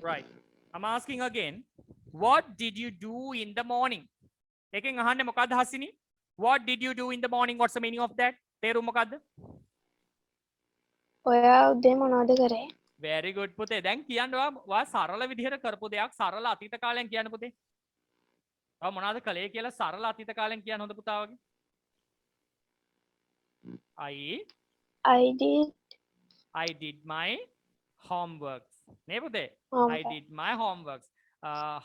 Right. I'm asking again. What did you do in the morning? එකෙන් අහන්නේ මොකද්ද Hasini? What did you do in the morning? What's the meaning of that? තේරුම මොකද්ද? ඔයා උදේ මොනවද කරේ? Very good පුතේ. දැන් කියන්න ඔයා සරල විදිහට කරපු දෙයක් සරල අතීත කාලයෙන් කියන්න පුතේ. ඔයා මොනවද කළේ කියලා සරල අතීත කාලයෙන් කියන්න හොඳ පුතා වගේ. I did my homeworks. නේ පුතේ? I did my homeworks.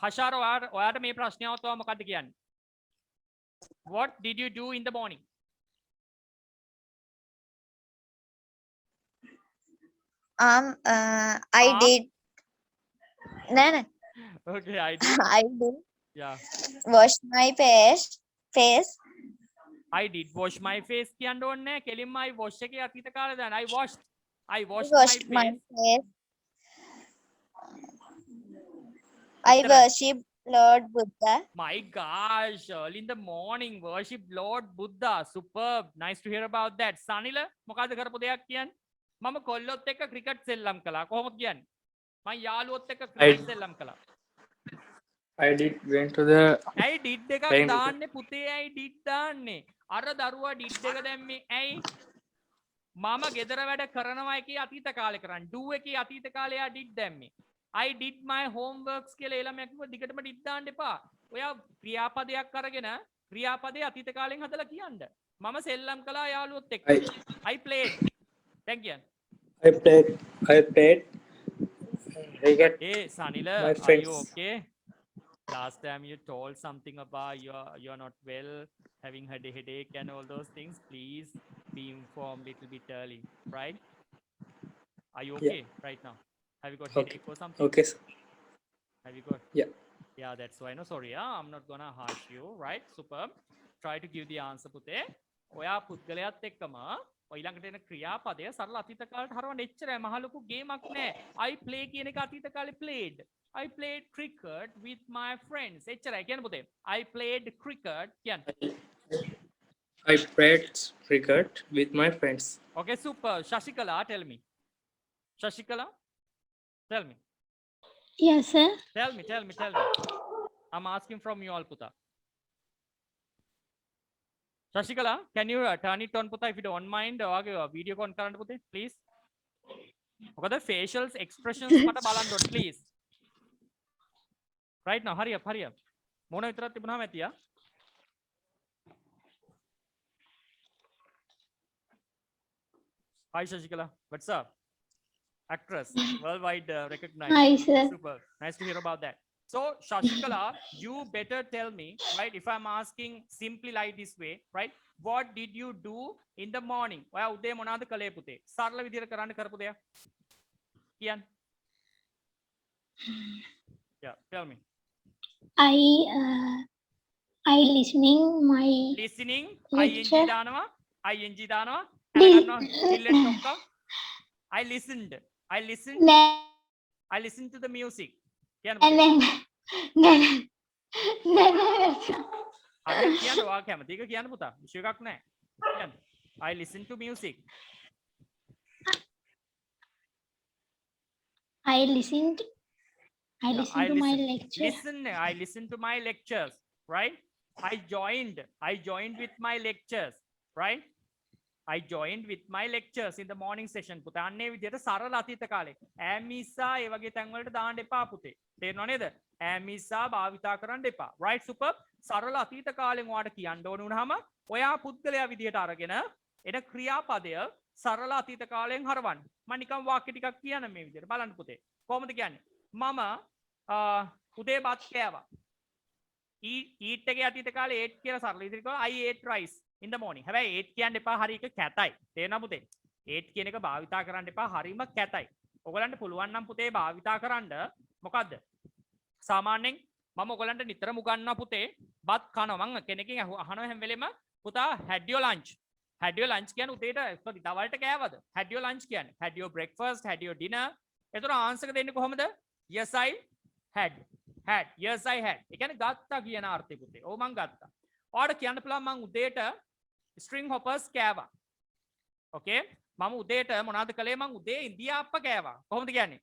හෂාර ඔයාට මේ ප්‍රශ්නය આવත් ඔයා මොකද්ද කියන්නේ? What did you do in the morning? I did. No. Okay, I did. I did Yeah. wash my face. I did wash my face කියන්න ඕනේ නැහැ. කෙලින්ම I wash එකේ අතීත කාලේ දාන්න. I washed Washed my my face. face. I worship Lord Buddha. My gosh, early in the morning, worship Lord Buddha. Superb. Nice to hear about that. Sanila, මොකද්ද කරපු දෙයක් කියන්නේ? මම කොල්ලොත් එක්ක ක්‍රිකට් සෙල්ලම් කළා. කොහොමද කියන්නේ? මම යාළුවොත් එක්ක ක්‍රිකට් සෙල්ලම් කළා. I did went to the ඇයි did එකක් දාන්නේ පුතේ? ඇයි did දාන්නේ? අර දරුවා did එක දැම්මේ ඇයි? මම ගෙදර වැඩ කරනවා එකේ අතීත කාලේ කරන්නේ. do එකේ අතීත කාලේ යා did දැම්මේ. I did my homeworks කියලා එළමයා කිව්ව දිගටම did දාන්න එපා. ඔයා ක්‍රියාපදයක් අරගෙන ක්‍රියාපදේ අතීත කාලෙන් හදලා කියන්න. මම සෙල්ලම් කළා යාළුවොත් එක්ක. I played. දැන් කියන්න. I played cricket. Hey Sanila, My are friends. you okay? Last time you told something about you're not well, having a headache and all those things. Please be informed little bit early, right? Are you okay right now? Have you got headache or something? Okay, sir. Have you got? Yeah. Yeah, that's why. No, sorry. I'm not gonna harsh you, right? Superb. Try to give the answer, පුතේ. ඔයා පුද්ගලයාත් එක්කම ඊළඟට එන ක්‍රියාපදය සරල අතීත කාලයට හරවන්න එච්චරයි මහ ලොකු ගේමක් නෑ. I play කියන එක අතීත කාලේ played. I played cricket with my friends. එච්චරයි කියන්න පුතේ. I played cricket කියන්න. I played cricket with my friends. Okay, super. Shashikala, tell me. Shashikala, tell me. Yes, sir. Tell me. I'm asking from you all, Puta. Shashikala, can you turn it on, Puta, if you don't mind? Video con කරන්න පුතේ, please. මොකද facial expressions මට බලන්න ඕනේ, please. Right now, hurry up. මොන විතරක් තිබුණාම ඇතියා? Hi Shashikala, what's up? Actress, worldwide recognized. Hi, sir. Super. Nice to hear about that. So, Shashikala, you better tell me, right? If I'm asking simply like this way, right? What did you do in the morning? ඔයා උදේ මොනවද කළේ පුතේ? සරල විදිහට කරන්න කරපු දෙයක්. කියන්න. Yeah, tell me. I listening my Listening, lecture. ing දානවා. Did- I listened. Then I listened to the music. කියන්න and පුතේ. then හරියට කියන්න ඔයා කැමති එක කියන්න පුතා. විශේෂ එකක් නැහැ. කියන්න. I listen to music. I listened to my lecture. I listen to my lectures, right? I joined with my lectures, right? I joined with my lectures in the morning session. පුතා අන්නේ විදිහට සරල අතීත කාලේ. ඈමිසා ඒ වගේ තැන් වලට දාන්න එපා පුතේ. තේරෙනව නේද? ඈමිසා භාවිතා කරන්න එපා. Right, super. සරල අතීත කාලෙන් ඔයාට කියන්න ඕන වුණාම ඔයා පුද්ගලයා විදිහට අරගෙන එන ක්‍රියාපදය සරල අතීත කාලයෙන් හරවන්න. මම නිකන් වාක්‍ය ටිකක් කියන්න මේ විදිහට. බලන්න පුතේ. කොහොමද කියන්නේ? මම උදේ බත් කෑවා. eat එකේ අතීත කාලේ ate කියලා සරල විදිහට කිව්වා. I ate rice in the morning. හැබැයි ate කියන්න එපා, හරි එක කැතයි. තේරෙනවද පුතේ? ate කියන එක භාවිතා කරන්න එපා, හරිම කැතයි. ඔයගලන්ට පුළුවන් නම් පුතේ භාවිතා කරන්න මොකද්ද? සාමාන්‍යයෙන් මම ඔයගලන්ට නිතරම උගන්වනවා පුතේ බත් කනවා. මම කෙනකින් අහනවා හැම වෙලෙම පුතා had your lunch. Had your lunch කියන්නේ උදේට sorry දවල්ට කෑවද? Had your lunch කියන්නේ had your breakfast, had your dinner. එතකොට ආන්සර් එක දෙන්නේ කොහොමද? Yes I had. Yes I had. ඒ කියන්නේ ගත්තා කියන අර්ථය පුතේ. ඔව් මං ගත්තා. ඔයාලට කියන්න පුළුවන් මං උදේට string hoppers කෑවා. Okay? මම උදේට මොනවද කළේ? මං උදේ ඉන්දියාප්ප කෑවා. කොහොමද කියන්නේ?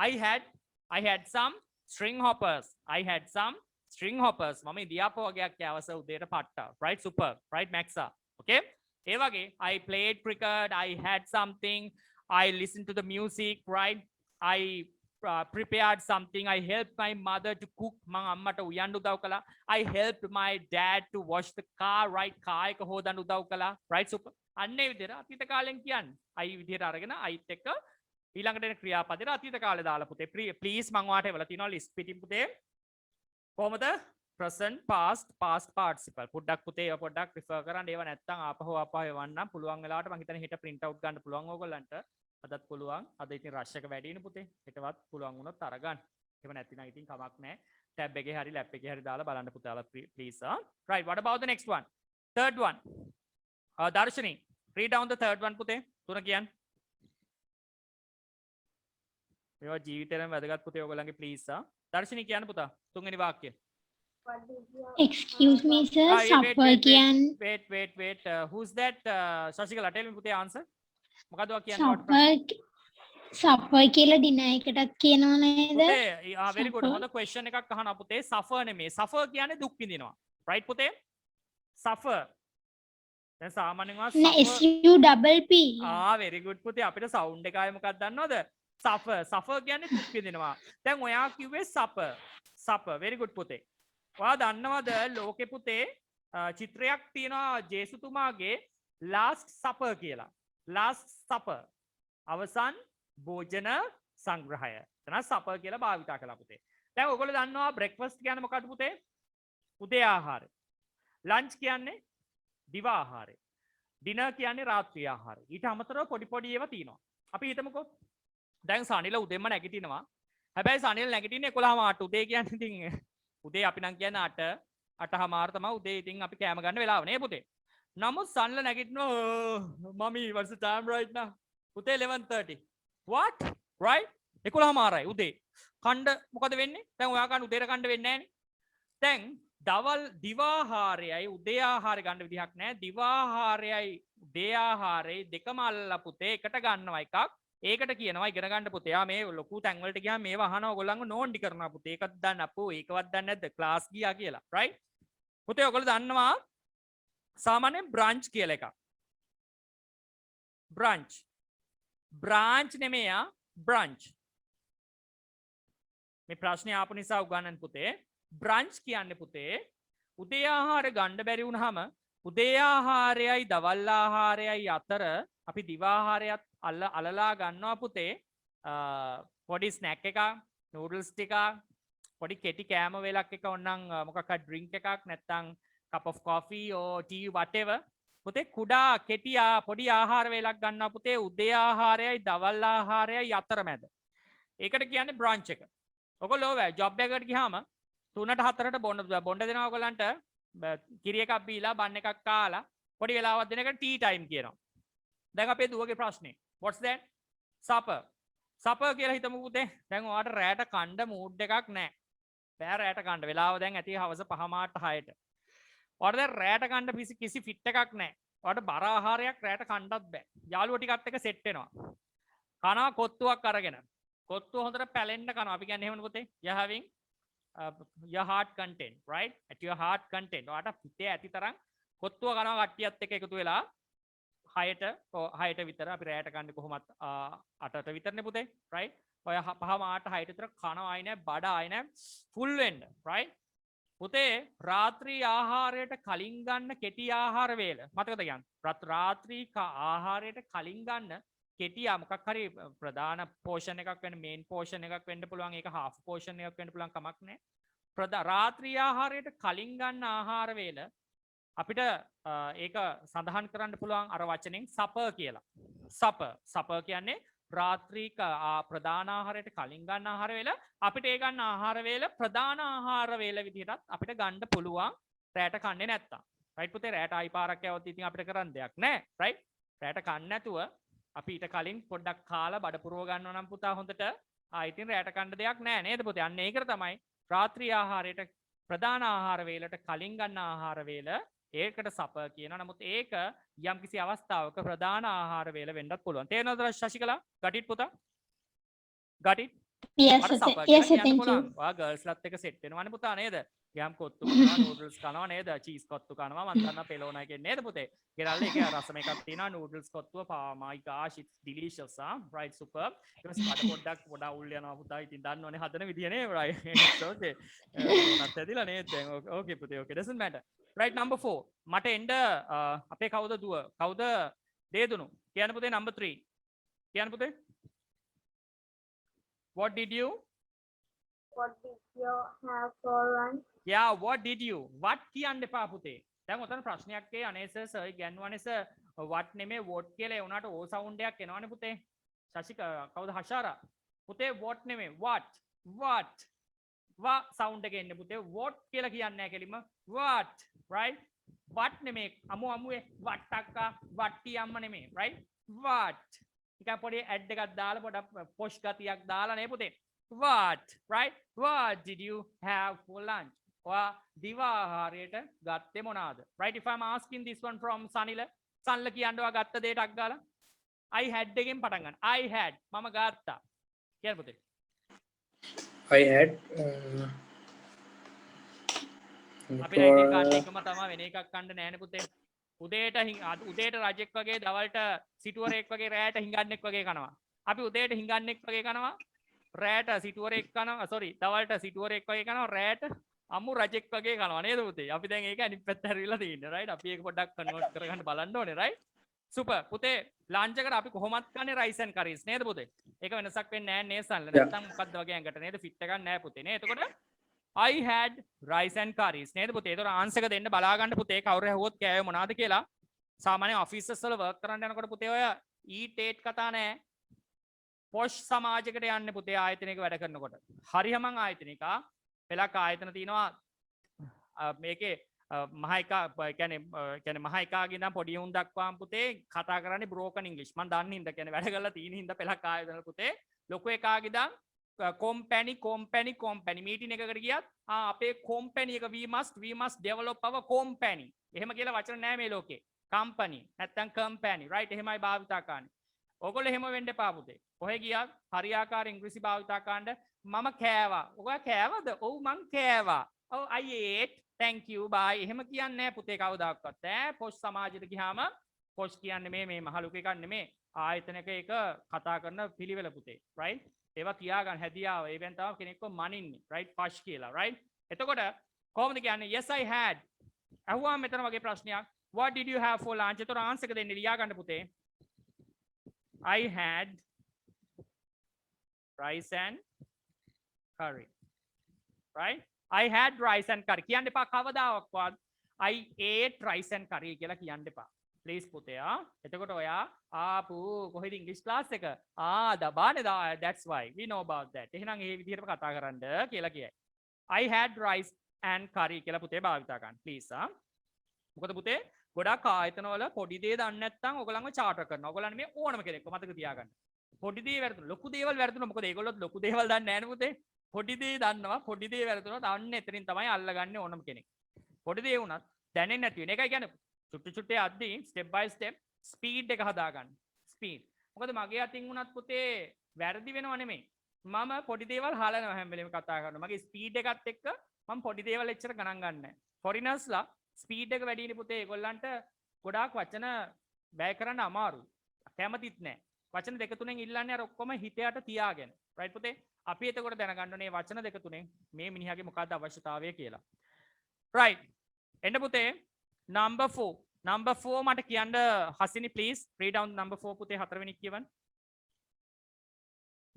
I had I had some string hoppers. I had some string hoppers. මම ඉදියාප වගේක් කෑවස උදේට පට්ටා. Right? Super. Right, Maxa? Okay? ඒ වගේ I played cricket. I had something. I listened to the music. Right? I prepared something. I helped my mother to cook. මං අම්මට උයන්න උදව් කළා. I helped my dad to wash the car. Right? car එක හොදන්න උදව් කළා. Right? Super. අන්නේ විදිහට අතීත කාලෙන් කියන්නේ. I විදිහට අරගෙන I'ත් එක්ක ඊළඟට එන ක්‍රියාපදේට අතීත කාලේ දාලා පුතේ. Please මං ඔයාලට එවලා තියෙනවා list පිටින් පුතේ. කොහමද? present past past participle. පොඩ්ඩක් පුතේ ඒවා පොඩ්ඩක් refer කරන්න. ඒවා නැත්තම් ආපහු එවන්නම්. පුළුවන් වෙලාවට මං හිතන්නේ හෙට print out ගන්න පුළුවන් ඕගොල්ලන්ට. අදත් පුළුවන්. අද ඉතින් rush එක වැඩිනේ පුතේ. හෙටවත් පුළුවන් වුණොත් අරගන්න. එහෙම නැතිනම් ඉතින් කමක් නැහැ. tab එකේ හරි lap එකේ හරි දාලා බලන්න පුතාලා please. Right, what about the next one? Third one. Darshini, read down the third one පුතේ. තුන කියන්න. මේවා ජීවිතේම වැදගත් පුතේ ඔයගොල්ලන්ගේ please. Darshini කියන්න පුතා. තුන්වෙනි වාක්‍යය. Excuse me sir, supper කියන්නේ Wait. Who's that? Shashikala, tell me පුතේ answer. මොකද ඔයා කියන්නේ? supper කියලා dinner එකටත් කියනවා නේද? පුතේ, very good. හොඳ question එකක් අහනවා පුතේ. suffer නෙමෙයි. suffer කියන්නේ දුක් විඳිනවා. right පුතේ? suffer. දැන් සාමාන්‍යයෙන් නෑ SUPP. very good පුතේ. අපිට sound එක ආයේ මොකක්ද දන්නවද? suffer කියන්නේ දුක් විඳිනවා. දැන් ඔයා කිව්වේ supper. very good පුතේ. ඔයා දන්නවද ලෝකේ පුතේ චිත්‍රයක් තියෙනවා ජේසුතුමාගේ last supper කියලා. last supper. අවසන් භෝජන සංග්‍රහය. එතන supper කියලා භාවිතා කළා පුතේ. දැන් ඔයගොල්ලෝ දන්නවා breakfast කියන්නේ මොකක්ද පුතේ? උදේ ආහාරය. lunch කියන්නේ දිවා ආහාරය. dinner කියන්නේ රාත්‍රී ආහාරය. ඊට අමතරව පොඩි ඒවා තියෙනවා. අපි හිතමුකෝ දැන් සනිල උදේම නැගිටිනවා. හැබැයි සනිල නැගිටින්නේ 11:00 උදේ කියන්නේ ඉතින් උදේ අපි නම් කියන්නේ 8:00 තමයි උදේ ඉතින් අපි කෑම ගන්න වෙලාව නේ පුතේ. නමුත් සනිල නැගිටිනවා මමි what's the time right now? පුතේ 11:30. What? Right? 11:00යි උදේ. කණ්ඩ මොකද වෙන්නේ? දැන් ඔයා කන්න උදේට කණ්ඩ වෙන්නේ නැහනේ. දැන් දවල් දිවා ආහාරයයි උදේ ආහාරය ගන්න විදිහක් නැහැ. දිවා ආහාරයයි උදේ ආහාරයයි දෙකම අල්ලලා පුතේ එකට ගන්නවා එකක්. ඒකට කියනවා ඉගෙන ගන්න පුතේ. යා මේ ලොකු තැන් වලට ගියාම මේව අහනවා ඔයගොල්ලන්ව නෝන්ඩි කරනවා පුතේ. ඒකත් දන්න අපෝ ඒකවත් දන්නේ නැද්ද? ක්ලාස් ගියා කියලා. right? පුතේ ඔයගොල්ලෝ දන්නවා සාමාන්‍යයෙන් brunch කියලා එකක්. branch නෙමෙයි brunch. මේ ප්‍රශ්නේ ආපු නිසා උගන්නන්න පුතේ. brunch කියන්නේ පුතේ උදේ ආහාර ගන්න බැරි වුණාම උදේ ආහාරයයි දවල් ආහාරයයි අතර අපි දිවා ආහාරයත් අලලා ගන්නවා පුතේ. පොඩි ස්නැක් එකක්, නූඩල්ස් ටිකක්, පොඩි කෙටි කෑම වේලක් එක ඕනනම් මොකක් හරි ඩ්‍රින්ක් එකක් නැත්නම් cup of coffee or tea whatever. පුතේ කුඩා කෙටි පොඩි ආහාර වේලක් ගන්නවා පුතේ උදේ ආහාරයයි දවල් ආහාරයයි අතරමැද. ඒකට කියන්නේ brunch එක. ඔයගොල්ලෝ ජොබ් එකකට ගියාම 3ට 4ට බොන්න දෙනවා ඔයගලන්ට කිරි එකක් බීලා බන් එකක් කාලා පොඩි වෙලාවක් දෙන එකට ටී ටයිම් කියනවා. දැන් අපේ දුවගේ ප්‍රශ්නේ what's that? supper කියලා හිතමු පුතේ. දැන් ඔයාලට රැට කණ්ඩ මූඩ් එකක් නැහැ. බෑ රැට කණ්ඩ වෙලාව දැන් ඇති හවස 5:00 6ට. ඔයාලට දැන් රැට කණ්ඩ කිසි ෆිට් එකක් නැහැ. ඔයාලට බර ආහාරයක් රැට කණ්ඩත් බෑ. යාළුවෝ ටිකත් එක්ක සෙට් වෙනවා. කනවා කොත්තුවක් අරගෙන. කොත්තුව හොඳට පැලෙන්න කනවා. අපි කියන්නේ එහෙමනේ පුතේ. you're having your heart content, right? At your heart content. ඔයාට පිටේ ඇති තරම් කොත්තුව කනවා කට්ටියත් එක්ක එකතු වෙලා 6ට විතර අපි රැයට කන්නේ කොහොමත් 8ට විතරනේ පුතේ, right? ඔය 5:00 6ට විතර කනවා ආයි නෑ බඩ ආයි නෑ full වෙන්න, right? පුතේ රාත්‍රී ආහාරයට කලින් ගන්න කෙටි ආහාර වේල මතකද කියන්නේ? රාත්‍රී ආහාරයට කලින් ගන්න කෙටි මොකක් හරි ප්‍රධාන පෝෂන් එකක් වෙන්න මේන් පෝෂන් එකක් වෙන්න පුළුවන්. ඒක half පෝෂන් එකක් වෙන්න පුළුවන් කමක් නැහැ. රාත්‍රී ආහාරයට කලින් ගන්න ආහාර වේල අපිට ඒක සඳහන් කරන්න පුළුවන් අර වචනෙන් supper කියලා. supper කියන්නේ රාත්‍රී ප්‍රධාන ආහාරයට කලින් ගන්න ආහාර වේල. අපිට ඒ ගන්න ආහාර වේල ප්‍රධාන ආහාර වේල විදිහටත් අපිට ගන්න පුළුවන් රැට කන්නේ නැත්තම්. right පුතේ රැට ආයි පාරක් යවද්දි ඉතින් අපිට කරන්න දෙයක් නැහැ. right? රැට කන්නේ නැතුව අපි ඊට කලින් පොඩ්ඩක් කාලා බඩ පුරව ගන්නවා නම් පුතා හොඳට ඉතින් රැට කන්න දෙයක් නැහැ නේද පුතේ? අන්න ඒකට තමයි රාත්‍රී ආහාරයට ප්‍රධාන ආහාර වේලට කලින් ගන්න ආහාර වේල ඒකට supper කියනවා. නමුත් ඒක යම්කිසි අවස්ථාවක ප්‍රධාන ආහාර වේල වෙන්නත් පුළුවන්. තේරෙනවද ශශිකලා? got it පුතා? got it? Yes, අර sir. සප Yes, කියලා sir. කියන්න Thank you. පුළුවන්. ඔයා ගර්ල්ස්ලත් එක්ක සෙට් වෙනවනේ පුතා නේද? ගෑම් කොත්තු කනවා, නූඩල්ස් කනවා නේද? චීස් කොත්තු කනවා. මම දන්නා පෙලෝනා කියන්නේ නේද පුතේ? ගෙනල්ලා ඒකේ රසම එකක් තියෙනවා. නූඩල්ස් කොත්තුව my gosh it's delicious right superb. ඊට පස්සේ බඩ පොඩ්ඩක් පොඩා උල් යනවා පුතා. ඉතින් දන්නවනේ හදන විදිය නේ right. It's okay. නත් ඇදිලා නේද දැන් okay පුතේ okay doesn't matter. right number 4. මට එන්න අපේ කවුද දුව? කවුද දේදුණු? කියන්න පුතේ number 3. කියන්න පුතේ. What did you? What did you have for lunch? Yeah, what did you? What කියන්න එපා පුතේ. දැන් ඔතන ප්‍රශ්නයක් ඒ අනේ සර් ඉගන්වන්නේ සර් what නෙමෙයි what කියලා ඒ උනාට o sound එකක් එනවනේ පුතේ. ශෂික කවුද හෂාරා? පුතේ what නෙමෙයි what වා sound එක එන්නේ පුතේ what කියලා කියන්නේ නැහැ කෙලිම what right what නෙමෙයි අමුවේ වට්ටක්කා වට්ටි අම්ම නෙමෙයි right what නිකන් පොඩි ඇඩ් එකක් දාලා පොඩක් පොෂ් ගතියක් දාලා නේ පුතේ what right what did you have for lunch ඔයා දිවා ආහාරයට ගත්තේ මොනවාද right if I'm asking this one from Sanila සන්ල කියන්නේ ඔයා ගත්ත දෙයටක් ගාලා I had එකෙන් පටන් ගන්න I had මම ගත්තා කියන්න පුතේ I had අපි රැකේ ගන්න එකම තමයි වෙන එකක් ගන්න නෑනේ පුතේ උදේට රජෙක් වගේ දවල්ට සිටුවරෙක් වගේ රැයට හිඟන්නෙක් වගේ කනවා අපි උදේට හිඟන්නෙක් වගේ කනවා රැයට සිටුවරෙක් කනවා sorry දවල්ට සිටුවරෙක් වගේ කනවා රැයට අමු රජෙක් වගේ කනවා නේද පුතේ අපි දැන් ඒක අනිත් පැත්ත හැරිලා තියෙන්නේ right අපි ඒක පොඩ්ඩක් කන්වර්ට් කරගන්න බලන්න ඕනේ right super පුතේ ලන්ච් එකට අපි කොහොමත් කන්නේ rice and curries නේද පුතේ ඒක වෙනසක් වෙන්නේ නැහැ නේ සල්ල නැත්තම් මොකද්ද වගේ ඇඟට නේද ෆිට එකක් නැහැ පුතේ නේ එතකොට I had rice and curries නේද පුතේ ඒතර ආන්සර් එක දෙන්න බලා ගන්න පුතේ කවුරු ඇහුවොත් කෑවේ මොනවද කියලා සාමාන්‍ය ඔෆිසර්ස් වල වර්ක් කරන්න යනකොට පුතේ ඔය eat ate කතා නැහැ පොෂ් සමාජයකට යන්නේ පුතේ ආයතනයක වැඩ කරනකොට හරියමං ආයතනිකා පෙලක් ආයතන තියෙනවා මේකේ මහයිකා කියන්නේ මහයිකාගේ ඉඳන් පොඩි උන් දක්වාම පුතේ කතා කරන්නේ බ්‍රෝකන් ඉංග්‍රීසි මම දන්නේ හින්දා කියන්නේ වැඩ කරලා තියෙන හින්දා පෙලක් ආයතන පුතේ ලොකු එකාගේ ඉඳන් company meeting එකකට ගියත් අපේ company එක we must develop our company එහෙම කියලා වචන නෑ මේ ලෝකේ company නැත්තම් company right එහෙමයි භාවිතා කරන්නේ ඔයගොල්ලෝ එහෙම වෙන්න එපා පුතේ කොහෙ ගියත් හරියාකාර ඉංග්‍රීසි භාවිතා කරන්න මම කෑවා ඔයා කෑවද ඔව් මං කෑවා ඔව් I ate thank you bye එහෙම කියන්නේ නෑ පුතේ කවදාවත් ඈ පොෂ් සමාජයට ගියාම පොෂ් කියන්නේ මේ මහලුක එකක් නෙමේ ආයතනයක ඒක කතා කරන පිළිවෙල පුතේ right ඒවා තියාගන්න හැදියාව ඒවෙන් තමයි කෙනෙක්ව මනින්නේ right පෂ් කියලා right එතකොට කොහොමද කියන්නේ yes I had අහුවාම මෙතන වගේ ප්‍රශ්නයක් what did you have for lunch එතකොට ආන්සර් එක දෙන්න ලියා ගන්න පුතේ I had rice and curry right I had rice and curry කියන්න එපා කවදාවත් I ate rice and curry කියලා කියන්න එපා please පුතේ එතකොට ඔයා ආපු කොහෙද ඉංග්‍රීසි ක්ලාස් එක දබානේ that's why we know about that එහෙනම් ඒ විදිහට කතා කරන්න කියලා කියයි I had rice and curry කියලා පුතේ භාවිතා ගන්න please මොකද පුතේ ගොඩක් ආයතන වල පොඩි දේ දන්නේ නැත්නම් ඔයගලන්ව චාටර් කරනවා ඔයගලන් මේ ඕනම කෙනෙක්ව මතක තියාගන්න පොඩි දේ වැරදුන ලොකු දේවල් වැරදුන මොකද ඒගොල්ලොත් ලොකු දේවල් දන්නේ නැහැ නේ පුතේ පොඩි දේ දන්නවා පොඩි දේ වැරදුනොත් අන්න එතනින් තමයි අල්ලගන්නේ ඕනම කෙනෙක් පොඩි දේ වුණත් දැනෙන්නේ නැති වෙන එකයි කියන්නේ චුට්ටු චුට්ටේ අද්දී ස්ටෙප් බයි ස්ටෙප් ස්පීඩ් එක හදාගන්න ස්පීඩ් මොකද මගේ අතින් වුණත් පුතේ වැරදි වෙනව නෙමෙයි මම පොඩි දේවල් හලනවා හැම වෙලෙම කතා කරනවා මගේ ස්පීඩ් එකත් එක්ක මම පොඩි දේවල් එච්චර ගණන් ගන්නෑ ෆොරිනර්ස්ලා ස්පීඩ් එක වැඩිනේ පුතේ ඒගොල්ලන්ට ගොඩාක් වචන වැය කරන්න අමාරුයි කැමතිත් නෑ වචන දෙක තුනෙන් ඉල්ලන්නේ අර ඔක්කොම හිතයට තියාගෙන රයිට් පුතේ අපි එතකොට දැනගන්න ඕනේ වචන දෙක තුනෙන් මේ මිනිහාගේ මොකක්ද අවශ්‍යතාවය කියලා රයිට් එන්න පුතේ number 4 මට කියන්න Hasini please read down number 4 පුතේ හතරවෙනි කියවන්න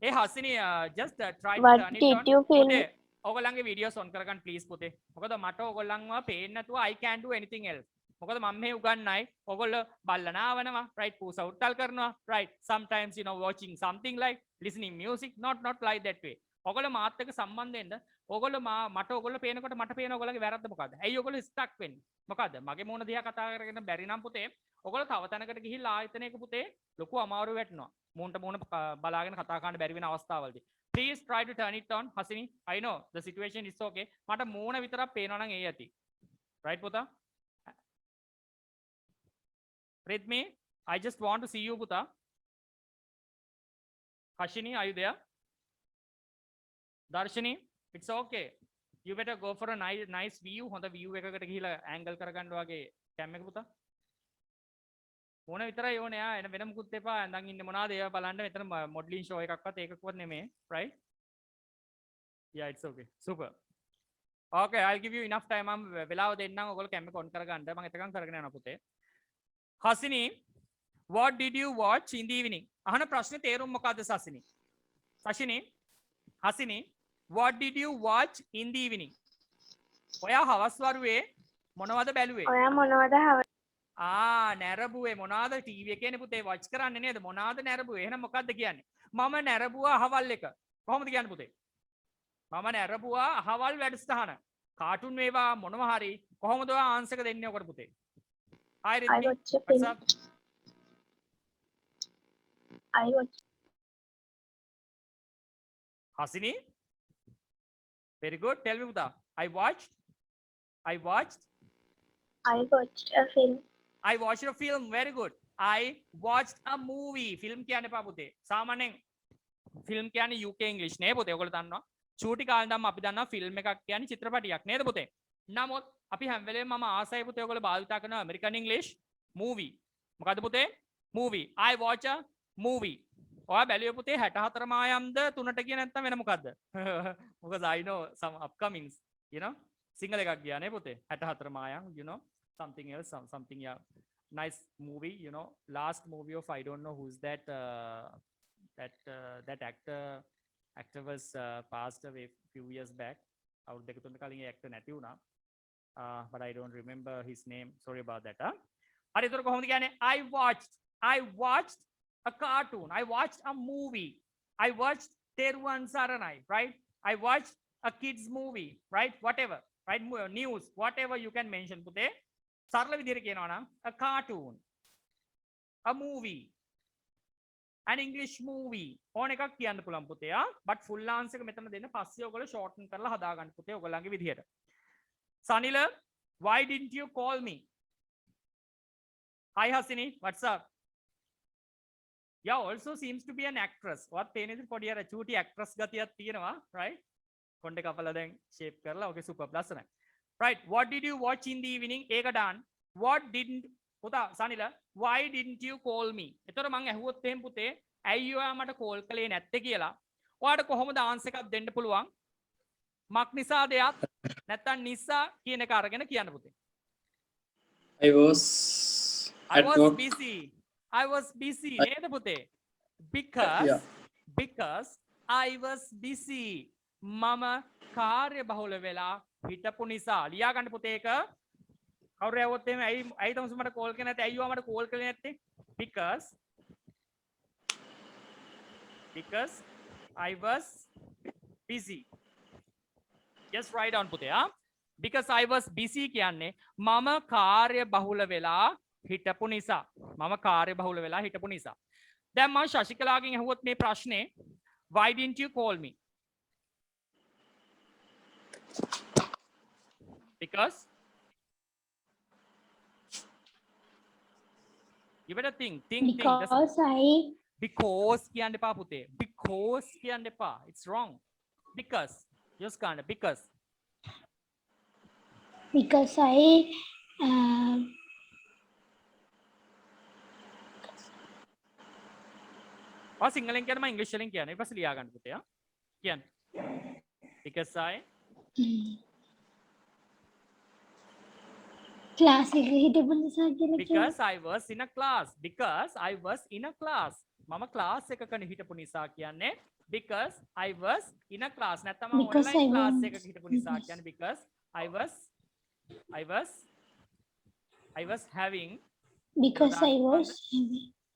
ඒ Hasini just try to What turn it did on you feel? පුතේ ඔයගොල්ලන්ගේ වීඩියෝස් ඔන් කරගන්න please පුතේ මොකද මට ඔයගොල්ලන්ව පේන්නේ නැතුව I can do anything else මොකද මම මේ උගන්නයි ඔයගොල්ලෝ බල්ලනාවනවා right පූස උට්ටල් කරනවා right sometimes you know watching something like listening music not like that way ඔයගොල්ලෝ මාත් එක්ක සම්බන්ධ වෙන්න ඔයගොල්ලෝ මට ඔයගොල්ලෝ පේනකොට මට පේන ඔයගොල්ලෝගේ වැරද්ද මොකද්ද ඇයි ඔයගොල්ලෝ ස්ටක් වෙන්නේ මොකද්ද මගේ මොන දිහා කතා කරගෙන බැරි නම් පුතේ ඔයගොල්ලෝ තව තැනකට ගිහිල්ලා ආයතනයක පුතේ ලොකු අමාරු වැටෙනවා මූණට මූණ බලාගෙන කතා කරන්න බැරි වෙන අවස්ථාවලදී please try to turn it on hasini I know the situation is okay මට මූණ විතරක් පේනවා නම් ඒ ඇති right පුතා read me I just want to see you පුතා hashini are you there Darshini, it's okay. You better go for a nice view. හොඳ view එකකට ගිහිලා angle කරගන්න වගේ cam එක පුතා. ඕන විතරයි ඕනේ යා එන වෙන මුකුත් එපා. ඇඳන් ඉන්නේ මොනවාද ඒවා බලන්න. මෙතන modeling show එකක්වත් ඒකක්වත් නෙමෙයි, right? Yeah, it's okay. Super. Okay, I'll give you enough time. මම වෙලාව දෙන්නම් ඔයගොල්ලෝ cam එක on කරගන්න. මම එතකන් කරගෙන යනවා පුතේ. Hasini, what did you watch in the evening? අහන ප්‍රශ්නේ තේරුම මොකද්ද සසිනි? Hasini, what did you watch in the evening? ඔයා හවස් වරුවේ මොනවද බැලුවේ? ඔයා මොනවද නැරඹුවේ මොනවද ටීවී එකේනේ පුතේ watch කරන්නේ නේද? මොනවද නැරඹුවේ? එහෙනම් මොකද්ද කියන්නේ? මම නැරඹුවා අහවල් එක. කොහොමද කියන්නේ පුතේ? මම නැරඹුවා අහවල් වැඩසටහන. කාටුන් වේවා මොනවා හරි කොහොමද ඔයා ආන්සර් එක දෙන්නේ ඔකට පුතේ? Hi Ridhi. What's up? I watched Hasini? Very good. Tell me Buddha. I watched a film. I watched a film. Very good. I watched a movie. Film කියන්නේ පා පුතේ. සාමාන්‍යයෙන් film කියන්නේ UK English නේ පුතේ. ඔයගොල්ලෝ දන්නවා. චූටි කාලේ නම් අපි දන්නවා film එකක් කියන්නේ චිත්‍රපටියක් නේද පුතේ? නමුත් අපි හැම වෙලේම මම ආසයි පුතේ ඔයගොල්ලෝ භාවිතා කරන American English movie. මොකද්ද පුතේ? Movie. I watch a movie. ඔයා බැලුවේ පුතේ 64 මායම්ද 3ට කිය නැත්නම් වෙන මොකද්ද? Because I know some upcomings, you know. Sinhala එකක් ගියා නේ පුතේ 64 මායම්, you know. Something else, something, yeah. Nice movie, you know. Last movie of I don't know who's that that actor was passed away a few years back. අවුරුදු දෙක තුනක කලින් ඒ actor නැති වුණා. But I don't remember his name. Sorry about that. හරි ඒතර කොහොමද කියන්නේ? I watched a cartoon. I watched a movie. I watched Teruvan Saranai, right? I watched a kids movie, right? Whatever, right? News, whatever you can mention. පුතේ සරල විදිහට කියනවා නම් a cartoon, a movie, an English movie. ඕන එකක් කියන්න පුළුවන් පුතේ. but full answer එක මෙතන දෙන්න පස්සේ ඔයගොල්ලෝ shorten කරලා හදා ගන්න පුතේ ඔයගොල්ලන්ගේ විදිහට. Sanila, why didn't you call me? Hi Hasini, what's up? Yeah, also seems to be an actress. What තේනේද පොඩි අර චූටි actress ගතියක් තියෙනවා, right? කොණ්ඩේ කපලා දැන් shape කරලා okay super ලස්සනයි. Right, what did you watch in the evening? ඒක දාන්න. What didn't පුතා සනිල, why didn't you call me? එතකොට මං ඇහුවොත් එහෙම පුතේ ඇයි ඔයා මට call කළේ නැත්තේ කියලා. ඔයාට කොහොමද answer එකක් දෙන්න පුළුවන්? මක් නිසාදයක් නැත්තම් නිසා කියන එක අරගෙන කියන්න පුතේ. I was work. busy. I was busy. නේද පුතේ? Because I was busy. මම කාර්ය බහුල වෙලා හිටපු නිසා. ලියා ගන්න පුතේ ඒක. කවුරු ඇහුවොත් එහෙම ඇයි තමස මට කෝල් කරන්නේ නැත්තේ? ඇයි ඔයා මට කෝල් කළේ නැත්තේ? Because I was busy. Just write down පුතේ. Because I was busy කියන්නේ මම කාර්ය බහුල වෙලා හිටපු නිසා. මම කාර්ය බහුල වෙලා හිටපු නිසා. දැන් මම ශශිකලාගෙන් අහුවොත් මේ ප්‍රශ්නේ why didn't you call me? Because you better think. Because කියන්න එපා පුතේ. Because කියන්න එපා. It's wrong. Because just kind of because I සිංහලෙන් කියන්න මම ඉංග්‍රීසි වලින් කියන්න. ඊට පස්සේ ලියා ගන්න පුතේ. කියන්න. Because I class එකේ හිටපු නිසා කියලා because I was in a class. Because I was in a class. මම class එකක හිටපු නිසා කියන්නේ because I was in a class. නැත්නම් මම online class එකක හිටපු නිසා කියන්නේ because I was having because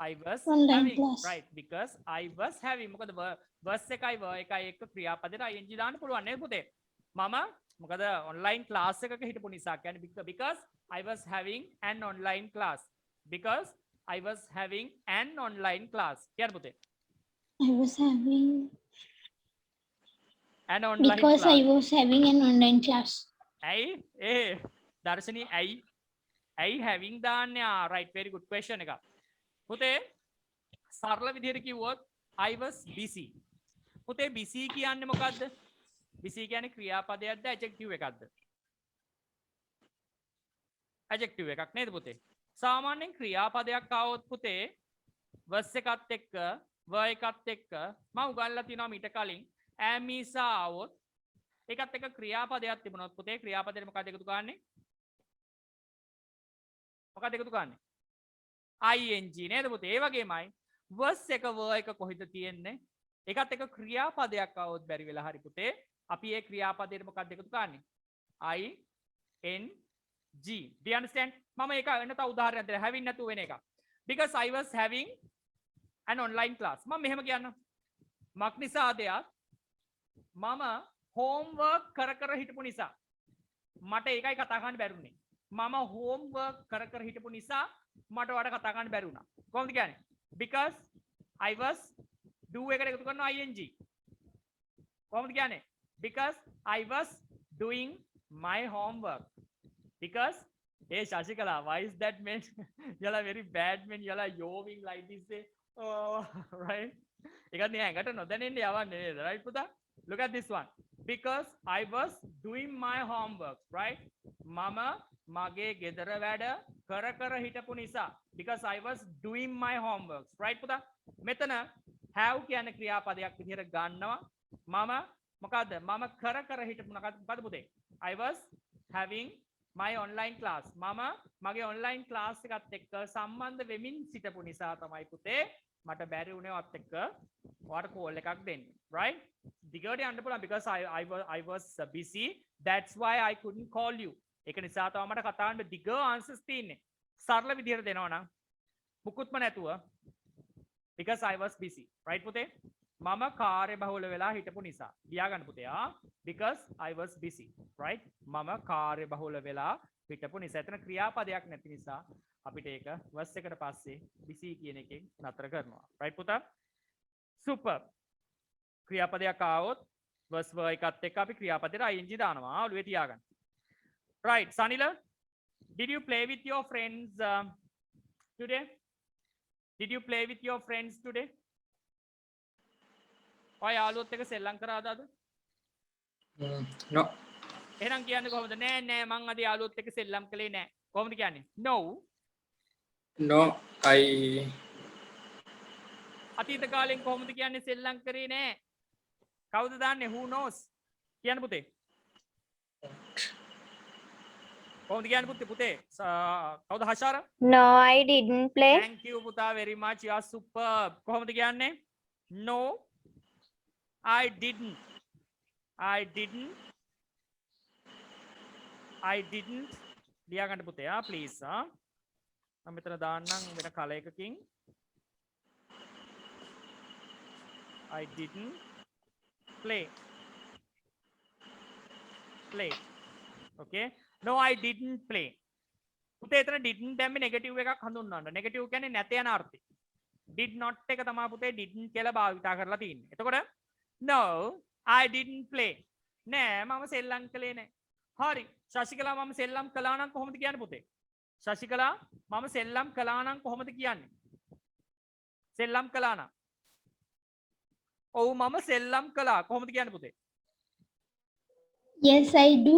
I was online having class. right because I was having මොකද verse එකයි verb එකයි එක්ක ක්‍රියාපදයට ing දාන්න පුළුවන් නේද පුතේ මම මොකද online class එකක හිටපු නිසා කියන්නේ because I was having an online class because I was having an online class කියන්න පුතේ I was having an online because class I was having an online class. ඇයි දර්ශනී ඇයි having දාන්නේ right very good question එක පුතේ සරල විදිහට කිව්වොත් I was busy පුතේ busy කියන්නේ මොකද්ද busy කියන්නේ ක්‍රියාපදයක්ද adjective එකක්ද? adjective එකක් නේද පුතේ? සාමාන්‍යයෙන් ක්‍රියාපදයක් ආවොත් පුතේ verse එකත් එක්ක verb එකත් එක්ක මම උගන්ලා තියෙනවා මීට කලින් am is ආවොත් ඒකත් එක්ක ක්‍රියාපදයක් තිබුණොත් පුතේ ක්‍රියාපදෙට මොකක්ද එකතු කරන්නේ? මොකක්ද එකතු කරන්නේ? ing නේද පුතේ? ඒ වගේමයි verse එක verb එක කොහෙද තියෙන්නේ? ඒකත් එක්ක ක්‍රියාපදයක් આવොත් බැරි වෙලා හරි පුතේ අපි ඒ ක්‍රියාපදයට මොකක්ද එකතු කරන්නේ? ing. Do you understand? මම ඒක වෙන තව උදාහරණයක් දෙන්න having නැතුව වෙන එක. Because I was having an online class. මම මෙහෙම කියන්නම්. මක් නිසාදයක් මම homework කර හිටපු නිසා මට ඒකයි කතා කරන්න බැරුනේ. මම homework කර හිටපු නිසා මට ඔයාලට කතා කරන්න බැරි වුණා. කොහොමද කියන්නේ? Because I was do එකට එකතු කරනවා ing. කොහොමද කියන්නේ? Because I was doing my homework. Because hey Shashikala, why is that man? Y'all are very bad man. Y'all are yawing like this. Oh, right? Right, Puta? Look at this one. Because I was doing my homework, right? Mama, mage gedara wada kara hitapu nisa. Because I was doing my homework, right, Puta? Metana have කියන ක්‍රියාපදයක් විදිහට ගන්නවා. මම මොකද්ද? මම කර හිටපු මොකද්ද පුතේ? I was having my online class. මම මගේ online class එකත් එක්ක සම්බන්ධ වෙමින් සිටපු නිසා තමයි පුතේ මට බැරි වුණේ ඔයත් එක්ක ඔයාලට call එකක් දෙන්න. Right? දිගට යන්න පුළුවන් because I was busy. That's why I couldn't call you. ඒක නිසා තමයි මට කතා කරන්න දිග answers තියෙන්නේ. සරල විදිහට දෙනවා නම් මුකුත්ම නැතුව because I was busy. Right පුතේ? මම කාර්ය බහුල වෙලා හිටපු නිසා. ලියාගන්න පුතේ. Because I was busy. Right? මම කාර්ය බහුල වෙලා හිටපු නිසා. එතන ක්‍රියාපදයක් නැති නිසා අපිට ඒක verse එකට පස්සේ busy කියන එකෙන් නතර කරනවා. Right පුතා? Super. ක්‍රියාපදයක් ආවොත් verse verb එකත් එක්ක අපි ක්‍රියාපදයට ing දානවා. ඔළුවේ තියාගන්න. Right. Sanila, did you play with your friends today? Did you play with your friends today? ඔය යාළුවොත් එක්ක සෙල්ලම් කරාද අද? No. එහෙනම් කියන්නේ කොහොමද? නෑ මං අද යාළුවොත් එක්ක සෙල්ලම් කළේ නෑ. කොහොමද කියන්නේ? No. No, I අතීත කාලෙන් කොහොමද කියන්නේ සෙල්ලම් කරේ නෑ? කවුද දාන්නේ? Who knows? කියන්න පුතේ. කොහොමද කියන්නේ පුතේ? කවුද හෂාර? No, I didn't play. Thank you පුතා very much. You are superb. කොහොමද කියන්නේ? No, I didn't. ලියාගන්න පුතේ please. මම මෙතන දාන්නම් වෙන කලයකකින්. I didn't play. Okay. No, I didn't play. පුතේ එතන didn't දැම්මේ නෙගටිව් එකක් හඳුන්වන්න. නෙගටිව් කියන්නේ නැත යන අර්ථය. did not එක තමයි පුතේ didn't කියලා භාවිතා කරලා තියෙන්නේ. එතකොට no, I didn't play. නෑ මම සෙල්ලම් කළේ නෑ. හරි. ශශිකලා මම සෙල්ලම් කළා නම් කොහොමද කියන්නේ පුතේ? ශශිකලා මම සෙල්ලම් කළා නම් කොහොමද කියන්නේ? සෙල්ලම් කළා නම්. ඔව් මම සෙල්ලම් කළා. කොහොමද කියන්නේ පුතේ? Yes, I do.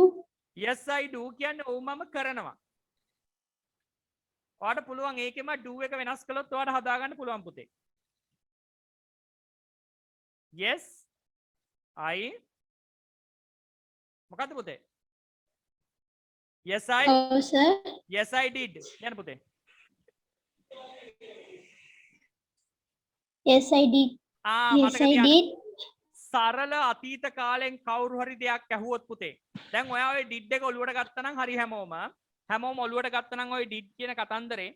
Yes, I do කියන්නේ ඔව් මම කරනවා. ඔයාලට පුළුවන් ඒකෙම do එක වෙනස් කළොත් ඔයාලට හදාගන්න පුළුවන් පුතේ. Yes, I මොකද්ද පුතේ? Yes, I. Oh, sir. Yes, I did. කියන්න පුතේ. Yes, I did. Yes, මතක I තියාගන්න. did. සරල අතීත කාලෙන් කවුරු හරි දෙයක් ඇහුවොත් පුතේ. දැන් ඔයා ඔය did එක ඔලුවට ගත්තා නම් හරි හැමෝම ඔලුවට ගත්තා නම් ඔය did කියන කතන්දරේ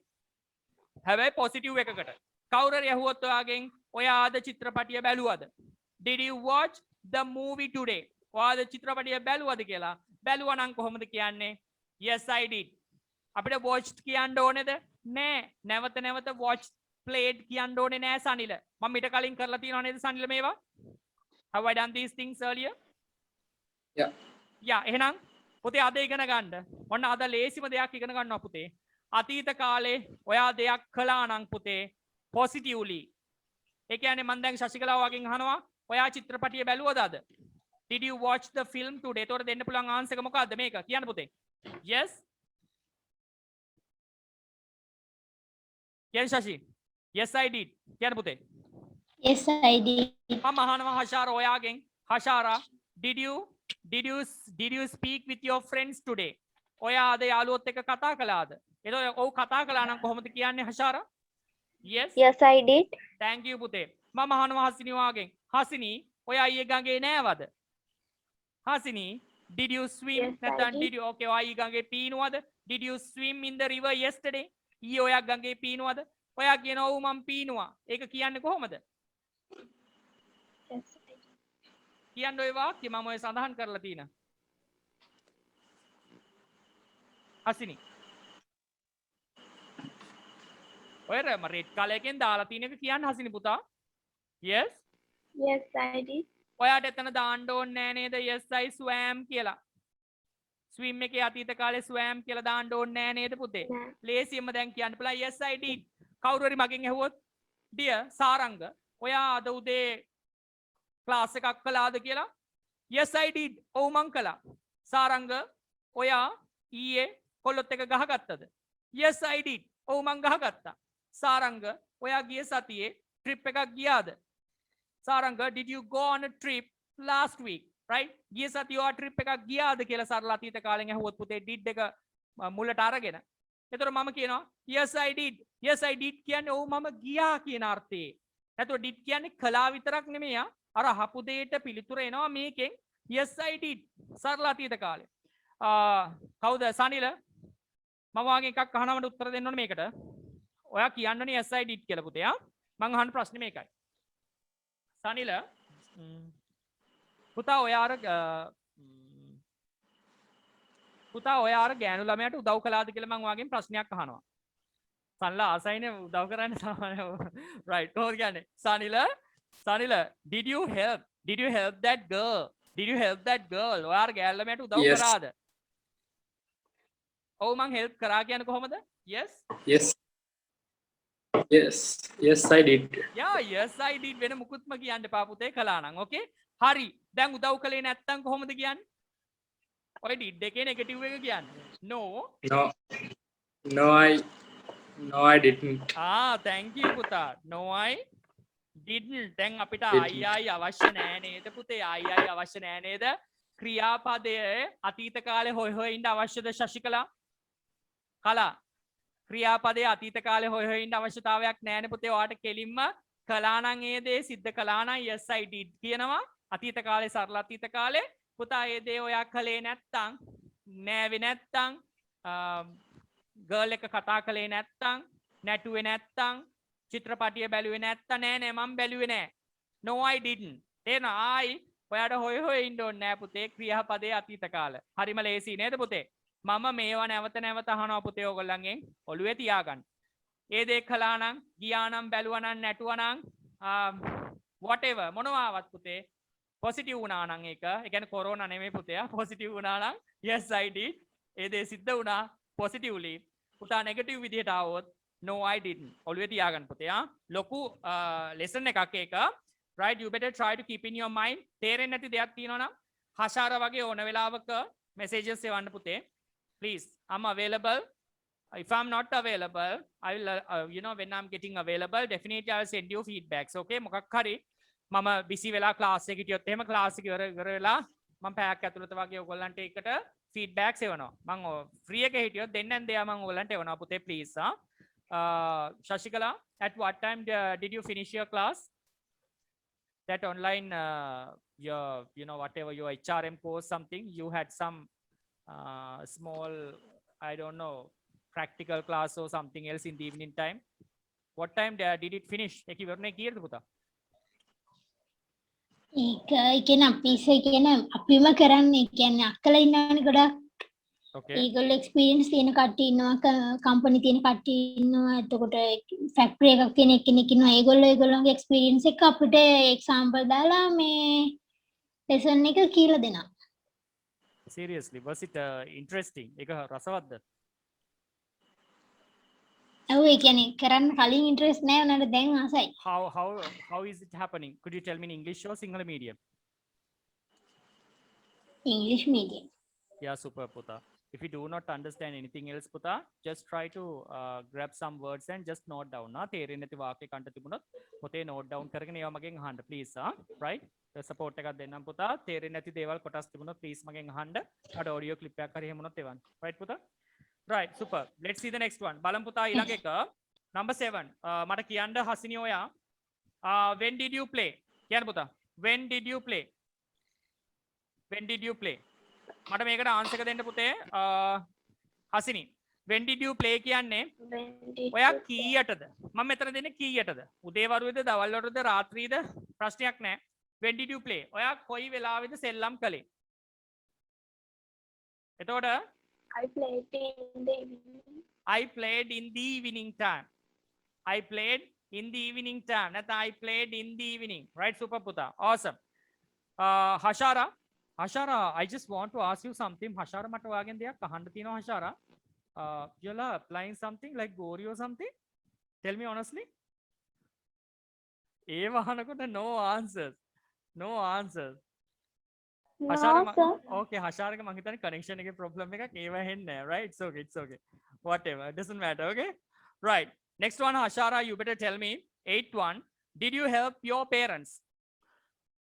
හැබැයි පොසිටිව් එකකට. කවුරු හරි ඇහුවොත් ඔයාගෙන් ඔයා ආද චිත්‍රපටිය බැලුවද? Did you watch the movie today? ඔයාද චිත්‍රපටිය බැලුවද කියලා. බැලුවා නම් කොහොමද කියන්නේ? Yes, I did. අපිට watched කියන්න ඕනේද? නෑ. නැවත watched played කියන්න ඕනේ නෑ සනිල. මම ඊට කලින් කරලා තියෙනව නේද සනිල මේවා? Have I done these things earlier? Yeah. Yeah, එහෙනම් පුතේ අද ඉගෙන ගන්න. ඔන්න අද ලේසිම දෙයක් ඉගෙන ගන්නවා පුතේ. අතීත කාලේ ඔයා දෙයක් කළා නම් පුතේ positively. ඒ කියන්නේ මම දැන් ශශිකලාව වගෙන් අහනවා ඔයා චිත්‍රපටිය බැලුවද අද? Did you watch the film today? එතකොට දෙන්න පුළුවන් ආන්සර් එක මොකක්ද මේක? කියන්න පුතේ. Yes? කියන්න ශෂි. Yes I did. කියන්න පුතේ. Yes, I did. මම අහනවා හෂාරා ඔයාගෙන්. හෂාරා, did you speak with your friends today? ඔයා අද යාළුවොත් එක්ක කතා කළාද? එතකොට ඔව් කතා කළා නම් කොහොමද කියන්නේ හෂාරා? Yes? Yes, I did. Thank you පුතේ. මම අහනවා හසිනි වාගෙන්. හසිනි, ඔයා ඊයේ ගඟේ නෑවද? Hasini, did you swim? Yes, I නැත්නම් did. did you okay ඔයා ඊයේ ගඟේ පීනුවද? Did you swim in the river yesterday? ඊයේ ඔයා ගඟේ පීනුවද? ඔයා කියනවා ඔව් මම පීනුවා. ඒක කියන්නේ කොහොමද? Yes, I did. කියන්න ඔය වාක්‍ය මම ඔය සඳහන් කරලා තියෙනවා. හසිනි. ඔය රෙඩ් කලර් එකෙන් දාලා තියෙන එක කියන්න හසිනි පුතා. Yes? Yes, I did. ඔයාට එතන දාන්න ඕනේ නෑ නේද? Yes I swam කියලා. ස්විම් එකේ අතීත කාලේ swam කියලා දාන්න ඕනේ නෑ නේද පුතේ? නෑ. ලේසියෙන්ම දැන් කියන්න පුළුවන් yes I did. කවුරු හරි මගෙන් ඇහුවොත් dear සාරංග ඔයා අද උදේ ක්ලාස් එකක් කළාද කියලා? yes I did. ඔව් මං කළා. සාරංග ඔයා ඊයේ කොල්ලොත් එක ගහගත්තද? yes I did. ඔව් මං ගහගත්තා. සාරංග ඔයා ගිය සතියේ ට්‍රිප් එකක් ගියාද? Saranga did you go on a trip last week? right? ගිය සතියේ ඔයා ට්‍රිප් එකක් ගියාද කියලා සරල අතීත කාලෙන් ඇහුවොත් පුතේ did එක මුලට අරගෙන. එතකොට මම කියනවා yes I did. yes I did කියන්නේ ඔව් මම ගියා කියන අර්ථයේ. නැත්නම් did කියන්නේ කළා විතරක් නෙමෙයි අර අහපු දෙයට පිළිතුර එනවා මේකෙන් yes I did. සරල අතීත කාලේ. කවුද සනිල? මම වාගේ එකක් අහනවට උත්තර දෙන්න ඕනේ මේකට. ඔයා කියන්නනේ yes I did කියලා පුතේ. මං අහන ප්‍රශ්නේ මේකයි. සනිල පුතා ඔයා අර ගෑනු ළමයාට උදව් කළාද කියලා මං වාගෙන් ප්‍රශ්නයක් අහනවා. සනිලා ආසයිනේ උදව් කරන්න සාමාන්‍ය. right. කොහොමද කියන්නේ? සනිල did you help that girl? Did you help that girl? ඔයා අර ගෑනු ළමයාට උදව් Yes. කරාද? ඔව් මං help කරා කියන්නේ කොහොමද? yes? Yes. Yes. Yes, I did. Yeah, yes I did වෙන මුකුත්ම කියන්න එපා පුතේ කළා නම්. okay? හරි. දැන් උදව් කළේ නැත්තම් කොහොමද කියන්නේ? ඔය did එකේ නෙගටිව් එක කියන්නේ. no. No, I didn't. thank you පුතා. no I didn't. දැන් අපිට Didn't. ආයි අවශ්‍ය නෑ නේද පුතේ? ආයි අවශ්‍ය නෑ නේද? ක්‍රියාපදයේ අතීත කාලේ හොය හොය ඉන්න අවශ්‍යද ශශිකලා? කලා ක්‍රියාපදයේ අතීත කාලේ හොය හොය ඉන්න අවශ්‍යතාවයක් නෑනේ පුතේ. ඔයාට කෙලින්ම කළා නම් ඒ දේ සිද්ධ කළා නම් yes I did කියනවා. අතීත කාලේ සරල අතීත කාලේ පුතා ඒ දේ ඔයා කළේ නැත්තම් නෑවේ නැත්තම් ගර්ල් එක කතා කළේ නැත්තම් නැටුවේ නැත්තම් චිත්‍රපටිය බැලුවේ නැත්තම් නෑ මම බැලුවේ නෑ. no I didn't. තේරෙනවද? ආයි ඔයාට හොය හොය ඉන්න ඕනේ නෑ පුතේ ක්‍රියාපදයේ අතීත කාල. හරිම ලේසි නේද පුතේ? මම මේවා නැවත අහනවා පුතේ ඕගොල්ලන්ගෙන් ඔළුවේ තියාගන්න. ඒ දේ කළා නම් ගියා නම් බැලුවා නම් නැටුවා නම් whatever මොනවාවත් පුතේ පොසිටිව් වුණා නම් ඒක ඒ කියන්නේ කොරෝනා නෙමෙයි පුතේ පොසිටිව් වුණා නම් yes I did. ඒ දේ සිද්ධ වුණා positively. පුතා නෙගටිව් විදිහට ආවොත් no I didn't. ඔළුවේ තියාගන්න පුතේ ලොකු lesson එකක් ඒක. right? you better try to keep in your mind. තේරෙන්නේ නැති දෙයක් තියෙනවා නම් හෂාර වගේ ඕන වෙලාවක messages එවන්න පුතේ. please, I'm available. If I'm not available, I will when I'm getting available, definitely I will send you feedbacks. okay? මොකක් හරි මම busy වෙලා class එක හිටියොත් එහෙම class එක ඉවර වෙලා මම පැයක් ඇතුළත වගේ ඔයගොල්ලන්ට එකට feedbacks එවනවා. මම free එකේ හිටියොත් දෙන්නෙන් දෙයා මම ඔයගොල්ලන්ට එවනවා පුතේ please. Shashikala, at what time did you finish your class? That online whatever your HRM course something you had some small, I don't know, practical class or something else in the evening time. What time did it finish? එක ඉවරනේ කීයද පුතා? ඒක කියන්නේ අපි කියන්නේ අපිම කරන්නේ කියන්නේ අක්කලා ඉන්නවනේ ගොඩක්. okay ඒගොල්ලෝ එක්ස්පීරියන්ස් තියෙන කට්ටිය ඉන්නවා කම්පැනි තියෙන කට්ටිය ඉන්නවා එතකොට ෆැක්ටරි එකක් තියෙන කෙනෙක් ඉන්නවා ඒගොල්ලෝගේ එක්ස්පීරියන්ස් එක අපිට එක්සැම්පල් දාලා මේ ලෙසන් එක කියලා දෙනවා. seriously was it interesting? ඒක රසවත්ද? ඔව් ඒ කියන්නේ කරන්න කලින් ඉන්ට්‍රෙස්ට් නැහැ උනාට දැන් ආසයි. how is it happening? Could you tell me in English or Sinhala medium? English medium. Yeah, super, Puta. If you do not understand anything else, Puta, just try to grab some words and just note down. Na තේරෙන්නේ නැති වාක්‍ය කන්ට තිබුණොත් පොතේ note down කරගෙන ඒවා මගෙන් අහන්න please. Right? support එකක් දෙන්නම් පුතා. තේරෙන්නේ නැති දේවල් කොටස් තිබුණොත් please මගෙන් අහන්න. අර audio clip එකක් හරි එහෙම වුණොත් එවන්න. Right, Puta? Right, super. Let's see the next one. බලමු පුතා ඊළඟ එක. Number 7. මට කියන්න හසිනි ඔයා. When did you play? කියන්න පුතා. When did you play? When did you play? මට මේකට ආන්සර් එක දෙන්න පුතේ. Hasini. When did you play කියන්නේ ඔයා කීයටද? මම මෙතන දෙන්නේ කීයටද? උදේ වරුවේද දවල් වරුවේද රාත්‍රියේද? ප්‍රශ්නයක් නැහැ. When did you play? ඔයා කොයි වෙලාවෙද සෙල්ලම් කළේ? එතකොට I played in the evening. I played in the evening time. I played in the evening time. නැත්නම් I played in the evening. Right, super පුතා. Awesome. Hashara, I just want to ask you something. Hashara මට ඔයාගෙන් දෙයක් අහන්න තියෙනවා Hashara. You're applying something like Gori or something? Tell me honestly. A වහනකොට no answers. No answers. No, sir. Okay, Hashara මං හිතන්නේ connection එකේ problem එකක් ඒව හෙන්නේ නැහැ. Right? It's okay. Whatever. It doesn't matter, okay? Right. Next one, Hashara, you better tell me. 8th one. Did you help your parents?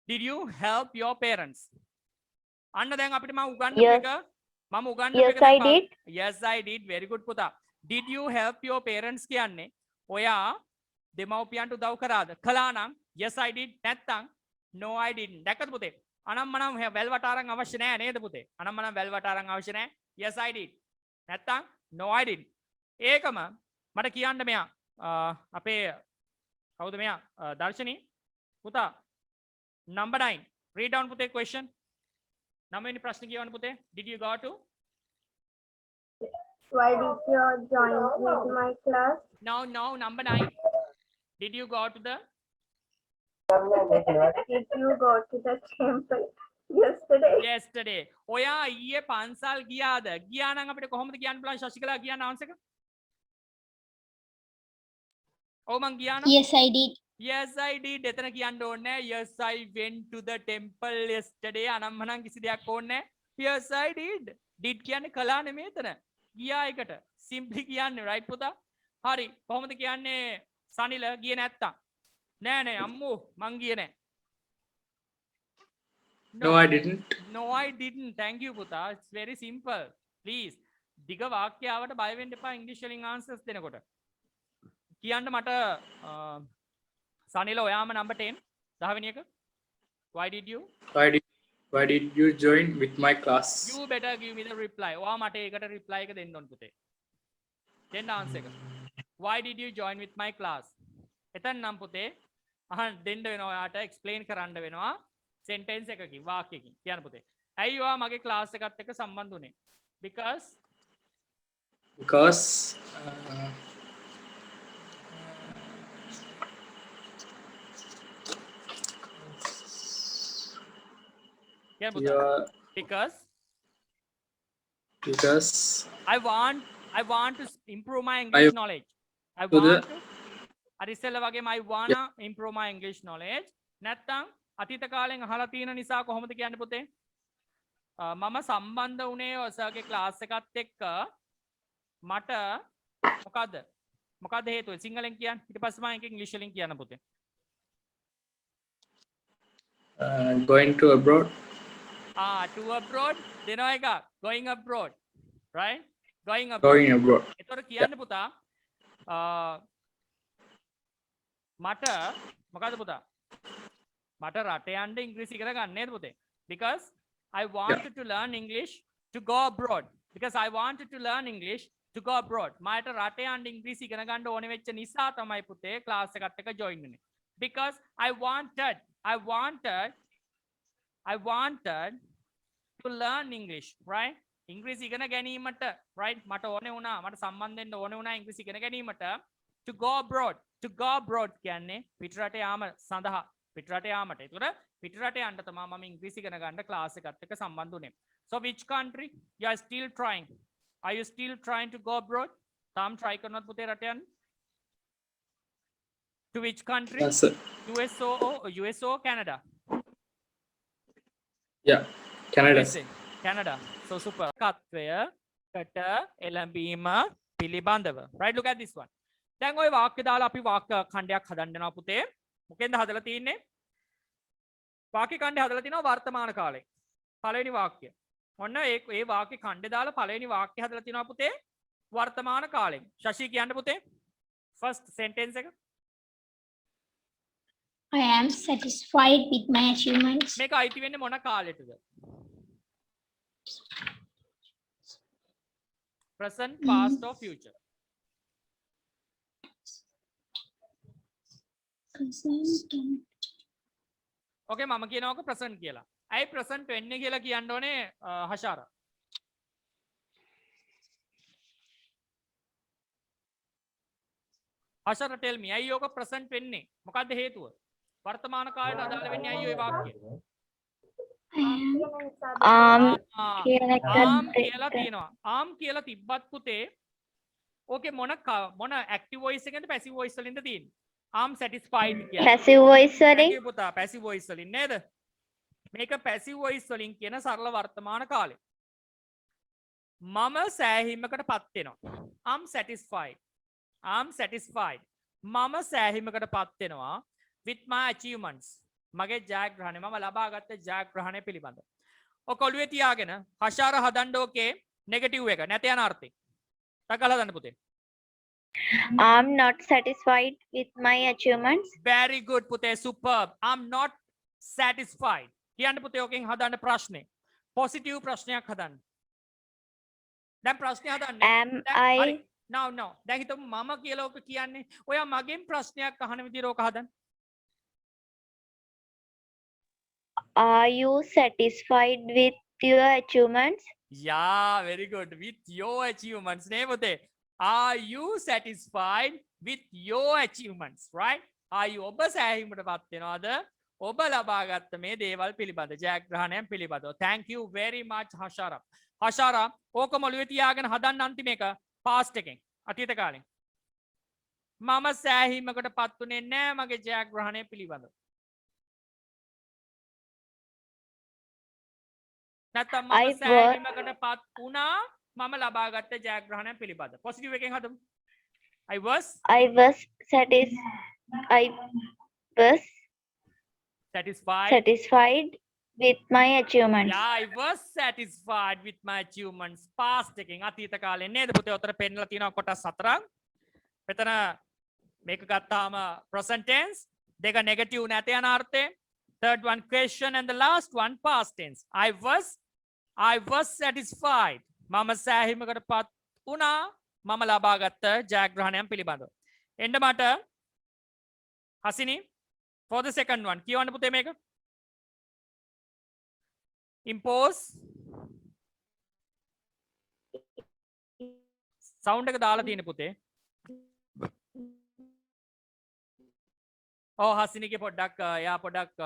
Did you help your parents? අන්න දැන් අපිට මම උගන්වපු Yes. එක මම උගන්වපු Yes, එක I දැන් did. Yes, I did. Very good, පුතා. Did you help your parents කියන්නේ ඔයා දෙමව්පියන්ට උදව් කරාද? කළා නම් yes I did. නැත්තම් no I didn't. දැක්කද පුතේ? අනම්මනම් වැල් වටාරම් අවශ්‍ය නැහැ නේද පුතේ? අනම්මනම් වැල් වටාරම් අවශ්‍ය නැහැ. Yes I did. නැත්තම් no I didn't. ඒකම මට කියන්න මෙයා අපේ කවුද මෙයා දර්ශනී පුතා number 9 read down පුතේ question 9 වෙනි ප්‍රශ්න කියවන්න පුතේ. Did you go to? Why did you join with my class? No, number 9. Did you go to the? Did you go to the temple yesterday? Yesterday. ඔයා ඊයේ පන්සල් ගියාද? ගියා නම් අපිට කොහොමද කියන්න පුළුවන් ශශිකලා කියන්න ආන්සර් එක? ඔව් මං ගියා නම්? Yes, I did. Yes I did. එතන කියන්න ඕනේ නැහැ. Yes I went to the temple yesterday. අනම්මනම් කිසි දෙයක් ඕනේ නැහැ. Yes I did. Did කියන්නේ කළා නෙමෙයි එතන. ගියා එකට. Simply කියන්නේ right පුතා? හරි. කොහොමද කියන්නේ සනිල ගියේ නැත්තම්? නෑ අම්මෝ මං ගියේ නෑ. No, I didn't. No, I didn't. Thank you, Puta. It's very simple. Please. දිග වාක්‍යාවට බය වෙන්න එපා ඉංග්‍රීසි වලින් answers දෙනකොට. කියන්න මට සනිල ඔයාම number 10 10 වෙනි එක. Why did you? Why did you join with my class? You better give me the reply. ඔයා මට ඒකට reply එක දෙන්න ඕන පුතේ. දෙන්න answer එක. Why did you join with my class? එතන නම් පුතේ අහන්න දෙන්න වෙනවා ඔයාට explain කරන්න වෙනවා. sentence එකකින් වාක්‍යකින් කියන්න පුතේ. ඇයි ඔයා මගේ class එකත් එක්ක සම්බන්ධ වුනේ? Because කියන්න පුතා. because I want to improve my English knowledge. I want to අර ඉස්සෙල්ලා වගේම I wanna improve my English knowledge. නැත්තම් අතීත කාලෙන් අහලා තියෙන නිසා කොහොමද කියන්නේ පුතේ? මම සම්බන්ධ වුණේ ඔසර්ගේ ක්ලාස් එකත් එක්ක මට මොකද්ද හේතුව? සිංහලෙන් කියන්න. ඊට පස්සේ මම ඒක ඉංග්‍රීසි වලින් කියන්න පුතේ. going to abroad. To abroad දෙනවා එක. Going abroad. Right? Going abroad. ඒතර කියන්න පුතා මට මොකද්ද පුතා? මට රට යන්න ඉංග්‍රීසි ඉගෙන ගන්න නේද පුතේ? Because I wanted to learn English to go abroad. Because I wanted to learn English to go abroad. මට රට යන්න ඉංග්‍රීසි ඉගෙන ගන්න ඕනේ වෙච්ච නිසා තමයි පුතේ ක්ලාස් එකත් එක්ක join වෙන්නේ. Because I wanted to learn English, right? ඉංග්‍රීසි ඉගෙන ගැනීමට right මට ඕනේ වුණා මට සම්බන්ධ වෙන්න ඕනේ වුණා ඉංග්‍රීසි ඉගෙන ගැනීමට to go abroad කියන්නේ පිටරට යාම සඳහා පිටරට යාමට. ඒතර පිටරට යන්න තමයි මම ඉංග්‍රීසි ඉගෙන ගන්න ක්ලාස් එකත් එක්ක සම්බන්ධ වුනේ. So which country you are still trying? Are you still trying to go abroad? තාම try කරනවද පුතේ රට යන්න? To which country? Yes, sir. US or Canada? Yeah. Canada. USA. Canada. So super. කත්වයකට එළඹීම පිළිබඳව. Right, look at this one. දැන් ওই වාක්‍ය දාලා අපි වාක්‍ය ඛණ්ඩයක් හදන්න යනවා පුතේ. මොකෙන්ද හදලා තින්නේ? වාක්‍ය ඛණ්ඩය හදලා තිනවා වර්තමාන කාලේ. පළවෙනි වාක්‍ය. ඔන්න ඒ වාක්‍ය ඛණ්ඩය දාලා පළවෙනි වාක්‍ය හදලා තිනවා පුතේ වර්තමාන කාලෙන්. ශෂි කියන්න පුතේ. First sentence එක. I am satisfied with my achievements. මේක අයිති වෙන්නේ මොන කාලෙටද? Present, past or future? Present and Okay, මම කියනවාක present කියලා. ඇයි present වෙන්නේ කියලා කියන්න ඕනේ හෂාරා? හෂාරා tell me. ඇයි ඕක present වෙන්නේ? මොකද්ද හේතුව? වර්තමාන කාලයට අදාළ වෙන්නේ ඇයි ওই වාක්‍යය? කියලා තියෙනවා. ආම් කියලා තිබ්බත් පුතේ ඕකේ මොන active voice එකෙන්ද passive voice වලින්ද තියෙන්නේ? I'm satisfied කියලා. passive voice වලින් පුතා passive voice වලින් නේද? මේක passive voice වලින් කියන සරල වර්තමාන කාලය. මම සෑහීමකටපත් වෙනවා. I'm satisfied. I'm satisfied. මම සෑහීමකටපත් වෙනවා with my achievements. මගේ ජයග්‍රහණය මම ලබාගත්ත ජයග්‍රහණය පිළිබඳව. ඔක ඔළුවේ තියාගෙන හෂාර හදන්න ඕකේ නෙගටිව් එක නැත යන අර්ථය. තකලා හදන්න පුතේ. I'm not satisfied with my achievements. Very good පුතේ, superb. I'm not satisfied. කියන්න පුතේ ඔකෙන් හදන්න ප්‍රශ්නේ. positive ප්‍රශ්නයක් හදන්න. දැන් ප්‍රශ්නය හදන්න. Am I no. දැන් හිතමු මම කියලා ඔක කියන්නේ. ඔයා මගෙන් ප්‍රශ්නයක් අහන විදිහට ඔක හදන්න. Are you satisfied with your achievements? Yeah, very good. With your achievements. නේ පුතේ. Are you satisfied with your achievements? Right? Are you ඔබ සෑහීමටපත් වෙනවද? ඔබ ලබාගත්ත මේ දේවල් පිළිබඳ ජයග්‍රහණයන් පිළිබඳව. Thank you very much හෂාරා. හෂාරා ඕක මොළුවේ තියාගෙන හදන්න අන්තිම එක past එකෙන් අතීත කාලෙන්. මම සෑහීමකටපත් උනේ නැහැ මගේ ජයග්‍රහණය පිළිබඳව. නැත්නම් මම සෑහීමකටපත් වුණා මම ලබාගත්ත ජයග්‍රහණය පිළිබඳ. පොසිටිව් එකෙන් හදමු. I was satisfied with my achievements. Yeah, I was satisfied with my achievements. Past එකෙන් අතීත කාලේ නේද පුතේ? උතර පෙන්නලා තියෙනවා කොටස් හතරක්. මෙතන මේක ගත්තාම present tense, දෙක negative නැත යන අර්ථයෙන්. Third one question and the last one past tense. I was satisfied. මම සෑහීමකටපත් වුණා මම ලබාගත්ත ජයග්‍රහණයන් පිළිබඳව. එන්න මට Hasini for the second one කියවන්න පුතේ මේක. impose sound එක දාලා තියෙන පුතේ. හසිනිගේ පොඩ්ඩක් එයා පොඩ්ඩක්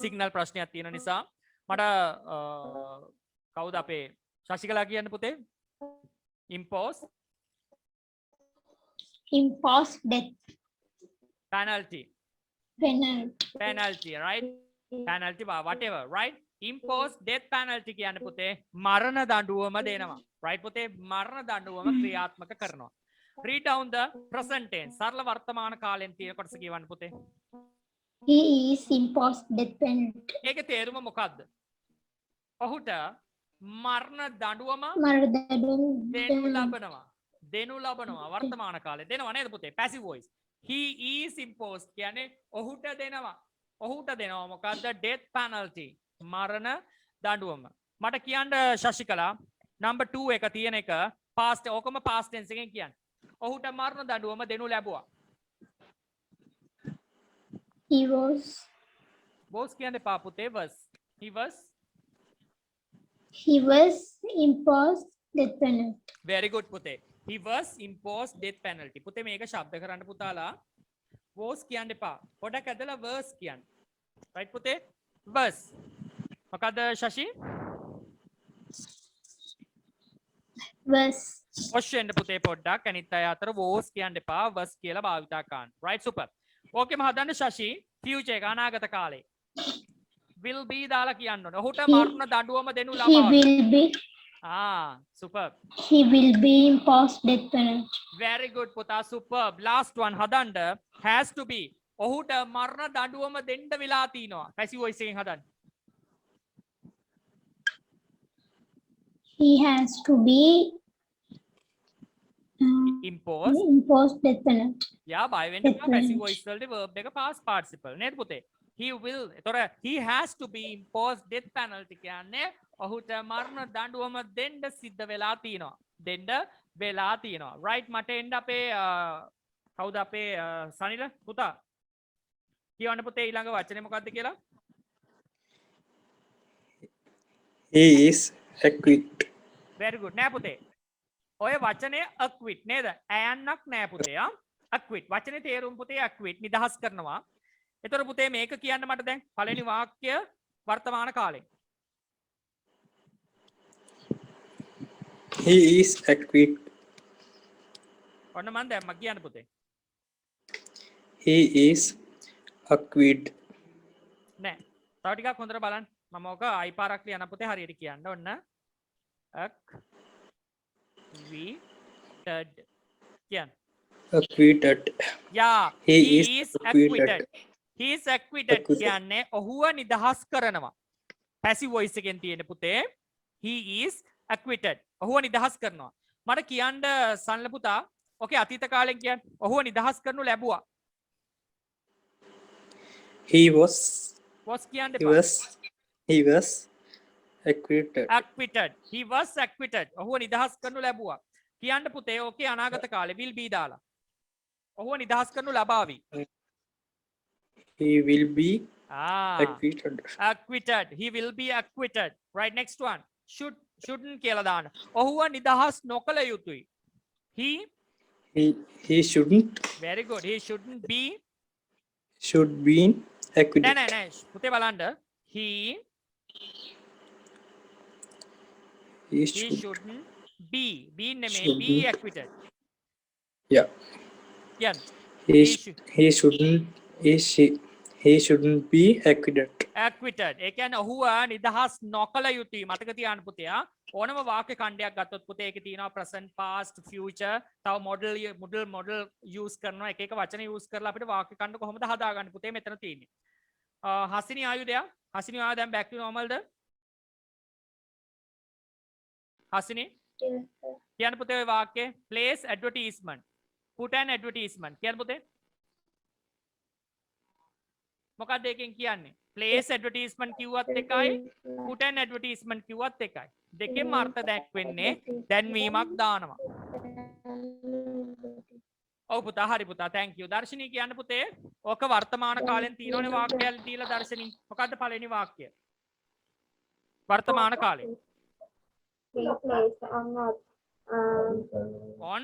සිග්නල් ප්‍රශ්නයක් තියෙන නිසා මට කවුද අපේ ශශිකලා කියන්න පුතේ. impose death penalty, right? penalty whatever, right? impose death penalty කියන්න පුතේ මරණ දඬුවම දෙනවා. right පුතේ? මරණ දඬුවම ක්‍රියාත්මක කරනවා. read down the present tense. සරල වර්තමාන කාලෙන් තියෙන කොටස කියවන්න පුතේ. he is imposed death penalty. ඒකේ තේරුම මොකද්ද? ඔහුට මරණ දඬුවම දෙනු ලබනවා වර්තමාන කාලේ දෙනවා නේද පුතේ? passive voice. he is imposed කියන්නේ ඔහුට දෙනවා මොකද්ද? death penalty මරණ දඬුවම. මට කියන්න ශශිකලා number 2 එක තියෙන එක past ඕකම past tense එකෙන් කියන්නේ. ඔහුට මරණ දඬුවම දෙනු ලැබුවා. he was කියන්න එපා පුතේ. he was imposed death penalty. very good පුතේ. he was imposed death penalty. පුතේ මේක ශබ්ද කරන්න පුතාලා. was කියන්න එපා. පොඩක් ඇදලා verse කියන්න. right පුතේ? verse. මොකද ශෂි? was question පුතේ පොඩ්ඩක් අනිත් අය අතර was කියන්න එපා. verse කියලා භාවිතා කරන්න. right super. ඕකෙම හදන්න ශෂි future එක අනාගත කාලේ. will be දාලා කියන්න ඕනේ. ඔහුට He- මරණ දඬුවම දෙනු He ලබාවි. will be super. he will be imposed death penalty. Very good පුතා, superb. Last one හදන්න. has to be. ඔහුට මරණ දඬුවම දෙන්න වෙලා තිනවා. passive voice එකෙන් හදන්න. He has to be imposed death penalty. යා බය වෙන්න එපා. passive voice වලදී verb එක past participle නේද පුතේ? he will. එතකොට he has to be imposed death penalty කියන්නේ ඔහුට මරණ දඬුවම දෙන්න සිද්ධ වෙලා තිනවා. දෙන්න වෙලා තිනවා. right මට එන්න අපේ කවුද අපේ සනිල පුතා? කියවන්න පුතේ ඊළඟ වචනේ මොකක්ද කියලා? He is acquit. very good නෑ පුතේ. ඔය වචනේ acquit නේද? ඈන්නක් නෑ පුතේ. acquit වචනේ තේරුම් පුතේ acquit නිදහස් කරනවා. එතකොට පුතේ මේක කියන්න මට දැන් පළවෙනි වාක්‍ය වර්තමාන කාලේ. He is acquit. ඔන්න මම දැන් මම කියන්න පුතේ. He is acquit. නෑ. තව ටිකක් හොඳට බලන්න. මම ඔක අයි පාරක් ලියන්න පුතේ හරියට කියන්න. ඔන්න acquitted කියන්න. Acquitted. Yeah, He he is is acquitted. acquitted. He is acquitted Acquitted. කියන්නේ ඔහුව නිදහස් කරනවා. passive voice එකෙන් තියෙන පුතේ he is acquitted. ඔහුව නිදහස් කරනවා. මට කියන්න සනල පුතා ඔකේ අතීත කාලෙන් කියන්නේ ඔහුව නිදහස් කරනු ලැබුවා. He was කියන්න he එපා. was acquitted. acquitted. He was acquitted. ඔහුව නිදහස් කරනු ලැබුවා. කියන්න පුතේ ඕකේ අනාගත කාලේ will be දාලා. ඔහුව නිදහස් කරනු ලබාවි. He will be acquitted. acquitted. He will be acquitted. Right, next one. shouldn't කියලා දාන්න. ඔහුව නිදහස් නොකළ යුතුයි. He shouldn't very good. He shouldn't be should be acquitted. නෑ පුතේ බලන්න. He shouldn't be නෙමෙයි be Shouldn't. acquitted. Yeah. කියන්න. He shouldn't be acquitted. acquitted. ඒ කියන්නේ ඔහුව නිදහස් නොකළ යුතුයි. මතක තියාගන්න පුතේ. ඕනම වාක්‍ය ඛණ්ඩයක් ගත්තොත් පුතේ ඒකේ තියෙනවා present, past, future, තව model use කරනවා. එක එක වචන use කරලා අපිට වාක්‍ය ඛණ්ඩ කොහොමද හදාගන්නේ පුතේ මෙතන තියෙන්නේ. හසිනි ආයුධය. හසිනි ආයුධ දැන් back to normal ද? හසිනි කියන්න පුතේ ඔය වාක්‍යය place advertisement. put an advertisement. කියන්න පුතේ. මොකක්ද ඒකෙන් කියන්නේ? place advertisement කිව්වත් එකයි put an advertisement කිව්වත් එකයි. දෙකෙන්ම අර්ථ දැක්වෙන්නේ දැන්වීමක් දානවා. ඔව් පුතා හරි පුතා thank you. දර්ශනී කියන්න පුතේ. ඕක වර්තමාන කාලෙන් තියෙනවනේ වාක්‍යයක් දීලා දර්ශනී. මොකද්ද පළවෙනි වාක්‍යය? වර්තමාන කාලේ. Place on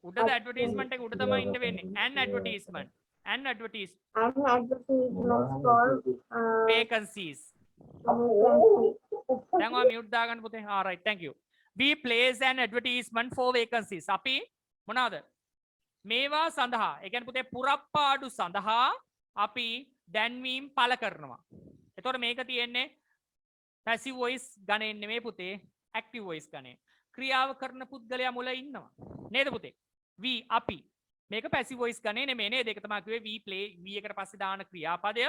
උඩද advertisement එක උඩ තමයි ඉන්න වෙන්නේ. an advertisement. an advertisement an advertisement for vacancies. vacancy. දැන් ඔයා mute දාගන්න පුතේ. all right thank you. we place an advertisement for vacancies. අපි මොනවාද? මේවා සඳහා ඒ කියන්නේ පුතේ පුරප්පාඩු සඳහා අපි දැන්වීම් පළ කරනවා. එතකොට මේක තියෙන්නේ passive voice ගණයෙන් නෙමෙයි පුතේ active voice ගණයෙන්. ක්‍රියාව කරන පුද්ගලයා මුල ඉන්නවා. නේද පුතේ? we අපි මේක passive voice ගණේ නෙමෙයි නේද? ඒක තමයි කිව්වේ we play we එකට පස්සේ දාන ක්‍රියාපදය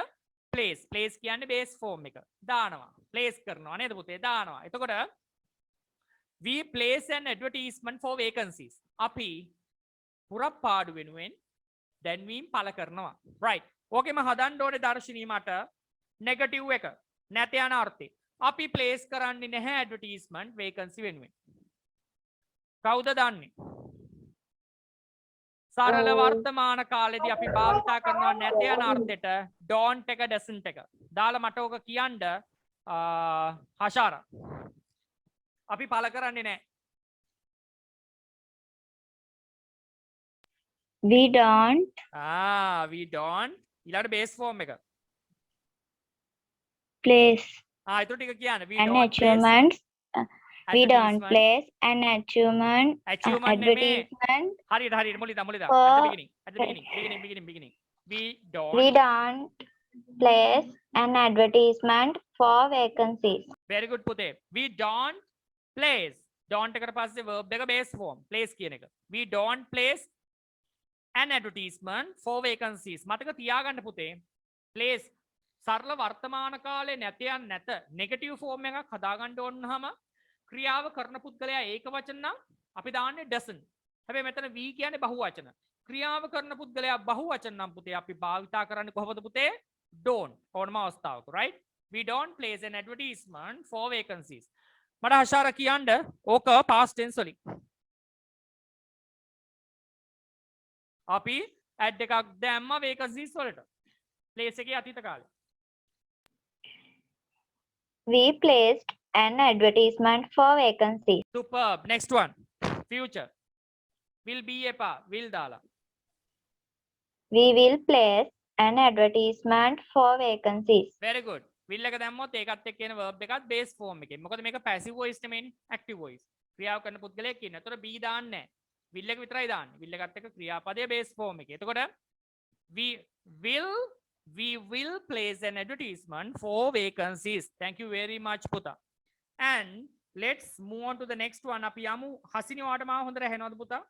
place කියන්නේ base form එක. දානවා. place කරනවා නේද පුතේ? දානවා. එතකොට we place an advertisement for vacancies. අපි පුරප්පාඩු වෙනුවෙන් දැන්වීම් පළ කරනවා. right. ඕකෙම හදන්න ඕනේ දර්ශනී මට negative එක. නැත යන අර්ථේ. අපි place කරන්නේ නැහැ advertisement vacancy වෙනුවෙන්. කවුද දන්නේ? සරල වර්තමාන කාලෙදී අපි භාවිතා කරනවා නැත යන අර්ථයට don't එක doesn't එක. දාලා මට ඕක කියන්න හෂාරා. අපි පළ කරන්නේ නැහැ. We don't we don't ඊළඟ base form එක. place ඒක ටික කියන්න. we an don't achievement. We don't advertisement. place an achievement Achievement නෙමෙයි. advertisement. හරියට මුලින්ද at the beginning. we don't We don't place an advertisement for vacancies. very good පුතේ. we don't place don't එකට පස්සේ verb එක base form place කියන එක. we don't place an advertisement for vacancies. මතක තියාගන්න පුතේ. place සරල වර්තමාන කාලේ නැතයන් නැත negative form එකක් හදාගන්න ඕනහම ක්‍රියාව කරන පුද්ගලයා ඒක වචන නම් අපි දාන්නේ doesn't. හැබැයි මෙතන we කියන්නේ බහුවචන. ක්‍රියාව කරන පුද්ගලයා බහුවචන නම් පුතේ අපි භාවිතා කරන්නේ කොහොමද පුතේ? don't ඕනම අවස්ථාවක right? we don't place an advertisement for vacancies. මට හෂාර කියන්න ඕක past tense වලින්. අපි ad එකක් දැම්ම vacancies වලට. place එකේ අතීත කාලේ. We placed an advertisement for vacancies. superb. next one. future. will be එපා. will දාලා. We will place an advertisement for vacancies. very good. will එක දැම්මොත් ඒකත් එක්ක එන verb එකත් base form එකෙන්. මොකද මේක passive voice නෙමෙයිනේ active voice. ක්‍රියාව කරන පුද්ගලයෙක් ඉන්න. එතකොට be දාන්නේ නැහැ. will එක විතරයි දාන්නේ. will එකත් එක්ක ක්‍රියාපදයේ base form එකේ. එතකොට we will place an advertisement for vacancies. thank you very much පුතා. and let's move on to the next one. අපි යමු හසිනි වාට මාව හොඳට ඇහෙනවද පුතා?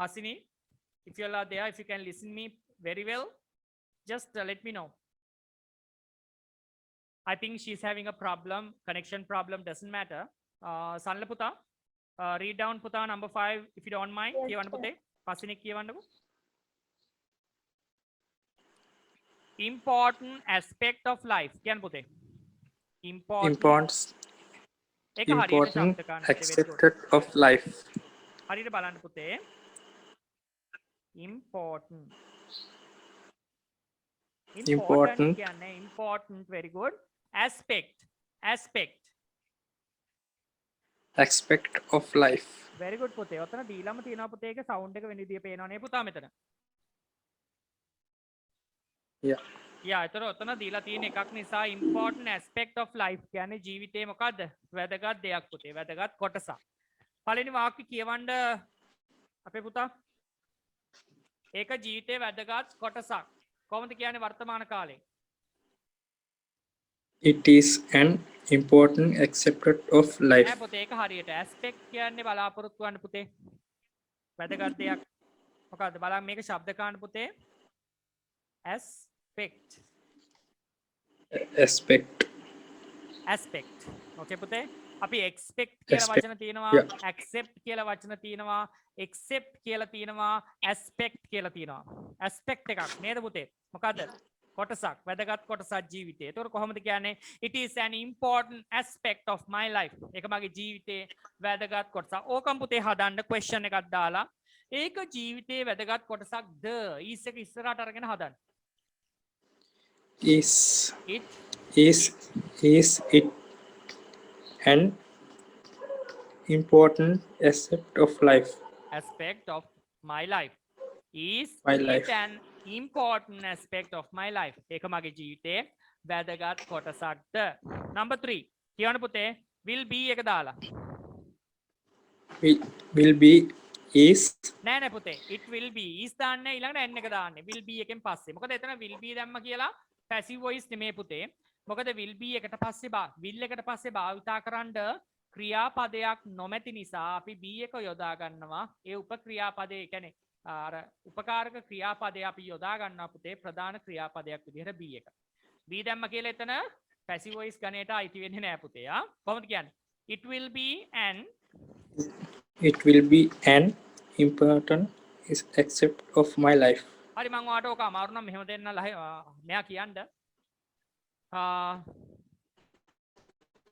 Hasini, if you all are there, if you can listen me very well, just let me know. I think she's having a problem, connection problem, doesn't matter. Sanla Puta, read down Puta number 5, if you don't mind. Yes, Kiyawanna sir. Pute, Hasini Kiyawanna. Important aspect of life. Kiyan Pute. Important Eka hariyata important shabda kanna. accepted of life. Hariyata balanna Pute. important කියන්නේ important very good aspect of life. very good පුතේ ඔතන දීලම තියෙනවා පුතේ ඒක sound එක වෙන විදිය පේනවා නේ පුතා මෙතන yeah එතන ඔතන දීලා තියෙන එකක් නිසා important aspect of life කියන්නේ ජීවිතේ මොකද්ද වැදගත් දෙයක් පුතේ වැදගත් කොටසක් පළවෙනි වාක්‍ය කියවන්න අපේ පුතා ඒක ජීවිතේ වැදගත් කොටසක් කොහොමද කියන්නේ වර්තමාන කාලේ it is an important aspect of life. නෑ පුතේ ඒක හරියට aspect කියන්නේ බලාපොරොත්තු වෙන්න පුතේ වැදගත් දෙයක් මොකද්ද බලන්න මේක ශබ්ද කාණ්ඩ පුතේ aspect okay පුතේ අපි expect කියලා වචන තියෙනවා accept කියලා වචන තියෙනවා accept කියලා තියෙනවා aspect කියලා තියෙනවා aspect එකක් නේද පුතේ මොකද්ද කොටසක් වැදගත් කොටසක් ජීවිතේ ඒතකොට කොහොමද කියන්නේ it is an important aspect of my life ඒක මගේ ජීවිතේ වැදගත් කොටසක් ඕකම් පුතේ හදන්න question එකක් දාලා ඒක ජීවිතේ වැදගත් කොටසක්ද is එක ඉස්සරහට අරගෙන හදන්න is it an important aspect of life. Aspect of my life. Is My it life. an important aspect of my life? ඒක මගේ ජීවිතේ වැදගත් කොටසක්ද? Number 3. කියවන්න පුතේ will be එක දාලා. will be is නෑ පුතේ it will be is දාන්නේ ඊළඟට n එක දාන්නේ will be එකෙන් පස්සේ. මොකද එතන will be දැම්ම කියලා passive voice නෙමෙයි පුතේ. මොකද will be එකට පස්සේ will එකට පස්සේ භාවිතා කරන්න ක්‍රියාපදයක් නොමැති නිසා අපි be එක යොදා ගන්නවා. ඒ උපක්‍රියාපදේ කියන්නේ අර උපකාරක ක්‍රියාපදේ අපි යොදා ගන්නවා පුතේ ප්‍රධාන ක්‍රියාපදයක් විදිහට be එක. be දැම්ම කියලා එතන passive voice ගණයට අයිති වෙන්නේ නෑ පුතේ. කොහොමද කියන්නේ? it will be an important aspect of my life. හරි මම ඔයාලට ඕක අමාරු නම් මෙහෙම දෙන්න මෙයා කියන්න.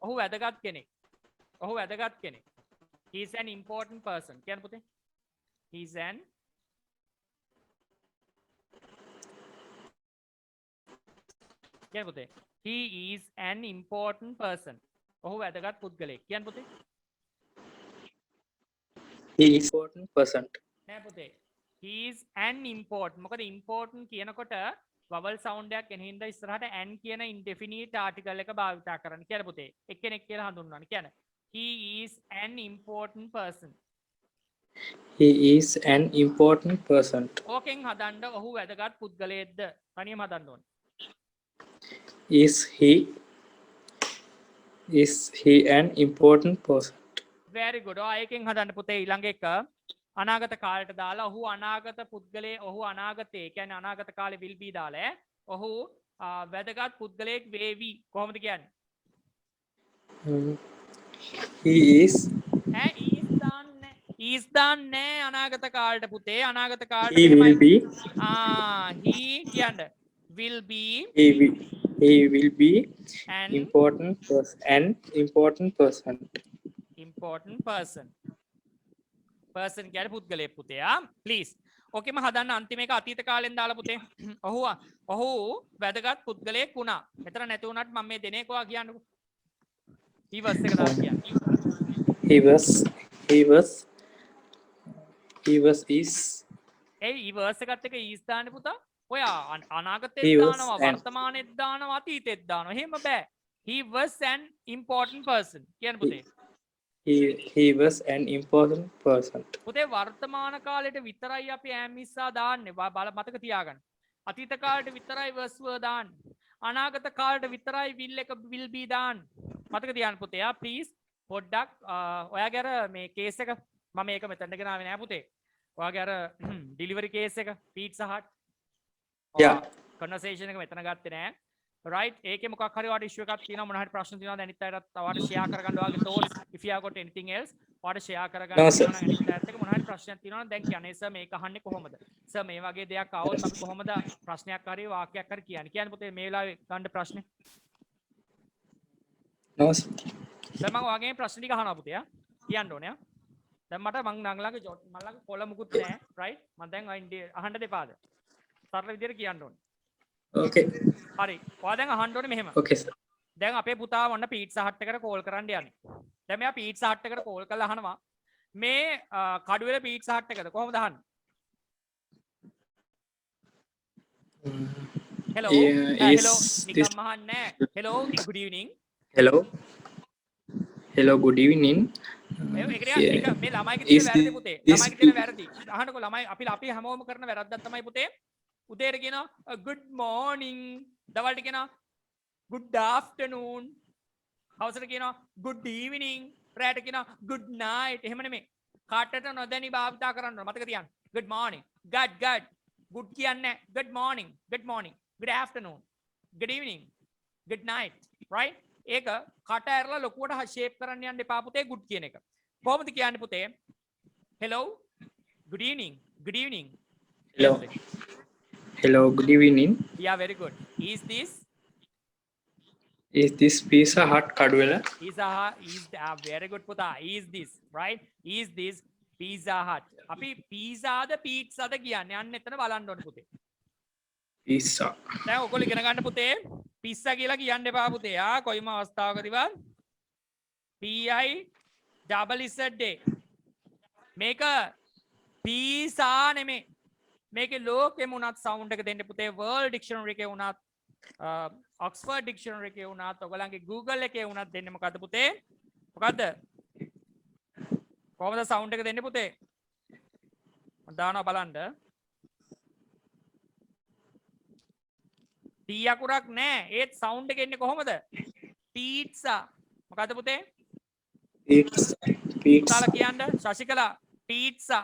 ඔහු වැදගත් කෙනෙක්. he is an important person කියන්න පුතේ he is an කියන්න පුතේ he is an important person ඔහු වැදගත් පුද්ගලයෙක් කියන්න පුතේ he is important person. නෑ පුතේ he is an important මොකද important කියනකොට vowel sound එකක් එන හින්දා ඉස්සරහට an කියන indefinite article එක භාවිතා කරන්න කියන්න පුතේ එක්කෙනෙක් කියලා හඳුන්වන්න කියන්න he is an important person He is an important person. ඕකෙන් හදන්න ඔහු වැදගත් පුද්ගලයෙක්ද? තනියම හදන්න ඕනේ. Is he an important person? very good. ඒකෙන් හදන්න පුතේ ඊළඟ එක අනාගත කාලයට දාලා ඔහු අනාගත පුද්ගලයේ ඔහු අනාගතේ කියන්නේ අනාගත කාලේ will be දාලා ඔහු වැදගත් පුද්ගලයෙක් වේවි. කොහොමද කියන්නේ? He is is දාන්නේ අනාගත කාලයට පුතේ. අනාගත කාලයට he will be he කියන්නේ will be he will be an important person. important person කියන්නේ පුද්ගලයෙක් පුතේ. please ඕකෙම හදන්න අන්තිම එක අතීත කාලෙන් දාලා පුතේ. ඔහු වැදගත් පුද්ගලයෙක් වුණා. මෙතන නැති වුණාට මම මේ දෙන එක ඔයා කියන්නකෝ. he was එක දාලා කියන්න. he was is he was එකත් එක is දාන්නේ පුතා. ඔයා අනාගතෙත් He was දානවා an- වර්තමානෙත් දානවා අතීතෙත් දානවා. එහෙම බෑ. he was an important person කියන්න පුතේ. he was an important person. පුතේ වර්තමාන කාලෙට විතරයි අපි ඈමිස්සා දාන්නේ. බල මතක තියාගන්න. අතීත කාලෙට විතරයි was were දාන්නේ. අනාගත කාලෙට විතරයි will එක will be දාන්නේ. මතක තියාගන්න පුතේ. please පොඩ්ඩක් ඔයාගේ අර මේ කේස් එක මම මේක මෙතනට ගෙනාවේ නෑ පුතේ. ඔයාගේ අර ඩිලිවරි කේස් එක Pizza Hut. Yeah. කන්වර්සේෂන් එක මෙතන ගත්තේ නෑ. right ඒකේ මොකක් හරි ඔයාලට ඉෂුව එකක් තියෙනවා මොන හරි ප්‍රශ්න තියෙනවද අනිත් අයටත් ඔයාලට ෂෙයා කරගන්න ඔයාගේ thoughts if you have got anything else ඔයාලට ෂෙයා කරගන්න No, sir. තියෙනවා නම් අනිත් අයත් එක්ක මොන හරි ප්‍රශ්නයක් තියෙනවා නම් දැන් කියන්නේ සර් මේක අහන්නේ කොහොමද සර් මේ වගේ දෙයක් ආවොත් අපි කොහොමද ප්‍රශ්නයක් හරි වාක්‍යයක් හරි කියන්නේ පුතේ මේ වෙලාවේ ගන්න ප්‍රශ්නේ No, sir. දැන් මම ඔයාගේ ප්‍රශ්න ටික අහනවා පුතේ කියන්න ඕනේ දැන් මට මං ළඟ මම ළඟ කොළ මුකුත් නැහැ right මම දැන් අහන්න දෙපාද සරල විදියට කියන්න ඕනේ Okay. හරි ඔයා දැන් අහන්න ඕනේ මෙහෙම Okay, sir. දැන් අපේ පුතා වන්න පීට්සා හට් එකට කෝල් කරන්න යන්නේ. දැන් මෙයා පීට්සා හට් එකට කෝල් කරලා අහනවා මේ කඩුවෙල පීට්සා හට් එකද කොහොමද අහන්නේ? hello Yeah, hello is නිකම්ම this- අහන්නේ hello good evening Hello, good evening. ඒකට Yeah. නික මේ ළමයිගේ තියෙන Is වැරදි this- පුතේ is ළමයිගේ තියෙන වැරදි අහන්නකෝ ළමයි අපි හැමෝම කරන වැරද්දක් තමයි පුතේ උදේට කියනවා good morning දවල්ට කියනවා good afternoon හවසට කියනවා good evening රැට කියනවා good night එහෙම නෙමෙයි කාටට නොදැනි භාවිතා කරන්න ඕන මතක තියන්න good morning good good කියන්නේ good morning good afternoon good evening good night right ඒක කට ඇරලා ලොකුවට ෂේප් කරන්න යන්න එපා පුතේ good කියන එක කොහොමද කියන්නේ පුතේ hello good evening Hello, good evening. yeah very good is this Pizza Hut Kaduwela? very good පුතා is this right is this pizza hut අපි pizza ද pizza ද කියන්නේ අන්න එතන බලන්න ඕනේ පුතේ Pizza. දැන් ඔයගොල්ලෝ ඉගෙන ගන්න පුතේ pizza කියලා කියන්න එපා පුතේ කොයිම අවස්ථාවකදීවත් PIZZA මේක pizza නෙමෙයි මේකේ ලෝකෙම උනත් සවුන්ඩ් එක දෙන්න පුතේ world dictionary එකේ උනත් Oxford dictionary එකේ උනත් ඔයගලන්ගේ Google එකේ උනත් දෙන්නේ මොකද්ද පුතේ මොකද්ද කොහොමද සවුන්ඩ් එක දෙන්නේ පුතේ මම දානවා බලන්න T අකුරක් නෑ ඒත් සවුන්ඩ් එක එන්නේ කොහොමද pizza මොකද්ද පුතේ පුතාලා කියන්න ශශිකලා pizza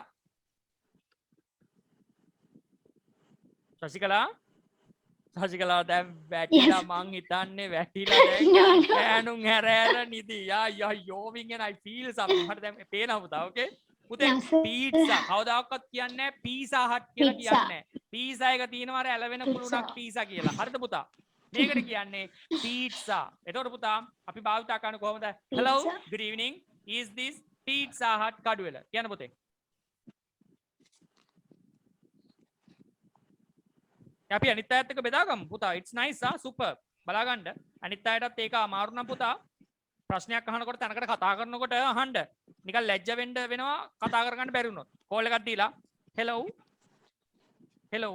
ශශිකලා දැන් වැටිලා මං හිතන්නේ වැටිලා දැන් No, no. ඈනුන් හැර නිදි යා යෝවින් and I feel something මට දැන් පේනවා පුතා okay පුතේ Yes, sir. pizza කවදාකවත් කියන්නේ නැහැ pizza hut කියලා Pizza. කියන්නේ pizza එක තියෙනවා අර ඇලවෙන කුළුණක් pizza කියලා හරිද පුතා මේකට කියන්නේ pizza එතකොට පුතා අපි භාවිතා කරන්නේ කොහොමද hello Pizza. good evening is this pizza hut Kaduwela කියන්න පුතේ අපි අනිත් අයත් එක්ක බෙදාගමු පුතා it's nice super බලාගන්න අනිත් අයටත් ඒක අමාරු නම් පුතා ප්‍රශ්නයක් අහනකොට තැනකට කතා කරනකොට අහන්න නිකන් ලැජ්ජ වෙන්න වෙනවා කතා කරගන්න බැරි වුණොත් කෝල් එකක් දීලා hello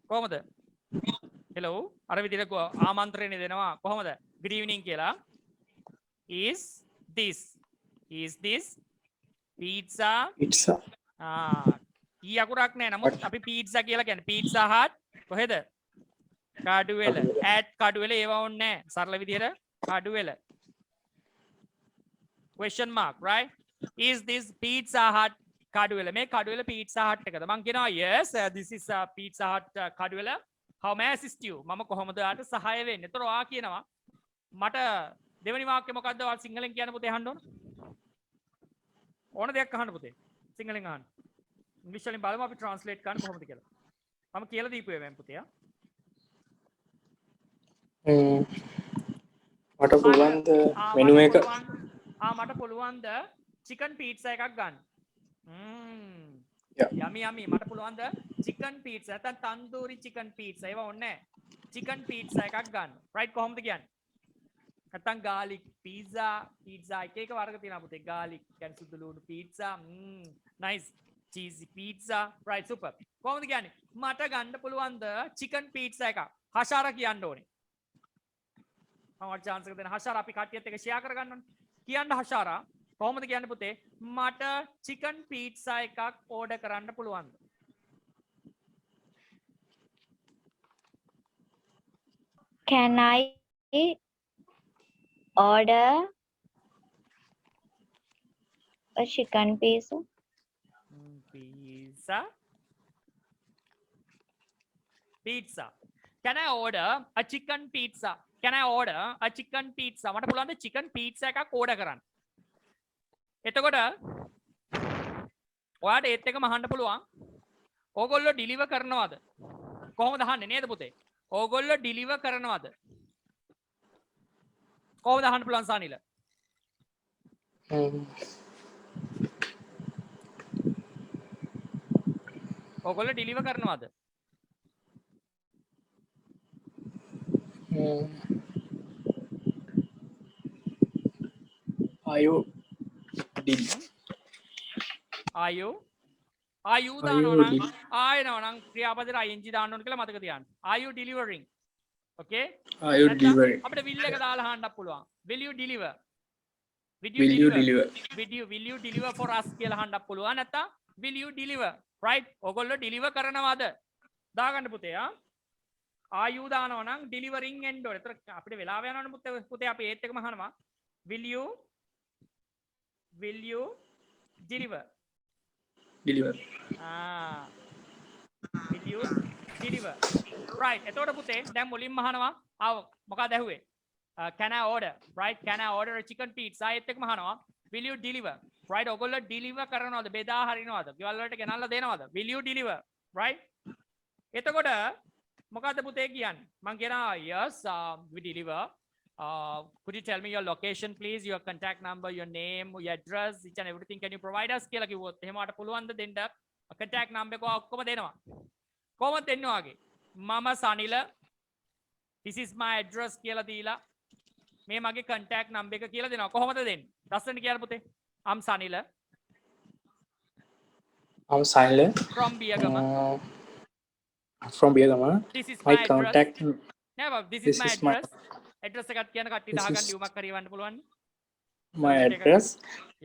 කොහමද hello අර විදිහට ආමන්ත්‍රණය දෙනවා කොහමද good evening කියලා is this pizza pizza ඊ අකුරක් නෑ නමුත් අපි pizza කියලා කියන්නේ pizza hut කොහෙද කඩුවෙල at කඩුවෙල ඒවා ඕනේ නෑ සරල විදිහට Kaduwela question mark right is this pizza hut Kaduwela මේ කඩුවෙල pizza hut එකද මං කියනවා yes this is pizza hut Kaduwela how may I assist you මම කොහොමද ඔයාලට සහාය වෙන්නේ එතකොට ඔයා කියනවා මට දෙවෙනි වාක්‍යය මොකද්ද ඔයාලා සිංහලෙන් කියන්න පුතේ අහන්න ඕන දෙයක් අහන්න පුතේ සිංහලෙන් අහන්න ඉංග්‍රීසි වලින් බලමු අපි ට්‍රාන්ස්ලේට් කරන්න කොහොමද කියලා මම කියලා දීපුවේ මම පුතේ මට පුළුවන්ද මෙනු එක මට පුළුවන්ද චිකන් පීට්සා එකක් ගන්න යමි යමි මට පුළුවන්ද චිකන් පීට්සා නැත්නම් තන්දූරි චිකන් පීට්සා ඒවා ඕනේ නැහැ චිකන් පීට්සා එකක් ගන්න රයිට් කොහොමද කියන්නේ නැත්නම් garlic pizza එක එක වර්ග තියෙනවා පුතේ garlic කියන්නේ සුදු ලුණු pizza nice cheesy pizza right super කොහොමද කියන්නේ මට ගන්න පුළුවන්ද chicken pizza එකක් හෂාරා කියන්න ඕනේ මම chance එක දෙන්න හෂාරා අපි කට්ටියත් එක්ක share කරගන්න ඕනේ කියන්න හෂාරා කොහොමද කියන්නේ පුතේ මට chicken pizza එකක් order කරන්න පුළුවන්ද Can I order a chicken pizza? Pizza. Can I order a chicken pizza? Can I order a chicken pizza? මට පුළුවන් ද chicken pizza එකක් order කරන්න. එතකොට ඔයාට ඒත් එකම අහන්න පුළුවන්. ඕගොල්ලෝ deliver කරනවද? කොහොමද අහන්නේ නේද පුතේ? ඕගොල්ලෝ deliver කරනවද? කොහොමද අහන්න පුළුවන් සානිල? ඕගොල්ලෝ ඩිලිවර් කරනවද? ආයු දානවා නම් ආයනවා නම් ක්‍රියාපදයට ing දාන්න ඕන කියලා මතක තියාගන්න. Are you delivering? Okay? are you delivering අපිට will එක දාලා අහන්නත් පුළුවන්. Will you deliver? will you deliver will you deliver for us කියලා අහන්නත් පුළුවන් නැත්නම් will you deliver right ඔයගොල්ලෝ deliver කරනවද දාගන්න පුතේ are you දානවා නම් delivering එන්න ඕනේ. ඒතර අපිට වෙලාව යනවනේ පුතේ අපි ඒත් එකම අහනවා will you deliver deliver will you deliver right එතකොට පුතේ දැන් මුලින්ම අහනවා මොකක්ද ඇහුවේ can I order right can I order a chicken pizza ඒත් එකම අහනවා will you deliver right ඔයගොල්ලෝ deliver කරනවද බෙදා හරිනවද ගෙවල් වලට ගෙනල්ලා දෙනවද will you deliver right එතකොට මොකද්ද පුතේ කියන්නේ මම කියනවා yes we deliver could you tell me your location please your contact number your name your address each and everything can you provide us කියලා කිව්වොත් එහෙම මට පුළුවන් ද දෙන්න contact number එක ඔක්කොම දෙනවා කොහොමද දෙන්නේ වාගේ මම සනිල this is my address කියලා දීලා මේ මගේ contact number එක කියලා දෙනවා කොහොමද දෙන්නේ ලස්සනට කියන්න පුතේ I'm Sanila from Biyagama this is my contact never this is my address address එකක් කියන කට්ටිය දාගන්න ලියුමක් හරි වන්න පුළුවන් my address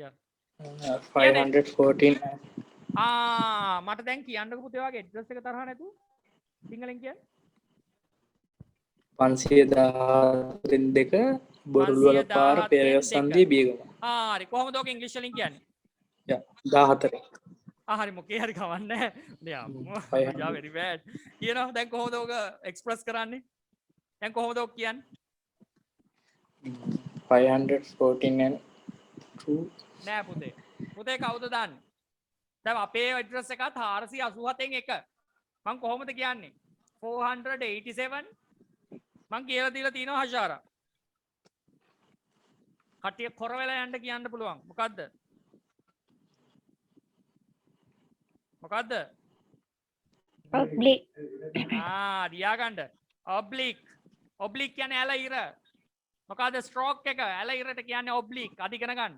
yeah 514 මට දැන් කියන්නකෝ පුතේ වගේ address එක තරහ නැතුව සිංහලෙන් කියන්න 512 බොරුල්වල පාර පෙරගස්සන්දී බියගම හරි කොහොමද ඔක ඉංග්‍රීසි වලින් කියන්නේ 14 හරි මොකේ හරි කවන්නේ යා very bad කියනවා දැන් කොහොමද ඔක එක්ස්ප්‍රස් කරන්නේ දැන් කොහොමද ඔක කියන්නේ 514 and 2 නෑ පුතේ කවුද දාන්නේ දැන් අපේ ඇඩ්‍රස් එකත් 487 න් 1 මම කොහොමද කියන්නේ 487 මං කියලා දීලා තියෙනවා හෂාරා කට්ටිය කොර වෙලා යන්න කියන්න පුළුවන් මොකද්ද oblique රියා ගන්න oblique කියන්නේ ඇල ඉර මොකද්ද stroke එක ඇල ඉරට කියන්නේ oblique අධිකන ගන්න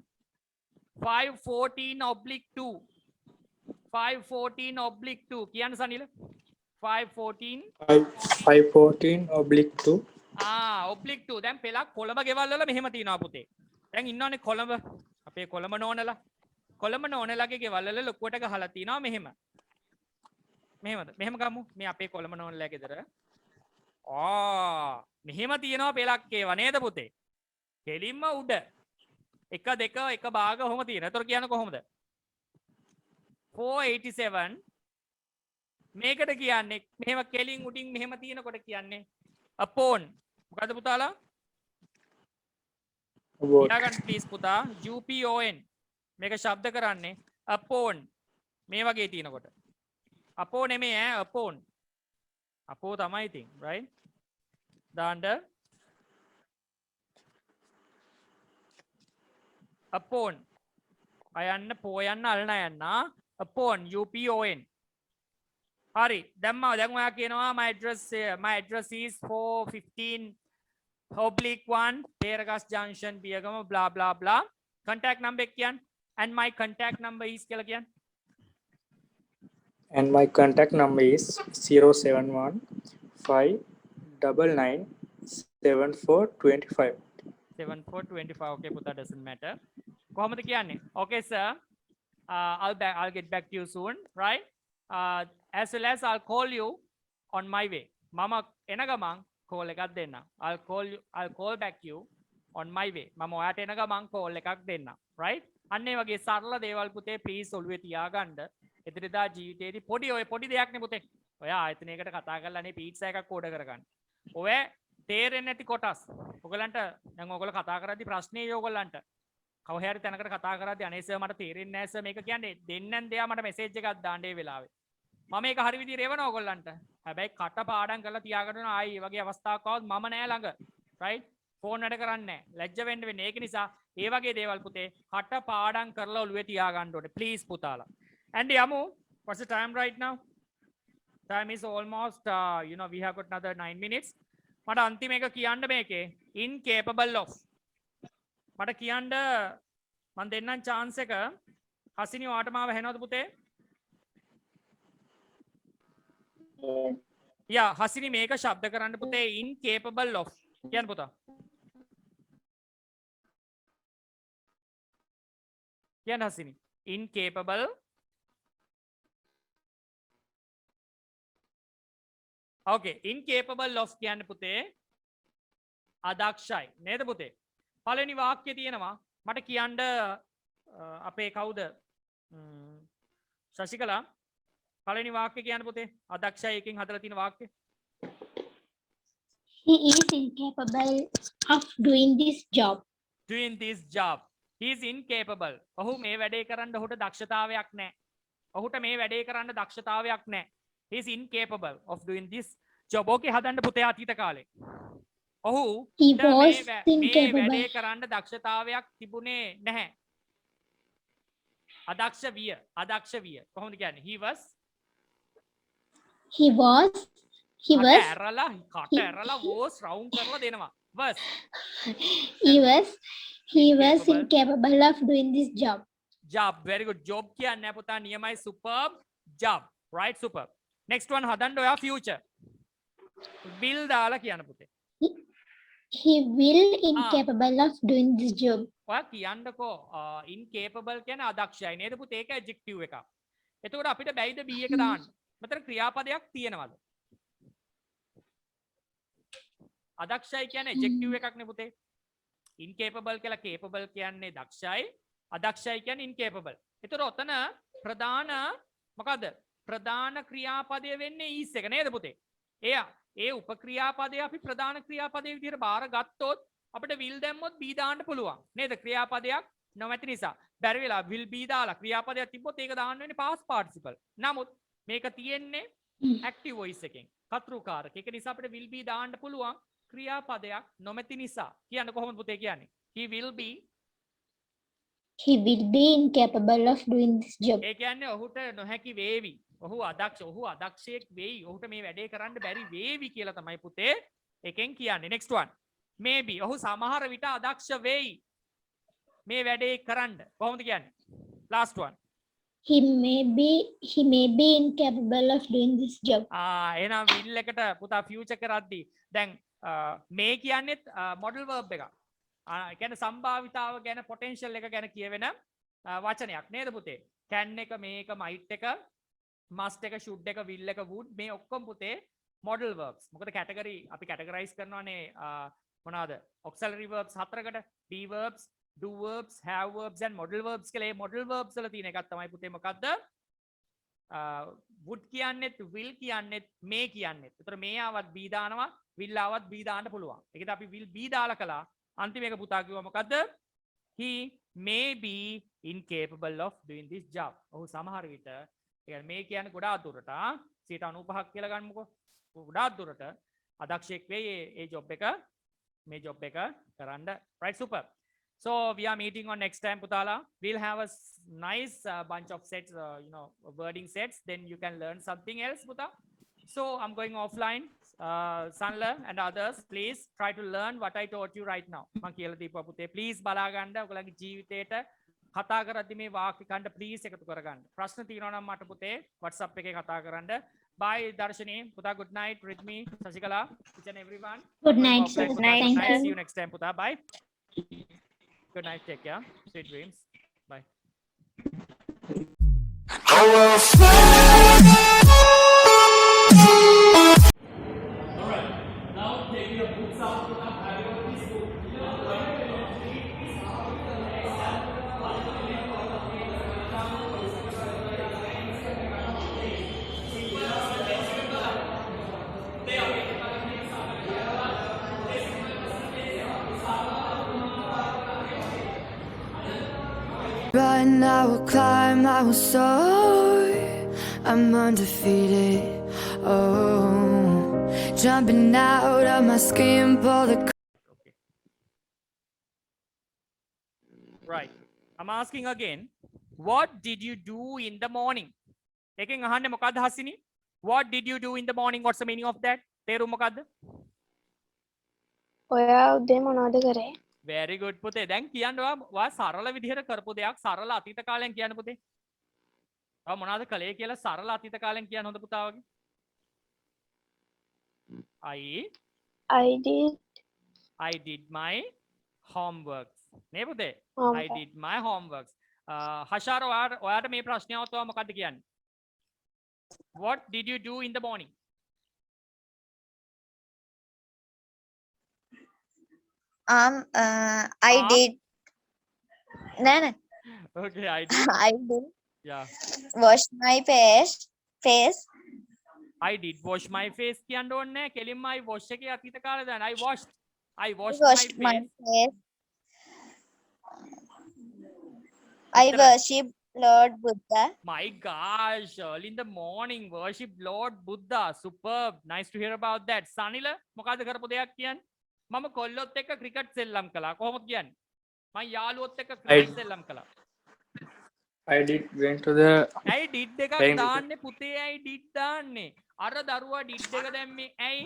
514 oblique 2 514 oblique 2 කියන්න සනිල 514 oblique 2 oblique 2 දැන් පෙලක් කොළඹ ගෙවල් වල මෙහෙම තියෙනවා පුතේ දැන් ඉන්නවනේ කොළඹ අපේ කොළඹ නෝනලා කොළඹ නෝනලගේ ගෙවල් වල ලොකුවට ගහලා තිනවා මෙහෙම. මෙහෙමද? මෙහෙම ගමු. මේ අපේ කොළඹ නෝනලා ගෙදර. මෙහෙම තියෙනවා පෙලක් ඒවා නේද පුතේ? කෙලින්ම උඩ. 1 2 1 භාග ඔහොම තියෙනවා. ඒතර කියන්නේ කොහොමද? 487 මේකට කියන්නේ මෙහෙම කෙලින් උඩින් මෙහෙම තියෙනකොට කියන්නේ upon මොකද්ද පුතාලා? ලියාගන්න ප්ලීස් පුතා. UPON මේක ශබ්ද කරන්නේ upon මේ වගේ තියෙනකොට. upon නෙමෙයි ඈ upon. අපෝ තමයි ඉතින් right? දාන්න upon අයන්න පෝයන්න අල්න යන්න upon UPON. හරි දැම්මා. දැන් ඔයා කියනවා my address is 415 oblique 1 Teragas Junction Biyagama blah blah blah. Contact number එක කියන්න. And my contact number is කියලා කියන්න. And my contact number is 071 599 7425. 7425. Okay පුතා, doesn't matter. කොහොමද කියන්නේ? Okay sir, I'll get back to you soon, right? As well as I'll call you on my way. මම එන ගමන් call එකක් දෙන්න. I'll call back you on my way. මම ඔයාට එන ගමන් call එකක් දෙන්න, right? අන්න ඒ වගේ සරල දේවල් පුතේ please ඔළුවේ තියාගන්න. එදිරිදා ජීවිතේදී පොඩි දෙයක් නේ පුතේ. ඔයා ආයතනයකට කතා කරලානේ පීට්සා එකක් ඕඩර් කරගන්න. ඔය තේරෙන්නේ නැති කොටස්. ඔයගලන්ට දැන් ඔයගොල්ලෝ කතා කරද්දී ප්‍රශ්නේ ඔයගොල්ලන්ට කවහේ හරි තැනකට කතා කරද්දී අනේ සර් මට තේරෙන්නේ නැහැ සර් මේක කියන්නේ දෙන්නෙන් දෙයා මට මෙසේජ් එකක් දාන්න ඒ වෙලාවේ. මම මේක හරි විදිහට එවනවා ඔයගොල්ලන්ට. හැබැයි කට පාඩම් කරලා තියාගන්න ආයි මේ වගේ අවස්ථාවක් ආවොත් මම නෑ ළඟ. right? ෆෝන් වැඩ කරන්නේ නැහැ. ලැජ්ජ වෙන්න වෙන්නේ. ඒක නිසා ඒ වගේ දේවල් පුතේ කට පාඩම් කරලා ඔළුවේ තියාගන්න ඕනේ. please පුතාලා. And Yamu, what's the time right now? Time is almost, we have got another 9 minutes. මට අන්තිම එක කියන්න මේකේ incapable of. මට කියන්න මම දෙන්නම් chance එක. හසිනි ඔයාට මාව ඇහෙනවද පුතේ? යා හසිනි මේක ශබ්ද කරන්න පුතේ incapable of. කියන්න පුතා. කියන්න Hasini. incapable okay, incapable of කියන්නේ පුතේ අදක්ෂයි නේද පුතේ? පළවෙනි වාක්‍යය තියෙනවා මට කියන්න අපේ කවුද ශශිකලා පළවෙනි වාක්‍යය කියන්න පුතේ අදක්ෂයි එකෙන් හදලා තියෙන වාක්‍යය. He is incapable of doing this job. Doing this job. He is incapable. ඔහු මේ වැඩේ කරන්න ඔහුට දක්ෂතාවයක් නැහැ. ඔහුට මේ වැඩේ කරන්න දක්ෂතාවයක් නැහැ. He is incapable of doing this job. Okay, හදන්න පුතේ අතීත කාලේ. ඔහු He මේ was වැඩේ incapable. කරන්න දක්ෂතාවයක් තිබුණේ නැහැ. අදක්ෂ විය. කොහොමද කියන්නේ? He was කට ඇරලා was round කරලා දෙනවා. he was incapable of doing this job. Job, very good. Job කියන්නේ නැහැ පුතා නියමයි. Superb job, right? Superb. Next one හදන්න ඔයා future. will දාලා කියන්න පුතේ. He will incapable of doing this job. ඔයා කියන්නකෝ incapable කියන්නේ අදක්ෂයි නේද පුතේ? ඒක adjective එකක්. එතකොට අපිට බැයිද be එක දාන්න? මෙතන ක්‍රියාපදයක් තියෙනවද? අදක්ෂයි කියන්නේ adjective එකක් නේ පුතේ. incapable කියලා capable කියන්නේ දක්ෂයි. අදක්ෂයි කියන්නේ incapable. එතකොට ඔතන ප්‍රධාන මොකද්ද? ප්‍රධාන ක්‍රියාපදය වෙන්නේ is එක නේද පුතේ? ඒ උපක්‍රියාපදය අපි ප්‍රධාන ක්‍රියාපදයේ විදිහට බාර ගත්තොත් අපිට will දැම්මොත් be දාන්න පුළුවන් නේද? ක්‍රියාපදයක් නොමැති නිසා. බැරි වෙලා will be දාලා ක්‍රියාපදයක් තිබ්බොත් ඒක දාන්න වෙන්නේ past participle. නමුත් මේක තියෙන්නේ active voice එකෙන්. කතෘකාරක. ඒක නිසා අපිට will be දාන්න පුළුවන් ක්‍රියාපදයක් නොමැති නිසා. කියන්න කොහොමද පුතේ කියන්නේ? He will be incapable of doing this job. ඒ කියන්නේ ඔහුට නොහැකි වේවි. ඔහු අදක්ෂයෙක් වෙයි. ඔහුට මේ වැඩේ කරන්න බැරි වේවි කියලා තමයි පුතේ එකෙන් කියන්නේ. next one. maybe ඔහු සමහර විට අදක්ෂ වෙයි මේ වැඩේ කරන්න. කොහොමද කියන්නේ? last one. He may be incapable of doing this job. එහෙනම් will එකට පුතා future කරද්දී දැන් මේ කියන්නේත් model verb එකක්. කියන්නේ සම්භාවිතාව ගැන potential එක ගැන කියවෙන වචනයක් නේද පුතේ? can එක මේක might එක must එක should එක will එක would මේ ඔක්කොම පුතේ modal verbs. මොකද category අපි categorize කරනවානේ මොනවාද? auxiliary verbs හතරකට. be verbs, do verbs, have verbs and modal verbs කියලා. මේ modal verbs වල තියෙන එකක් තමයි පුතේ මොකද්ද? would කියන්නෙත් will කියන්නෙත් may කියන්නෙත්. ඒතර may ආවත් be දානවා, will ආවත් be දාන්න පුළුවන්. ඒකද අපි will be දාලා කළා. අන්තිම එක පුතා කිව්වා මොකද්ද? he may be incapable of doing this job. ඔහු සමහර විට මේ කියන්නේ ගොඩාක් දුරට 95ක් කියලා ගන්නමුකෝ. ගොඩාක් දුරට අදක්ෂයෙක් වෙයි ඒ ජොබ් එක මේ ජොබ් එක කරන්න. right, super. So we are meeting on next time putala. We'll have a nice bunch of sets, wording sets, then you can learn something else puta. So I'm going offline. Sanla and others, please try to learn what I taught you right now. මම කියලා දීපුවා පුතේ. please බලා ගන්න. ඔයගලගේ ජීවිතේට කතා කරද්දි මේ වාක්‍ය ඛණ්ඩ please එකතු කරගන්න. ප්‍රශ්න තියෙනවා නම් මට පුතේ WhatsApp එකේ කතා කරන්න. Bye Darshini. Puta, good night. Rhythmi, Sasikala, each and everyone. Good night, sir. Good night, Thank night. you. See you next time, Puta. Bye. Good night. Take care. Sweet dreams. Bye. Right now I will climb, I will soar. I'm undefeated. Oh, jumping out of my skin, pull the. Okay. Right. I'm asking again. What did you do in the morning? Taking a hand මොකද්ද Hasini? What did you do in the morning? What's the meaning of that? තේරුම මොකද්ද? ඔයා උදේ මොනවද කරේ? Very good පුතේ. දැන් කියන්න ඔයා සරල විදිහට කරපු දෙයක් සරල අතීත කාලයෙන් කියන්න පුතේ. ඔයා මොනවද කළේ කියලා සරල අතීත කාලයෙන් කියන්න හොඳ පුතා වගේ. I did my homeworks. නේ පුතේ? I did my homeworks. හෂාර ඔයාට මේ ප්‍රශ්නය આવත් ඔයා මොකද්ද කියන්නේ? What did you do in the morning? I did. No. Okay, I did. I did Yeah. wash my face. I did wash my face කියන්න ඕනේ නැහැ. කෙලින්ම I wash එකේ අතීත කාලේ දාන්න. I washed Washed my my face. face. I worship Lord Buddha. My gosh, early in the morning, worship Lord Buddha. Superb. Nice to hear about that. Sanila, මොකද්ද කරපු දෙයක් කියන්නේ? මම කොල්ලොත් එක්ක ක්‍රිකට් සෙල්ලම් කළා. කොහොමද කියන්නේ? මම යාළුවොත් එක්ක ක්‍රිකට් සෙල්ලම් කළා. I went to the ඇයි did එකක් playing දාන්නේ පුතේ? ඇයි did දාන්නේ? අර දරුවා did එක දැම්මේ ඇයි?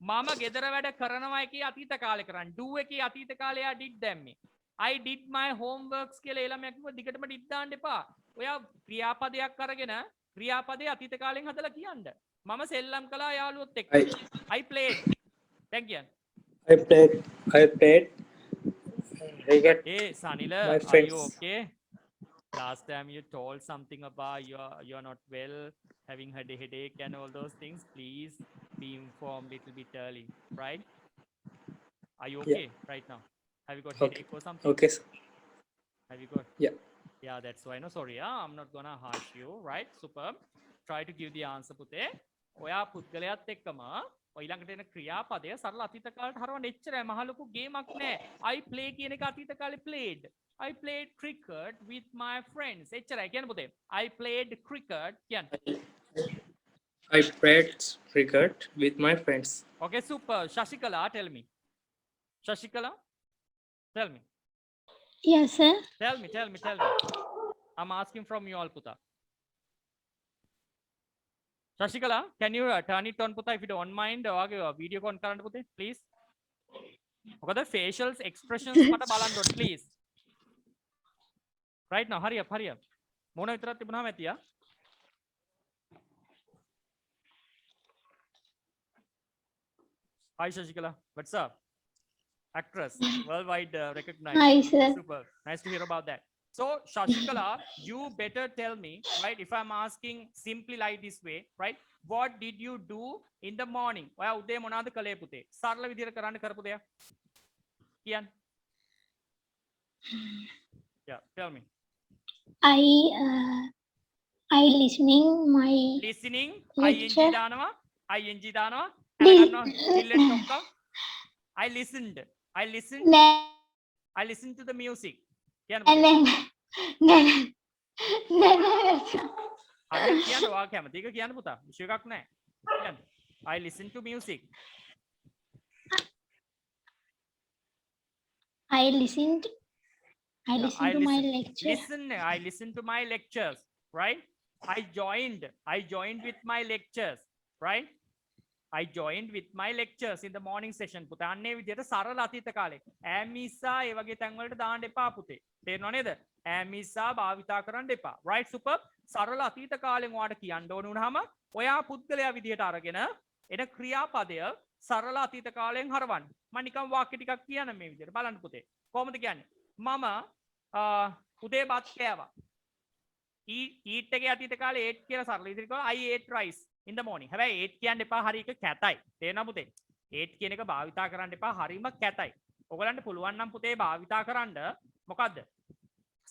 මම ගෙදර වැඩ කරනවා එකේ අතීත කාලේ කරන්නේ. do එකේ අතීත කාලේ යා did දැම්මේ. I did my homeworks කියලා ඒ ළමයා කිව්වා දිගටම did දාන්න එපා. ඔයා ක්‍රියාපදයක් අරගෙන ක්‍රියාපදේ අතීත කාලෙන් හදලා කියන්න. මම සෙල්ලම් කළා යාළුවොත් එක්ක. I played. දැන් කියන්න. I played cricket. Hey Sanila, My are friends. you okay? Last time you told something about you're not well, having a headache and all those things. Please be informed little bit early, right? Are you okay right now? Have you got Okay. headache or something? Okay, sir. Have you got? Yeah. Yeah, that's why. No, sorry. I'm not gonna harsh you, right? Superb. Try to give the answer, පුතේ. ඔයා පුද්ගලයාත් එක්කම ඊළඟට එන ක්‍රියාපදය සරල අතීත කාලයට හරවන්න එච්චරයි මහ ලොකු ගේමක් නෑ. I play කියන එක අතීත කාලේ played. I played cricket with my friends. එච්චරයි කියන්න පුතේ. I played cricket කියන්න. I played cricket with my friends. Okay, super. Shashikala, tell me. Shashikala, tell me. Yes, sir. Tell me. I'm asking from you all, Puta. Shashikala, can you turn it on, Puta, if you don't mind? Video con කරන්න පුතේ, please. මොකද facial expressions මට බලන්න ඕනේ, please. Right now, hurry up. මොන විතරක් තිබුණාම ඇතියා. Hi Shashikala, what's up? Actress, worldwide recognized. Hi, sir. Super. Nice to hear about that. So Shashikala, you better tell me, right? If I'm asking simply like this way, right? What did you do in the morning? ඔයා උදේ මොනවද කළේ පුතේ? සරල විදිහට කරන්න කරපු දෙයක්. කියන්න. Yeah, tell me. I listening my Listening, lecture. ing දානවා, ing දානවා. Li- අරගන්නවා, ඉල්ලෙන් ඔක්කොම. I listened. නෑ I listened to the music. කියන්න නෑ පුතේ. නෑ නෑ හරියට කියන්න ඔයා කැමති එක කියන්න පුතා. විශේෂ එකක් නැහැ. කියන්න. I listen to music. I listened to my lecture. I listen to my lectures, right? I joined with my lectures, right? I joined with my lectures in the morning session. පුතා අන්නේ විදිහට සරල අතීත කාලේ. ඈමිසා ඒ වගේ තැන් වලට දාන්න එපා පුතේ. තේරෙනව නේද? ඈමිසා භාවිතා කරන්න එපා. right super. සරල අතීත කාලෙන් ඔයාට කියන්න ඕන වුණාම ඔයා පුද්ගලයා විදිහට අරගෙන එන ක්‍රියාපදය සරල අතීත කාලයෙන් හරවන්න. මම නිකන් වාක්‍ය ටිකක් කියන්න මේ විදිහට. බලන්න පුතේ. කොහොමද කියන්නේ? මම උදේ බත් කෑවා. eat එකේ අතීත කාලේ ate කියලා සරල විදිහට කිව්වා I ate rice in the morning. හැබැයි ate කියන්න එපා හරි එක කැතයි. තේරෙනවද පුතේ? ate කියන එක භාවිතා කරන්න එපා හරිම කැතයි. ඔයගලන්ට පුළුවන් නම් පුතේ භාවිතා කරන්න මොකද්ද?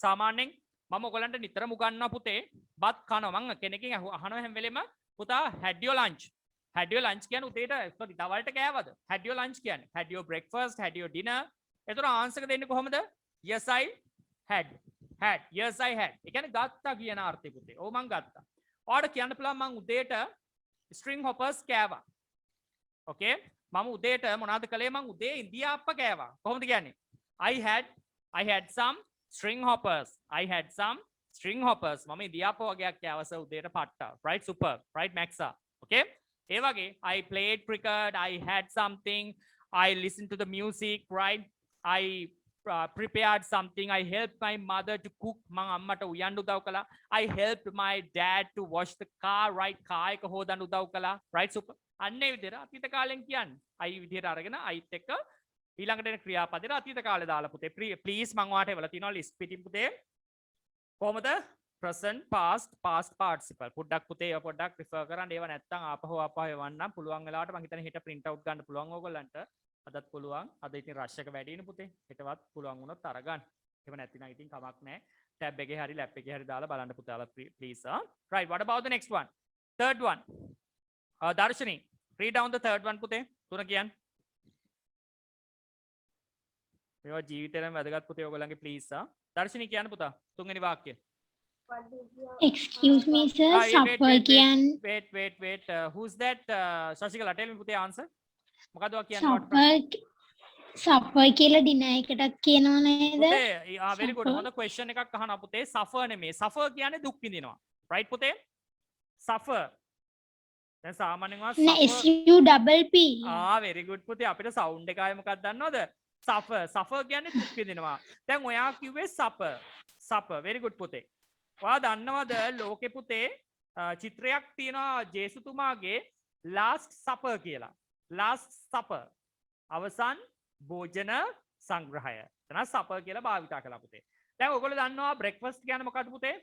සාමාන්‍යයෙන් මම ඔයගලන්ට නිතරම උගන්වනවා පුතේ බත් කනවා. මම කෙනකින් අහනවා හැම වෙලෙම පුතා had your lunch. had your lunch කියන්නේ උදේට sorry දවල්ට කෑවද? had your lunch කියන්නේ had your breakfast, had your dinner. එතකොට ආන්සර් එක දෙන්නේ කොහොමද? yes I had. yes I had. ඒ කියන්නේ ගත්තා කියන අර්ථය පුතේ. ඔව් මං ගත්තා. ඔයාලට කියන්න පුළුවන් මං උදේට string hoppers කෑවා. okay? මම උදේට මොනවද කළේ? මං උදේ ඉන්දියාප්ප කෑවා. කොහොමද කියන්නේ? I had some string hoppers. I had some string hoppers. මම ඉන්දියාප්ප වගේක් කෑවා සර් උදේට පට්ටා. right super. right maxa. okay? ඒ වගේ I played cricket. I had something. I listened to the music. right? I prepared something. I helped my mother to cook. මං අම්මට උයන්න උදව් කළා. I helped my dad to wash the car. right? car එක හොදන්න උදව් කළා. right super. අන්නේ විදිහට අතීත කාලෙන් කියන්නේ. I විදිහට අරගෙන Iත් එක්ක ඊළඟට එන ක්‍රියාපදේට අතීත කාලේ දාලා පුතේ. please මං ඔයාලට එවලා තියෙනවා list පිටින් පුතේ. කොහමද? present past participle. පොඩ්ඩක් පුතේ ඒවා පොඩ්ඩක් refer කරන්න. ඒවා නැත්තම් ආපහු එවන්නම් පුළුවන් වෙලාවට මං හිතන්නේ හෙට print out ගන්න පුළුවන් ඕගොල්ලන්ට. අදත් පුළුවන්. අද ඉතින් rush එක වැඩි නේ පුතේ. හෙටවත් පුළුවන් වුණොත් අරගන්න. එහෙම නැතිනම් ඉතින් කමක් නැහැ. tab එකේ හරි lap එකේ හරි දාලා බලන්න පුතාලා please. right, what about the next one? third one. Darshini, read down the third one පුතේ. තුන කියන්න. මේවා ජීවිතේටම වැදගත් පුතේ ඔයගොල්ලන්ගේ please. Darshini කියන්න පුතා. තුන්වෙනි වාක්‍යය. What did your excuse me sir supper කියන්නේ wait. Who's that? Shashikala, tell me පුතේ answer. මොකද්ද ඔයා කියන්නේ? supper කියලා dinner එකටත් කියනවා නේද? පුතේ very good. හොඳ question එකක් අහනවා පුතේ. suffer නෙමෙයි. suffer කියන්නේ දුක් විඳිනවා. right පුතේ? suffer. දැන් සාමාන්‍යයෙන් නෑ SUPP. very good පුතේ. අපිට sound එක ආයේ මොකක්ද දන්නවද? suffer කියන්නේ දුක් විඳිනවා. දැන් ඔයා කිව්වේ supper. very good පුතේ. ඔයා දන්නවද ලෝකේ පුතේ චිත්‍රයක් තියෙනවා ජේසුතුමාගේ last supper කියලා. last supper. අවසන් භෝජන සංග්‍රහය. එතන supper කියලා භාවිතා කළා පුතේ. දැන් ඔයගොල්ලෝ දන්නවා breakfast කියන්නේ මොකක්ද පුතේ?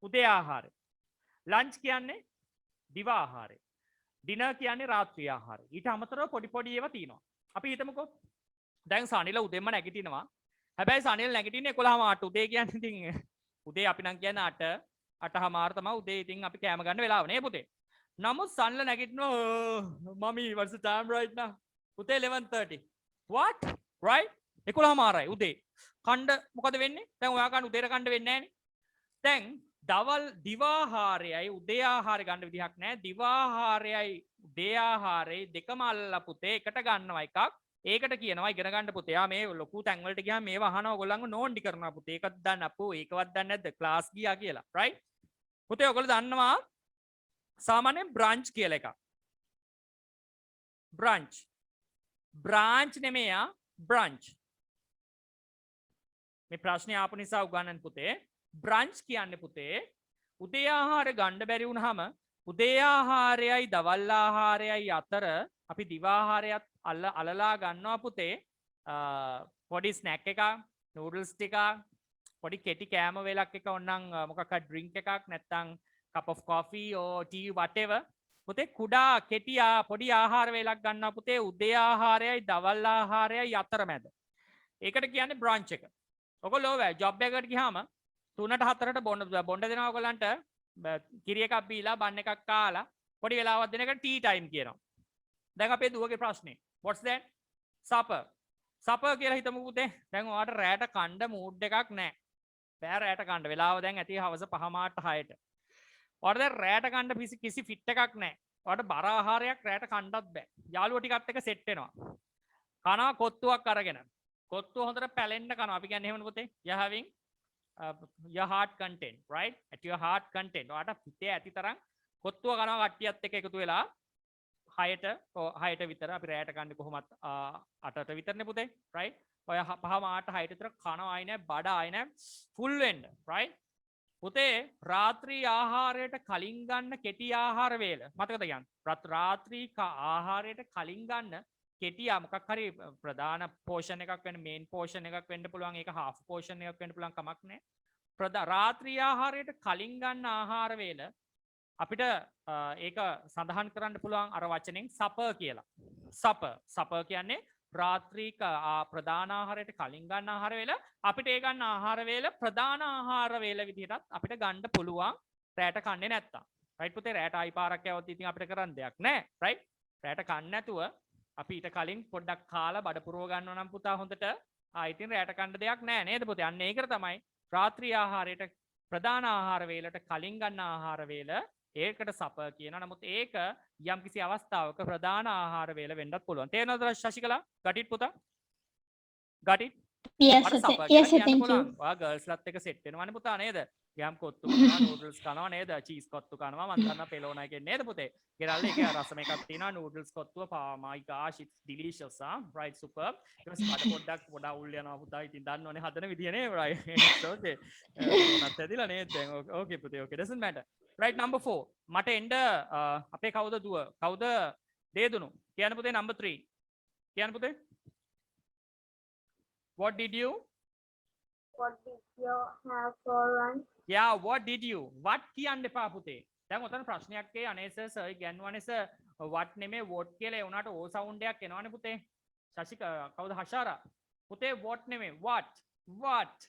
උදේ ආහාරය. lunch කියන්නේ දිවා ආහාරය. dinner කියන්නේ රාත්‍රී ආහාරය. ඊට අමතරව පොඩි ඒවා තියෙනවා. අපි හිතමුකෝ. දැන් සනිල උදේම නැගිටිනවා. හැබැයි සනිල නැගිටින්නේ 11:00 උදේ කියන්නේ ඉතින් උදේ අපි නම් කියන්නේ 8:00 තමයි උදේ ඉතින් අපි කෑම ගන්න වෙලාව නේ පුතේ. නමුත් සනිල නැගිටිනවා mommy what's the time right now? උදේ 11:30. what? right? 11:00යි උදේ. කණ්ඩ මොකද වෙන්නේ? දැන් ඔයා කන්න උදේට කණ්ඩ වෙන්නේ නැහනේ. දැන් දවල් දිවා ආහාරයයි උදේ ආහාරය ගන්න විදිහක් නැහැ. දිවා ආහාරයයි උදේ ආහාරයයි දෙකම අල්ලලා පුතේ එකට ගන්නවා එකක්. ඒකට කියනවා ඉගෙන ගන්න පුතේ. යා මේ ලොකු තැන් වලට ගියාම මේව අහනවා ඔයගොල්ලන්ව නෝන්ඩි කරනවා පුතේ. ඒකත් දන්න අපෝ ඒකවත් දන්නේ නැද්ද? ක්ලාස් ගියා කියලා. right? පුතේ ඔයගොල්ලෝ දන්නවා සාමාන්‍යයෙන් බ්‍රන්ච් කියලා එකක්. බ්‍රන්ච් නෙමෙයි බ්‍රන්ච්. මේ ප්‍රශ්නේ ආපු නිසා උගන්නන්න පුතේ. බ්‍රන්ච් කියන්නේ පුතේ උදේ ආහාර ගන්න බැරි වුණාම උදේ ආහාරයයි දවල් ආහාරයයි අතර අපි දිවා ආහාරයත් අලලා ගන්නවා පුතේ. පොඩි ස්නැක් එකක්, නූඩල්ස් ටිකක්, පොඩි කෙටි කෑම වේලක් එක ඕනනම් මොකක් හරි ඩ්‍රින්ක් එකක් නැත්නම් cup of coffee or tea whatever පුතේ කුඩා කෙටි පොඩි ආහාර වේලක් ගන්නවා පුතේ උදේ ආහාරයයි දවල් ආහාරයයි අතරමැද. ඒකට කියන්නේ බ්‍රන්ච් එක. ඔයගොල්ලෝ ජොබ් එකකට ගියාම 3ට 4ට බොන්න දෙනවා ඔයගලන්ට කිරි එකක් බීලා බන් එකක් කාලා පොඩි වෙලාවක් දෙන එකට ටී ටයිම් කියනවා. දැන් අපේ දුවගේ ප්‍රශ්නේ what's that? supper කියලා හිතමු පුතේ. දැන් ඔයාලට රැට කණ්ඩ මූඩ් එකක් නැහැ. බෑ රැට කණ්ඩ වෙලාව දැන් ඇති හවස 5:00ට 6ට. ඔයාලට දැන් රැට කණ්ඩ කිසි ෆිට් එකක් නැහැ. ඔයාලට බර ආහාරයක් රැට කණ්ඩත් බෑ. යාළුවෝ ටිකත් එක සෙට් වෙනවා. කනවා කොත්තුවක් අරගෙන. කොත්තුව හොඳට පැලෙන්න කනවා. අපි කියන්නේ එහෙමනේ පුතේ. you having your heart content right at your heart content. ඔයාලට පිටේ ඇති තරම් කොත්තුව කනවා කට්ටියත් එක්ක එකතු වෙලා 6ට විතර අපි රැට කන්නේ කොහොමත් 8ට විතරනේ පුතේ right. ඔය 5:00 6ට විතර කනවා ආයි නෑ බඩ ආයි නෑ full වෙන්න right. පුතේ රාත්‍රී ආහාරයට කලින් ගන්න කෙටි ආහාර වේල මතකද කියන්නේ රාත්‍රී ආහාරයට කලින් ගන්න කෙටි මොකක් හරි ප්‍රධාන පෝෂන් එකක් වෙන්න මේන් පෝෂන් එකක් වෙන්න පුළුවන් ඒක half පෝෂන් එකක් වෙන්න පුළුවන් කමක් නැහැ. රාත්‍රී ආහාරයට කලින් ගන්න ආහාර වේල අපිට ඒක සඳහන් කරන්න පුළුවන් අර වචනෙන් supper කියලා. supper කියන්නේ රාත්‍රී ප්‍රධාන ආහාරයට කලින් ගන්න ආහාර වේල අපිට ඒ ගන්න ආහාර වේල ප්‍රධාන ආහාර වේල විදිහටත් අපිට ගන්න පුළුවන් රැට කන්නේ නැත්තම්. රයිට් පුතේ රැට ආයි පාරක් යවද්දි ඉතින් අපිට කරන්න දෙයක් නැහැ. රයිට් රැට කන්නේ නැතුව අපි ඊට කලින් පොඩ්ඩක් කාලා බඩ පුරව ගන්නවා නම් පුතා හොඳට ඉතින් රැට කන්න දෙයක් නැහැ නේද පුතේ. අන්න ඒකට තමයි රාත්‍රී ආහාරයට ප්‍රධාන ආහාර වේලට කලින් ගන්න ආහාර වේල ඒකට supper කියනවා. නමුත් ඒක යම් කිසි අවස්ථාවක ප්‍රධාන ආහාර වේල වෙන්නත් පුළුවන්. තේරෙනවද ශශිකලා? got it පුතා? got it? yes thank you. ඔයා ගර්ල්ස් ලත් එක සෙට් වෙනවනේ පුතා නේද? යම් කොත්තු කනවා නූඩල්ස් කනවා නේද? චීස් කොත්තු කනවා මම දන්නා පෙලෝනා කියන්නේ නේද පුතේ? ගෙරල්ල එක රසම එකක් තියෙනවා නූඩල්ස් කොත්තුව my gosh it's delicious right super. ඊට පස්සේ මට පොඩ්ඩක් උල් යනවා පුතා. ඉතින් දන්නවනේ හදන විදිය නේ right. it's okay. මොනත් ඇදිලා නේද දැන් okay පුතේ okay doesn't matter. right number 4 මට එන්න අපේ කවුද දුව? කවුද දේදුණු? කියන්න පුතේ number 3. කියන්න පුතේ. What did you have for lunch? Yeah, what did you? What කියන්න එපා පුතේ. දැන් ඔතන ප්‍රශ්නයක් ඒ අනේස සර් ඉගෙනුවානේ සර් what නෙමෙයි what කියලා ඒ උනාට o sound එකක් එනවනේ පුතේ. ශශික කවුද හෂාරා? පුතේ what නෙමෙයි what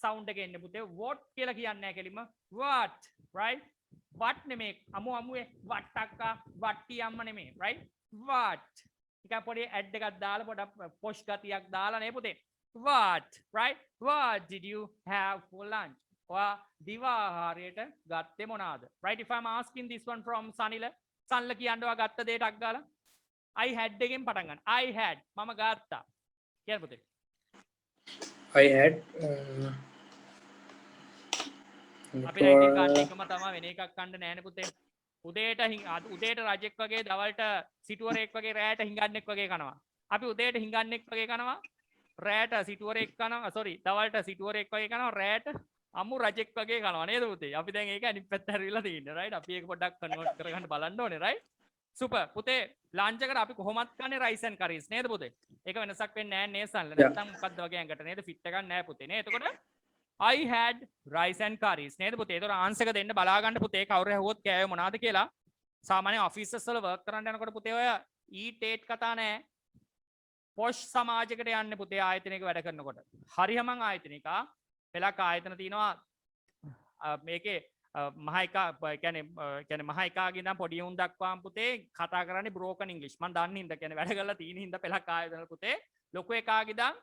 sound එක එන්නේ පුතේ. what කියලා කියන්නේ නැහැ කෙලින්ම what right? what නෙමෙයි අමුවේ වට්ටක්කා වට්ටි අම්ම නෙමෙයි right? what ටිකක් පොඩි ඇඩ් එකක් දාලා පොඩක් පොෂ් ගතියක් දාලා නේ පුතේ. what right? what did you have for lunch? ඔයා දිව ආහාරයට ගත්තේ මොනවාද? right if I'm asking this one from Sanila කියන්න ඔයා ගත්ත දෙයටක් ගාලා I had එකෙන් පටන් ගන්න. I had මම ගත්තා. කියන්න පුතේ. I had අපි රැට ගන්න එකම තමයි වෙන එකක් ගන්න නෑනේ පුතේ. උදේට රජෙක් වගේ දවල්ට සිටුවරෙක් වගේ රැට හිඟන්නෙක් වගේ කනවා. අපි උදේට හිඟන්නෙක් වගේ කනවා රැට සිටුවරෙක් කනවා sorry දවල්ට සිටුවරෙක් වගේ කනවා රැට අමු රජෙක් වගේ කනවා නේද පුතේ. අපි දැන් ඒක අනිත් පැත්ත හරිලා තියෙන්නේ right. අපි ඒක පොඩ්ඩක් කන්වර්ට් කරගන්න බලන්න ඕනේ right. super පුතේ ලන්ච් එකට අපි කොහොමත් කන්නේ rice and curries නේද පුතේ. ඒක වෙනසක් වෙන්නේ නැහැ නේ සල්ල. නැත්තම් මොකද්ද වගේ ඇඟට නේද ෆිට එකක් නැහැ පුතේ නේ. එතකොට I had rice and curries නේද පුතේ. ඒතර ආන්සර් එක දෙන්න බලා ගන්න පුතේ. කවුරු ඇහුවොත් කෑවේ මොනවද කියලා. සාමාන්‍ය ඔෆිසස් වල වර්ක් කරන්න යනකොට පුතේ ඔය eat ate කතා නැහැ. පොෂ් සමාජයකට යන්නේ පුතේ ආයතනයක වැඩ කරනකොට. හරියමං ආයතනික පෙලක් ආයතන තියෙනවා මේකේ මහයිකා කියන්නේ මහයිකාගේ ඉඳන් පොඩි උන් දක්වාම පුතේ කතා කරන්නේ බ්‍රෝකන් ඉංග්‍රීසි. මම දන්නේ හින්දා කියන්නේ වැඩ කරලා තියෙන හින්දා පෙලක් ආයතන පුතේ ලොකු එකාගේ ඉඳන්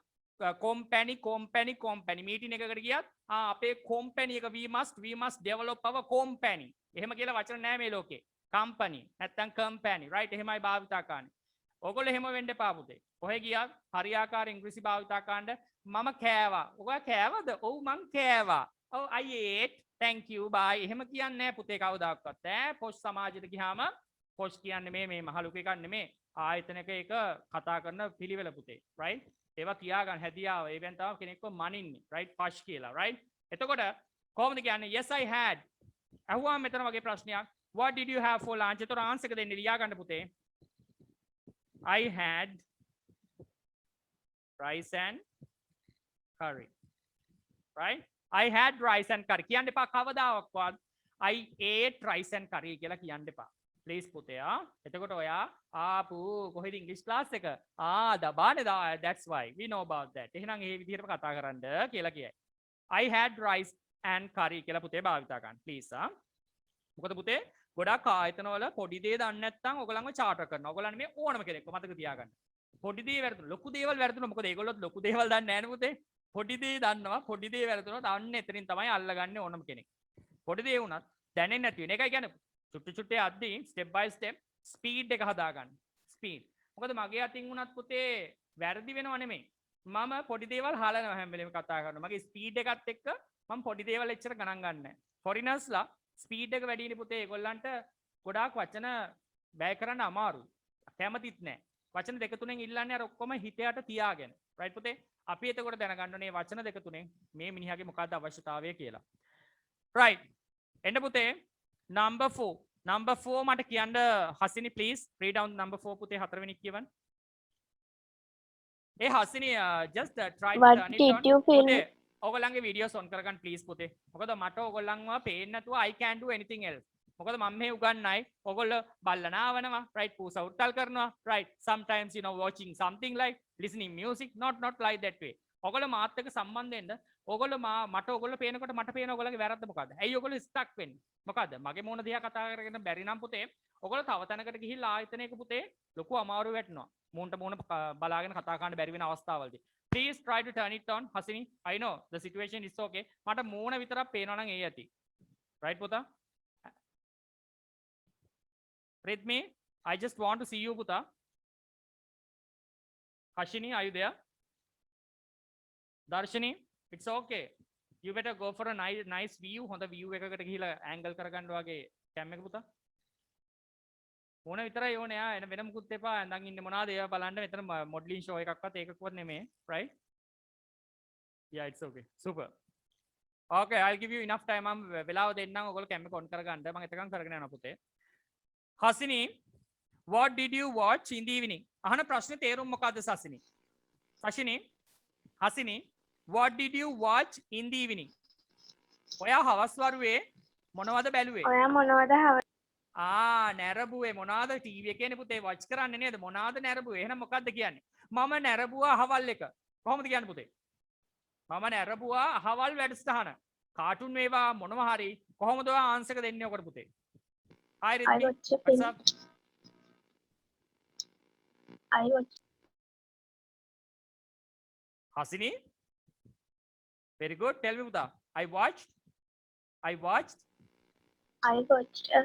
company meeting එකකට ගියත් අපේ company එක we must develop our company එහෙම කියලා වචන නෑ මේ ලෝකේ. company නැත්තම් company right එහෙමයි භාවිතා කරන්නේ. ඔයගොල්ලෝ එහෙම වෙන්න එපා පුතේ. කොහෙ ගියත් හරියාකාර ඉංග්‍රීසි භාවිතා කරන්න මම කෑවා. ඔයා කෑවද? ඔව් මං කෑවා. ඔව් I ate thank you bye එහෙම කියන්නේ නෑ පුතේ කවදාවත්. පොෂ් සමාජයට ගියාම පොෂ් කියන්නේ මේ මහලුක එකක් නෙමේ. ආයතනයක එක කතා කරන පිළිවෙල පුතේ right. ඒවා කියාගන්න හැදියාව ඒවෙන් තමයි කෙනෙක්ව මනින්නේ right පෂ් කියලා right. එතකොට කොහොමද කියන්නේ yes I had අහුවා මෙතන වගේ ප්‍රශ්නයක් what did you have for lunch? එතකොට ආන්සර් එක දෙන්න ලියා ගන්න පුතේ. I had rice and curry right? I had rice and curry. කියන්න එපා කවදාවත්. I ate rice and curry කියලා කියන්න එපා. Please පුතයා. එතකොට ඔයා ආපු කොහෙද ඉංග්‍රීසි ක්ලාස් එක? දබානේ that's why. We know about that. එහෙනම් ඒ විදිහටම කතා කරන්න කියලා කියයි. I had rice and curry කියලා පුතේ භාවිතා කරන්න. Please මොකද පුතේ ගොඩක් ආයතනවල පොඩි දේ දන්නේ නැත්නම් ඔයගලන්ව චාටර් කරනවා. ඔයගලන් මේ ඕනම කෙනෙක්ව මතක තියාගන්න. පොඩි දේ වැරදුන ලොකු දේවල් වැරදුන මොකද ඒගොල්ලොත් ලොකු දේවල් දන්නේ නැහැ නේ පුතේ. පොඩි දේ දන්නවා පොඩි දේ වැරදුනොත් අන්න එතනින් තමයි අල්ලගන්නේ ඕනම කෙනෙක්. පොඩි දේ වුණත් දැනෙන්නේ නැති වෙන එකයි කියන්නේ චුට්ටු චුට්ටේ අද්දී step by step speed එක හදාගන්න. speed. මොකද මගේ අතින් වුණත් පුතේ වැරදි වෙනව නෙමෙයි. මම පොඩි දේවල් හලනවා හැම වෙලෙම කතා කරනවා. මගේ ස්පීඩ් එකත් එක්ක මම පොඩි දේවල් එච්චර ගණන් ගන්නෑ නැහැ. foreigners ලා ස්පීඩ් එක වැඩිනේ පුතේ ඒගොල්ලන්ට ගොඩාක් වචන බෑ කරන්න අමාරුයි. කැමතිත් නැහැ. වචන දෙක තුනෙන් ඉල්ලන්නේ අර ඔක්කොම හිතයට තියාගෙන. right පුතේ? අපි එතකොට දැනගන්න ඕනේ වචන දෙක තුනෙන් මේ මිනිහාගේ මොකක්ද අවශ්‍යතාවය කියලා. right. එන්න පුතේ number 4. number 4 මට කියන්න Hasini please read down number 4 පුතේ හතරවෙනි කියවන්න. ඒ Hasini just try to What turn it did on. you feel? පුතේ ඔයගොල්ලන්ගේ වීඩියෝස් ඔන් කරගන්න ප්ලීස් පුතේ. මොකද මට ඔයගොල්ලන්ව පේන්නේ නැතුව I can do anything else. මොකද මම මේ උගන්නයි ඔයගොල්ලෝ බල්ලනාවනවා right පූස උට්ටල් කරනවා right sometimes you know watching something like listening music not like that way. ඔයගොල්ලෝ මාත් එක්ක සම්බන්ධ වෙන්න ඔයගොල්ලෝ මට ඔයගොල්ලෝ පේනකොට මට පේන ඔයගොල්ලන්ගේ වැරද්ද මොකද්ද? ඇයි ඔයගොල්ලෝ ස්ටක් වෙන්නේ? මොකද්ද? මගේ මොන දිහා කතා කරගෙන බැරි නම් පුතේ ඔයගොල්ලෝ තව තැනකට ගිහිල්ලා ආයතනයක පුතේ ලොකු අමාරු වැටෙනවා. මූණට මූණ බලාගෙන කතා කරන්න බැරි වෙන අවස්ථාවලදී. Please try to turn it on Hasini. I know the situation is okay. මට මූණ විතරක් පේනවා නම් ඒ ඇති. right පුතා? Read me. I just want to see you පුතා. Hashini, are you there? Darshini, it's okay. You better go for a nice view. හොඳ view එකකට ගිහිලා angle කරගන්න වගේ cam එක පුතා. මොන විතරයි ඕනේ එන වෙන මුකුත් එපා නැන් ඉන්නේ මොනවාද ඒවා බලන්න මෙතන මොඩලින් ෂෝ එකක්වත් ඒකක්වත් නෙමෙයි right yeah it's okay super okay I'll give you enough time මම වෙලාව දෙන්නම් ඔයගොල්ලෝ කැම එක ඔන් කරගන්න මම එතකන් කරගෙන යනවා පුතේ Hasini what did you watch in the evening අහන ප්‍රශ්නේ තේරුම මොකද්ද සසිනි Hasini what did you watch in the evening ඔයා හවස් වරුවේ මොනවද බැලුවේ ඔයා මොනවද නැරබුවේ මොනවාද ටීවී එකේනේ පුතේ වොච් කරන්නේ නේද මොනවාද නැරබුවේ එහෙනම් මොකද්ද කියන්නේ මම නැරබුවා අහවල් එක කොහොමද කියන්නේ පුතේ මම නැරබුවා අහවල් වැඩසටහන කාටුන් වේවා මොනවා හරි කොහොමද ඔයා ආන්සර් එක දෙන්නේ ඔකට පුතේ hi Ridhi what's up I watch Hasini very good tell me puta I watched a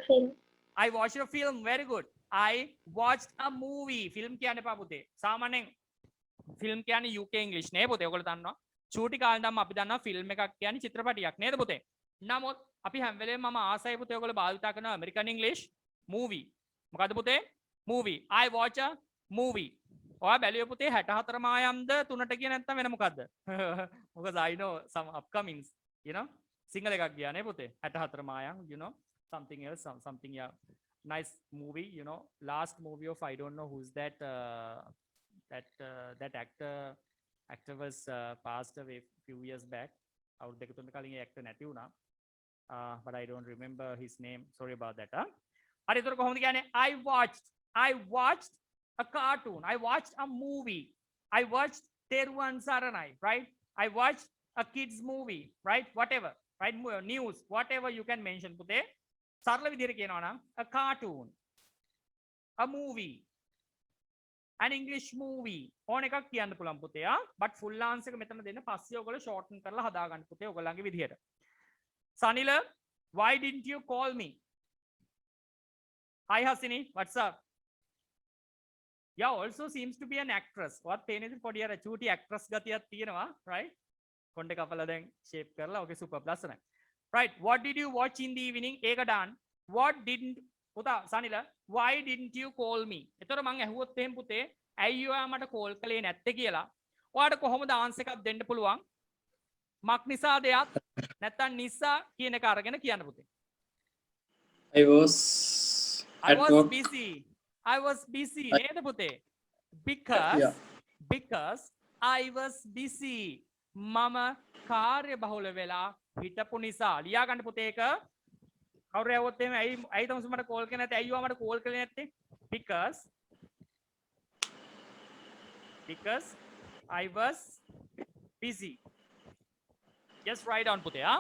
film I watched a film very good I watched a movie film කියන්නේ පා පුතේ සාමාන්‍යයෙන් film කියන්නේ UK English නේ පුතේ ඔයගොල්ලෝ දන්නවා චූටි කාලේ ඉඳන්ම අපි දන්නවා film එකක් කියන්නේ චිත්‍රපටියක් නේද පුතේ නමුත් අපි හැම වෙලේම මම ආසයි පුතේ ඔයගොල්ලෝ භාවිතා කරන American English movie මොකද්ද පුතේ movie I watch a movie ඔයා බැලුවේ පුතේ 64 මායම්ද 3ට ගියේ නැත්නම් වෙන මොකද්ද මොකද I know some upcomings you know Sinhala එකක් ගියා නේ පුතේ 64 මායම් you know something else something yeah nice movie you know last movie of I don't know who's that that actor was passed away few years back අවුරුදු දෙක තුනක කලින් ඒ actor නැති වුණා but I don't remember his name sorry about that හරි ඒතර කොහොමද කියන්නේ I watched a cartoon I watched a movie I watched Teruvan Saranai right I watched a kids movie right whatever right news whatever you can mention පුතේ සරල විදිහට කියනවා නම් a cartoon a movie an English movie ඕන එකක් කියන්න පුළුවන් පුතේ but full answer එක මෙතන දෙන්න පස්සේ ඔයගොල්ලෝ shorten කරලා හදා ගන්න පුතේ ඔයගොල්ලන්ගේ විදිහට Sanila why didn't you call me hi Hasini what's up yeah also seems to be an actress what පේනේද පොඩි අර චූටි actress ගතියක් තියෙනවා right කොණ්ඩේ කපලා දැන් shape කරලා okay super ලස්සනයි right what did you watch in the evening ඒක දාන්න what didn't පුතා සනිලා why didn't you call me එතකොට මං ඇහුවොත් එහෙම පුතේ ඇයි ඔයා මට කෝල් කළේ නැත්තේ කියලා ඔයාට කොහොමද ආන්සර් එකක් දෙන්න පුළුවන් මක් නිසාදයක් නැත්තම් නිසා කියන එක අරගෙන කියන්න පුතේ I was work. I was busy නේද පුතේ because I was busy මම කාර්ය බහුල වෙලා හිටපු නිසා. ලියා ගන්න පුතේ ඒක. කවුරු ඇහුවොත් එහෙම ඇයි තමස මට කෝල් කරන්නේ නැත්තේ? ඇයි මට කෝල් කරන්නේ නැත්තේ? because I was busy. Just write down පුතේ ආ.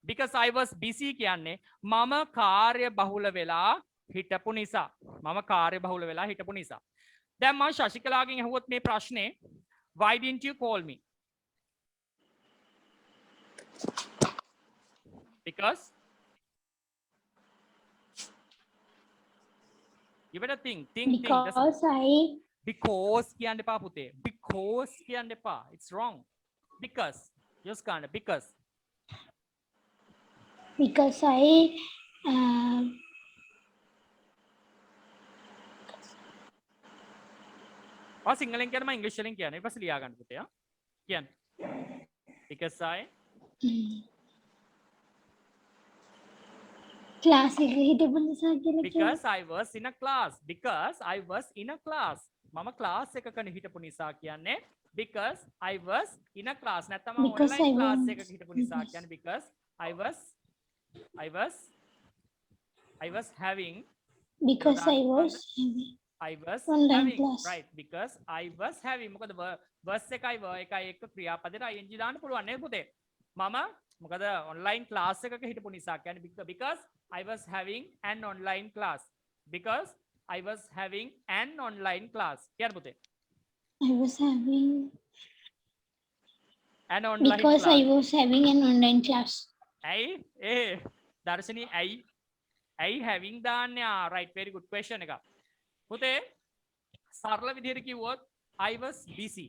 because I was busy කියන්නේ මම කාර්ය බහුල වෙලා හිටපු නිසා. මම කාර්ය බහුල වෙලා හිටපු නිසා. දැන් මම ශශිකලාගෙන් අහුවොත් මේ ප්‍රශ්නේ why didn't you call me? because you better think. because because කියන්න එපා පුතේ. because කියන්න එපා. It's wrong. because just kind of because I ඔය සිංහලෙන් කියන්න මම ඉංග්‍රීසි වලින් කියන්න. ඊපස්සේ ලියා ගන්න පුතේ ආ. කියන්න. because I ක්ලාස් එකේ හිටපු නිසා කියලා because I was in a class. because I was in a class. මම ක්ලාස් එකක හිටපු නිසා කියන්නේ because I was in a class. නැත්නම් මම Because online I class was- එකක හිටපු නිසා කියන්නේ because I was having because I was Online having class. right because I was having මොකද verse එකයි verb එකයි එක්ක ක්‍රියාපදයට ing දාන්න පුළුවන් නේද පුතේ මම මොකද online class එකක හිටපු නිසා කියන්නේ because I was having an online class because I was having an online class කියන්න පුතේ I was having an online because class I was having an online class. ඇයි ඒ දර්ශනී ඇයි having දාන්නේ right very good question එක පුතේ සරල විදිහට කිව්වොත් I was busy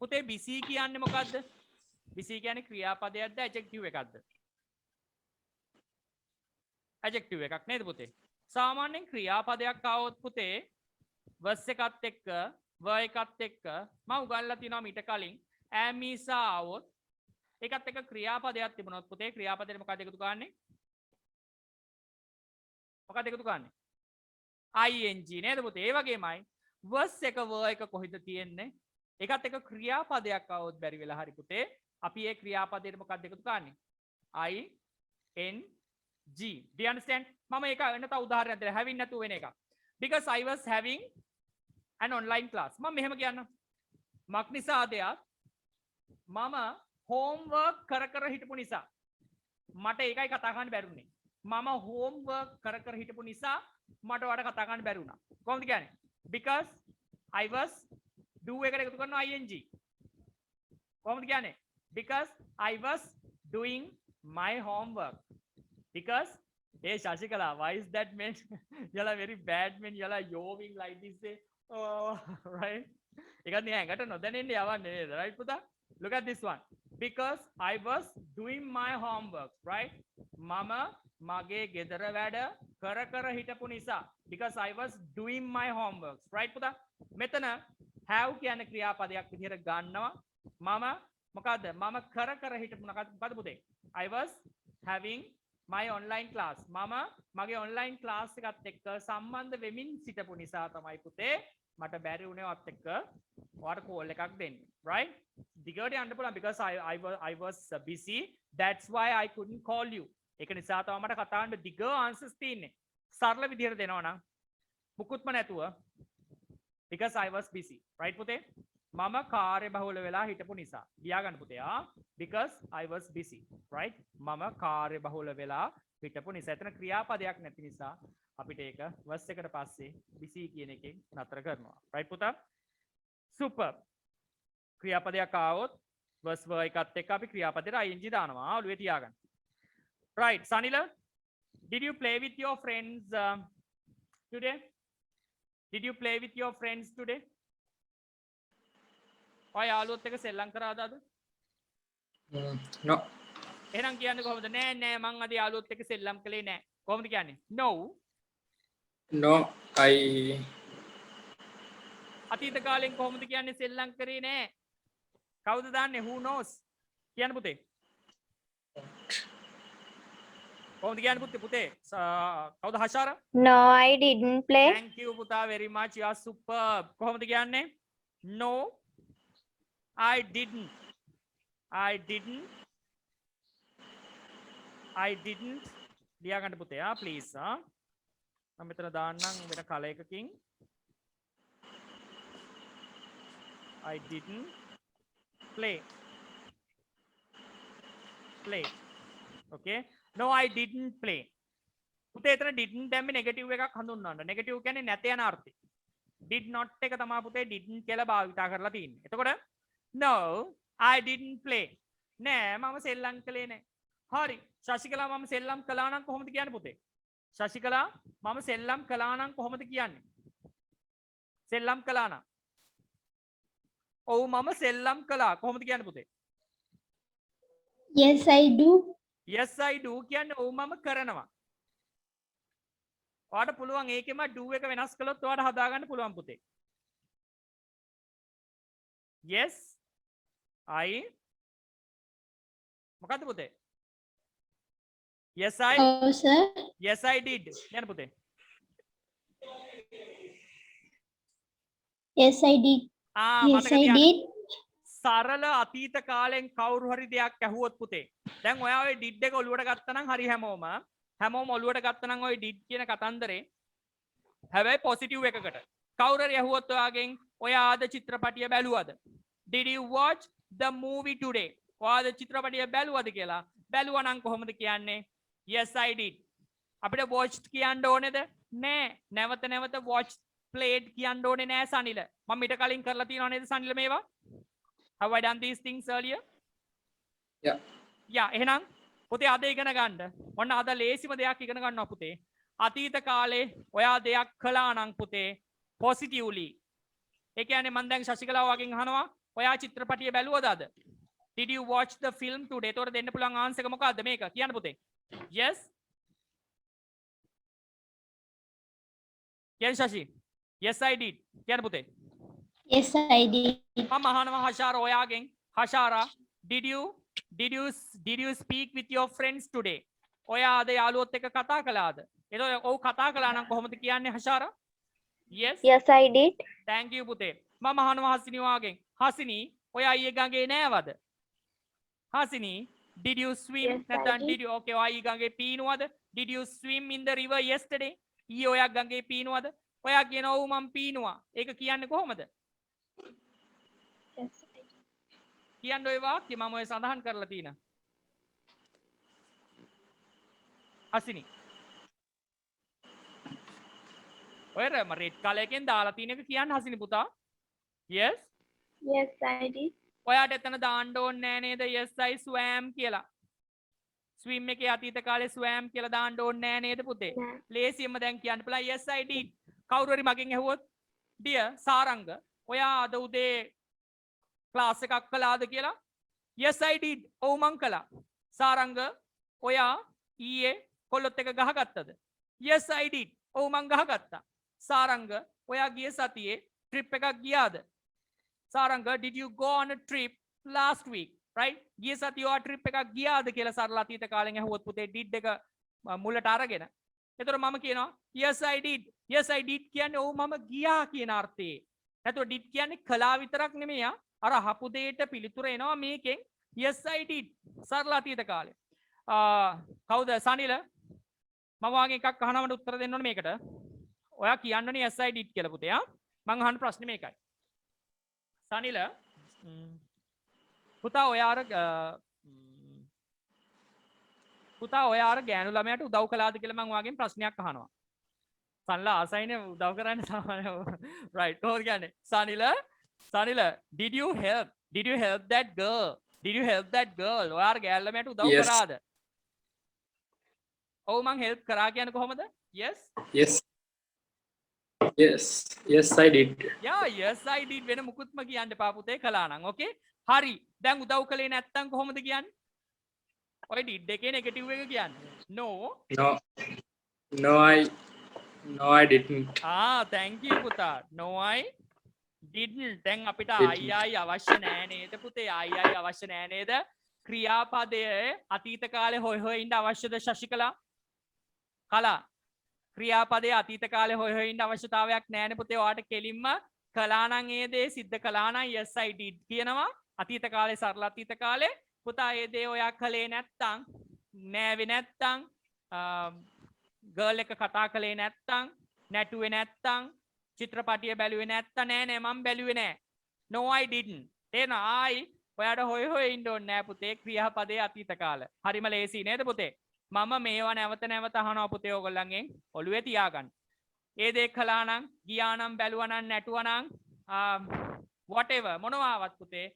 පුතේ busy කියන්නේ මොකද්ද busy කියන්නේ ක්‍රියාපදයක්ද adjective එකක්ද adjective එකක් නේද පුතේ සාමාන්‍යයෙන් ක්‍රියාපදයක් ආවොත් පුතේ verse එකත් එක්ක verb එකත් එක්ක මම උගන්ලා තිනවා මීට කලින් am is ආවොත් ඒකත් එක්ක ක්‍රියාපදයක් තිබුණොත් පුතේ ක්‍රියාපදයට මොකක්ද එකතු කරන්නේ මොකක්ද එකතු කරන්නේ ing නේද පුතේ ඒ වගේමයි verse එක verb එක කොහෙද තියෙන්නේ ඒකත් එක ක්‍රියාපදයක් આવොත් බැරි වෙලා හරි පුතේ අපි ඒ ක්‍රියාපදයට මොකක්ද එකතු කරන්නේ ing do you understand මම ඒක වෙනත උදාහරණයක් දෙන්න having නැතුව වෙන එක because I was having an online class මම මෙහෙම කියන්නම් මක් නිසාදයක් මම homework කර හිටපු නිසා මට ඒකයි කතා කරන්න බැරුනේ මම homework කර හිටපු නිසා මට වඩා කතා කරන්න බැරි වුණා. කොහොමද කියන්නේ? because I was do එකට එකතු කරනවා ing. කොහොමද කියන්නේ? because I was doing my homework. because hey Shashikala, why is that man? Y'all are very bad man. Y'all are yawing like this. Oh, right? ඒකත් නෑ ඇඟට නොදැනෙන්න යවන්නේ නේද? right පුතා? Look at this one. because I was doing my homework, right? මම මගේ ගෙදර වැඩ කර හිටපු නිසා because I was doing my homework, right පුතා? මෙතන have කියන ක්‍රියාපදයක් විදිහට ගන්නවා මම මොකද්ද? මම කර හිටපු මොකද්ද පුතේ? I was having my online class. මම මගේ online class එකත් එක්ක සම්බන්ධ වෙමින් සිටපු නිසා තමයි පුතේ මට බැරි වුණේ වත් එක්ක ඔයාලට කෝල් එකක් දෙන්න. right? දිගට යන්න පුළුවන් because I was busy. That's why I couldn't call you. ඒක නිසා තමයි මට කතා කරන්න දිග answers තියෙන්නේ. සරල විදිහට දෙනවා නම් මුකුත්ම නැතුව because I was busy. right පුතේ? මම කාර්ය බහුල වෙලා හිටපු නිසා. ලියා ගන්න පුතේ because I was busy. right? මම කාර්ය බහුල වෙලා හිටපු නිසා. එතන ක්‍රියාපදයක් නැති නිසා අපිට ඒක verse එකට පස්සේ busy කියන එකෙන් නතර කරනවා. right පුතා? super. ක්‍රියාපදයක් ආවොත් verse verb එකත් එක්ක අපි ක්‍රියාපදයට ing දානවා. ඔළුවේ තියාගන්න. right Sanila, did you play with your friends today? Did you play with your friends today? ඔය යාළුවොත් එක්ක සෙල්ලම් කරාද අද? No. එහෙනම් කියන්නේ කොහොමද? නෑ මං අද යාළුවොත් එක්ක සෙල්ලම් කළේ නෑ. කොහොමද කියන්නේ? No. No, I අතීත කාලෙන් කොහොමද කියන්නේ සෙල්ලම් කරේ නෑ? කවුද දාන්නේ? Who knows? කියන්න පුතේ. කොහොමද කියන්නේ පුතේ? කවුද හෂාරා? No, I didn't play. Thank you පුතා very much. You are superb. කොහොමද කියන්නේ? No, I didn't. I didn't ලියා ගන්න පුතේ please මම මෙතන දාන්නම් වෙන කල එකකින් I didn't play okay no I didn't play පුතේ එතන didn't දැම්මේ නෙගටිව් එකක් හඳුන්වන්න නෙගටිව් කියන්නේ නැත යන අර්ථය did not එක තමයි පුතේ didn't කියලා භාවිතා කරලා තියෙන්නේ එතකොට no I didn't play නෑ මම සෙල්ලම් කළේ නෑ හරි ශශිකලා මම සෙල්ලම් කළා නම් කොහොමද කියන්නේ පුතේ ශශිකලා මම සෙල්ලම් කළා නම් කොහොමද කියන්නේ සෙල්ලම් කළා නම් ඔව් මම සෙල්ලම් කළා කොහොමද කියන්නේ පුතේ yes I do කියන්නේ ඔව් මම කරනවා ඔයාට පුළුවන් ඒකෙම do එක වෙනස් කළොත් ඔයාට හදාගන්න පුළුවන් පුතේ yes I මොකද්ද පුතේ yes I oh sir yes I did කියන්න පුතේ yes I did yes මතක I තියාගන්න. did සරල අතීත කාලෙන් කවුරු හරි දෙයක් ඇහුවොත් පුතේ දැන් ඔයා ඔය did එක ඔලුවට ගත්තා නම් හරි හැමෝම ඔලුවට ගත්තා නම් ඔය did කියන කතන්දරේ හැබැයි පොසිටිව් එකකට කවුරු හරි ඇහුවොත් ඔයාගෙන් ඔයා ආද චිත්‍රපටිය බැලුවද did you watch the movie today ඔයාද චිත්‍රපටිය බැලුවද කියලා බැලුවා නම් කොහොමද කියන්නේ yes I did අපිට watched කියන්න ඕනේද නෑ නැවත watched played කියන්න ඕනේ නෑ සනිල මම ඊට කලින් කරලා තියෙනව නේද සනිල මේවා have I done these things earlier yeah එහෙනම් පුතේ අද ඉගෙන ගන්න ඔන්න අද ලේසිම දෙයක් ඉගෙන ගන්නවා පුතේ අතීත කාලේ ඔයා දෙයක් කළා නම් පුතේ positively ඒ කියන්නේ මම දැන් ශශිකලාව වගෙන් අහනවා ඔයා චිත්‍රපටිය බැලුවද අද did you watch the film today එතකොට දෙන්න පුළුවන් ආන්සර් එක මොකද්ද මේක කියන්න පුතේ yes කියන්න ශශි yes I did කියන්න පුතේ yes I did මම අහනවා හෂාරා ඔයාගෙන් හෂාරා did you speak with your friends today ඔයා අද යාළුවොත් එක්ක කතා කළාද එතකොට ඔව් කතා කළා නම් කොහොමද කියන්නේ හෂාරා yes I did thank you පුතේ මම අහනවා හසිනි වාගෙන් හසිනි ඔයා ඊයේ ගඟේ නෑවද Hasini did you swim Yes, I නැත්නම් did. did you okay ඔයා ඊ ගඟේ පීනුවද did you swim in the river yesterday ඊයේ ඔයා ගඟේ පීනුවද ඔයා කියනවා ඔව් මම පීනුවා ඒක කියන්නේ කොහොමද yes කියන්න ඔය වාක්‍ය මම ඔය සඳහන් කරලා තියෙන හසිනි ඔය රෙඩ් කලර් එකෙන් දාලා තියෙන එක කියන්න හසිනි පුතා yes yes I did ඔයාට එතන දාන්න ඕනේ නෑ නේද yes I swam කියලා swim එකේ අතීත කාලේ swam කියලා දාන්න ඕනේ නෑ නේද පුතේ නෑ. ලේසියෙන්ම දැන් කියන්න පුළුවන් yes I did කවුරු හරි මගෙන් ඇහුවොත් dear සාරංග ඔයා අද උදේ ක්ලාස් එකක් කළාද කියලා yes I did ඔව් මං කළා සාරංග ඔයා ඊයේ කොල්ලොත් එක ගහගත්තද yes I did ඔව් මං ගහගත්තා සාරංග ඔයා ගිය සතියේ trip එකක් ගියාද Saranga did you go on a trip last week right ගිය සතියේ ඔයා trip එකක් ගියාද කියලා සරල අතීත කාලෙන් ඇහුවොත් පුතේ did එක මුලට අරගෙන එතකොට මම කියනවා yes I did කියන්නේ ඔව් මම ගියා කියන අර්ථයේ නැත්නම් did කියන්නේ කළා විතරක් නෙමෙයි අර අහපු දෙයට පිළිතුර එනවා මේකෙන් yes I did සරල අතීත කාලේ කවුද සනිල මම වාගේ එකක් අහනවට උත්තර දෙන්න ඕනේ මේකට ඔයා කියන්නනේ yes I did කියලා පුතේ මම අහන ප්‍රශ්නේ මේකයි සනිල පුතා ඔයා අර ගෑනු ළමයාට උදව් කළාද කියලා මම වාගෙන් ප්‍රශ්නයක් අහනවා සනිලා ආසයිනේ උදව් කරන්න සාමාන්‍ය right කොහොමද කියන්නේ සනිල did you help that girl ඔයා අර ගෑනු ළමයාට උදව් Yes. කරාද ඔව් මං help කරා කියන්නේ කොහොමද yes yes I did yeah yes I did වෙන මුකුත්ම කියන්න එපා පුතේ කළා නම් okay හරි දැන් උදව් කළේ නැත්තම් කොහොමද කියන්නේ ඔය did එකේ නෙගටිව් එක කියන්නේ no no I didn't thank you පුතා no I didn't දැන් අපිට ආයි අවශ්‍ය නෑ නේද පුතේ ආයි අවශ්‍ය නෑ නේද ක්‍රියාපදයේ අතීත කාලේ හොය ඉන්න අවශ්‍යද ශශිකලා කලා ක්‍රියාපදයේ අතීත කාලේ හොය ඉන්න අවශ්‍යතාවයක් නෑනේ පුතේ ඔයාට කෙලින්ම කළා නම් ඒ දේ සිද්ධ කළා නම් yes I did කියනවා අතීත කාලේ සරල අතීත කාලේ පුතා ඒ දේ ඔයා කළේ නැත්තම් නෑවේ නැත්තම් ගර්ල් එක කතා කළේ නැත්තම් නැටුවේ නැත්තම් චිත්‍රපටිය බැලුවේ නැත්තම් නෑ මම බැලුවේ නෑ no I didn't තේන ආයි ඔයාට හොය හොය ඉන්න ඕනේ නෑ පුතේ ක්‍රියාපදයේ අතීත කාල හරිම ලේසි නේද පුතේ මම මේවා නැවත නැවත අහනවා පුතේ ඕගොල්ලන්ගෙන් ඔළුවේ තියාගන්න ඒ දේ කළා නම් ගියා නම් බැලුවා නම් නැටුවා නම් whatever මොනවාවත් පුතේ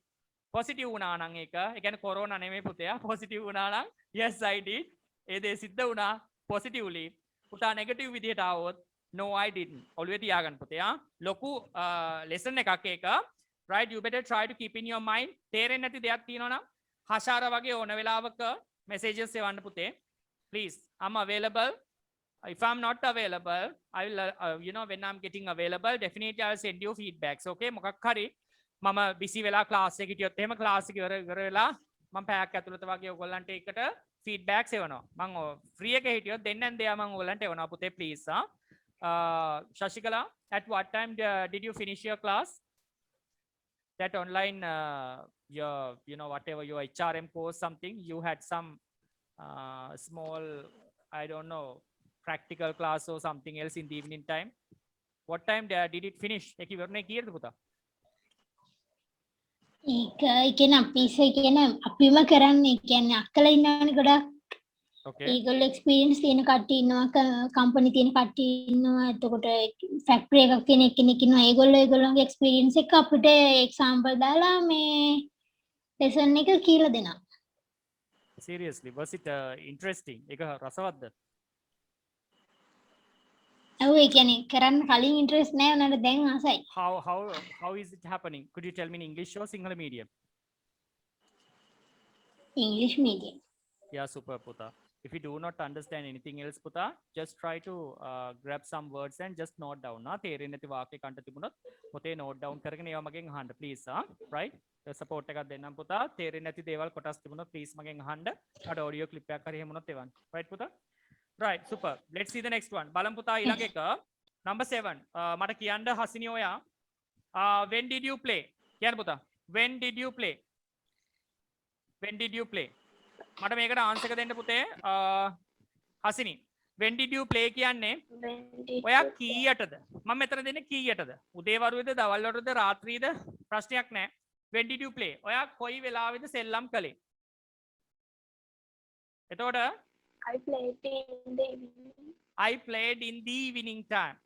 positive වුණා නම් ඒක ඒ කියන්නේ කොරෝනා නෙමෙයි පුතේ positive වුණා නම් yes I did ඒ දේ සිද්ධ වුණා positively පුතා negative විදිහට ආවොත් no I didn't ඔළුවේ තියාගන්න පුතේ ලොකු lesson එකක් ඒක right you better try to keep in your mind තේරෙන්නේ නැති දෙයක් තියෙනවා නම් හෂාර වගේ ඕන වෙලාවක messages එවන්න පුතේ please I'm available if I'm not available I will you know when I'm getting available definitely I will send you feedbacks okay මොකක් හරි මම busy වෙලා class එකේ හිටියොත් එහෙම class එක ඉවර වෙලා මම පැයක් ඇතුළත වගේ ඔයගොල්ලන්ට එකට feedbacks එවනවා මම free එකේ හිටියොත් දෙන්නෙන් දෙයා මම ඔයගොල්ලන්ට එවනවා පුතේ please Shashikala at what time did you finish your class that online your you know whatever your HRM course something you had some small I don't know practical class or something else in the evening time what time did it finish එක ඉවරනේ කීයද පුතා ඒක කියන්නේ අපි ඉස්සෙ කියන්නේ අපිම කරන්නේ කියන්නේ අක්කලා ඉන්නවනේ ගොඩක් okay ඒගොල්ලෝ එක්ස්පීරියන්ස් තියෙන කට්ටිය ඉන්නවා කම්පැනි තියෙන කට්ටිය ඉන්නවා එතකොට ෆැක්ටරි එකක් තියෙන කෙනෙක් ඉන්නවා ඒගොල්ලෝගේ එක්ස්පීරියන්ස් එක අපිට එක්සැම්පල් දාලා මේ ලෙසන් එක කියලා දෙනවා seriously was it interesting ඒක රසවත්ද ඔව් ඒ කියන්නේ කරන්න කලින් ඉන්ට්‍රෙස්ට් නැහැ උනාට දැන් ආසයි how is it happening could you tell me in English or Sinhala medium English medium yeah super puta if you do not understand anything else puta just try to grab some words and just note down na තේරෙන්නේ නැති වාක්‍ය කන්ට තිබුණොත් පොතේ note down කරගෙන ඒවා මගෙන් අහන්න please right support එකක් දෙන්නම් පුතා තේරෙන්නේ නැති දේවල් කොටස් තිබුණොත් please මගෙන් අහන්න අර audio clip එකක් හරි එහෙම මොනොත් එවන්න right පුතා right super let's see the next one බලමු පුතා ඊළඟ එක number 7 මට කියන්න හසිනි ඔයා when did you play කියන්න පුතා when did you play මට මේකට ආන්සර් එක දෙන්න පුතේ Hasini when did you play කියන්නේ ඔයා කීයටද මම මෙතන දෙන්නේ කීයටද උදේ වරුවේද දවල් වරුවේද රාත්‍රියේද ප්‍රශ්නයක් නැහැ when did you play ඔයා කොයි වෙලාවෙද සෙල්ලම් කළේ එතකොට I played in the evening. I played in the evening time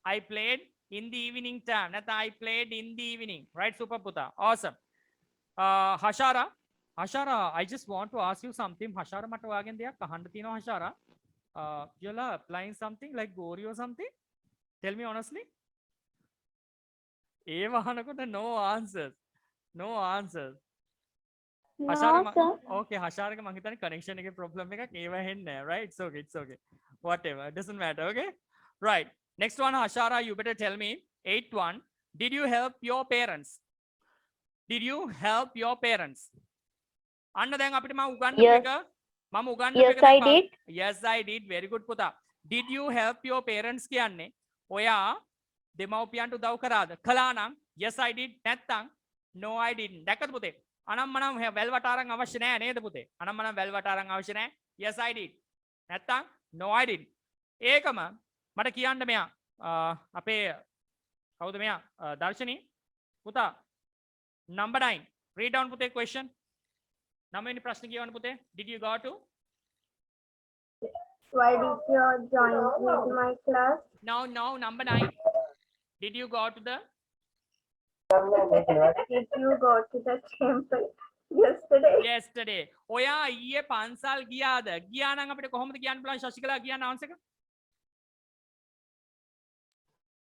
I played in the evening time නැත්නම් I played in the evening right super puta awesome Hashara I just want to ask you something Hashara මට ඔයාගෙන් දෙයක් අහන්න තියෙනවා Hashara you're applying something like Gori or something tell me honestly A වහනකොට no answers No, Hashara sir. okay Hashara මං හිතන්නේ connection එකේ problem එකක් ඒව හෙන්නේ right it's okay whatever doesn't matter okay right next one Hashara you better tell me 8th one did you help your parents අන්න දැන් අපිට මම උගන්වපු එක Yes, I did. yes I did very good පුතා did you help your parents කියන්නේ ඔයා දෙමව්පියන්ට උදව් කරාද කළා නම් yes I did නැත්තම් no I didn't දැක්කද පුතේ අනම්මනම් වැල් වටාරම් අවශ්‍ය නැහැ නේද පුතේ අනම්මනම් වැල් වටාරම් අවශ්‍ය නැහැ yes I did නැත්තම් no I didn't ඒකම මට කියන්න මෙයා අපේ කවුද මෙයා දර්ශනී පුතා number 9 read down පුතේ question 9 වෙනි ප්‍රශ්න කියවන්න පුතේ did you go to Why did you join with my class? no number 9 did you go to the Did you go to the temple yesterday? ඔයා ඊයේ පන්සල් ගියාද ගියා නම් අපිට කොහොමද කියන්න පුළුවන් ශශිකලා කියන්න ආන්සර් එක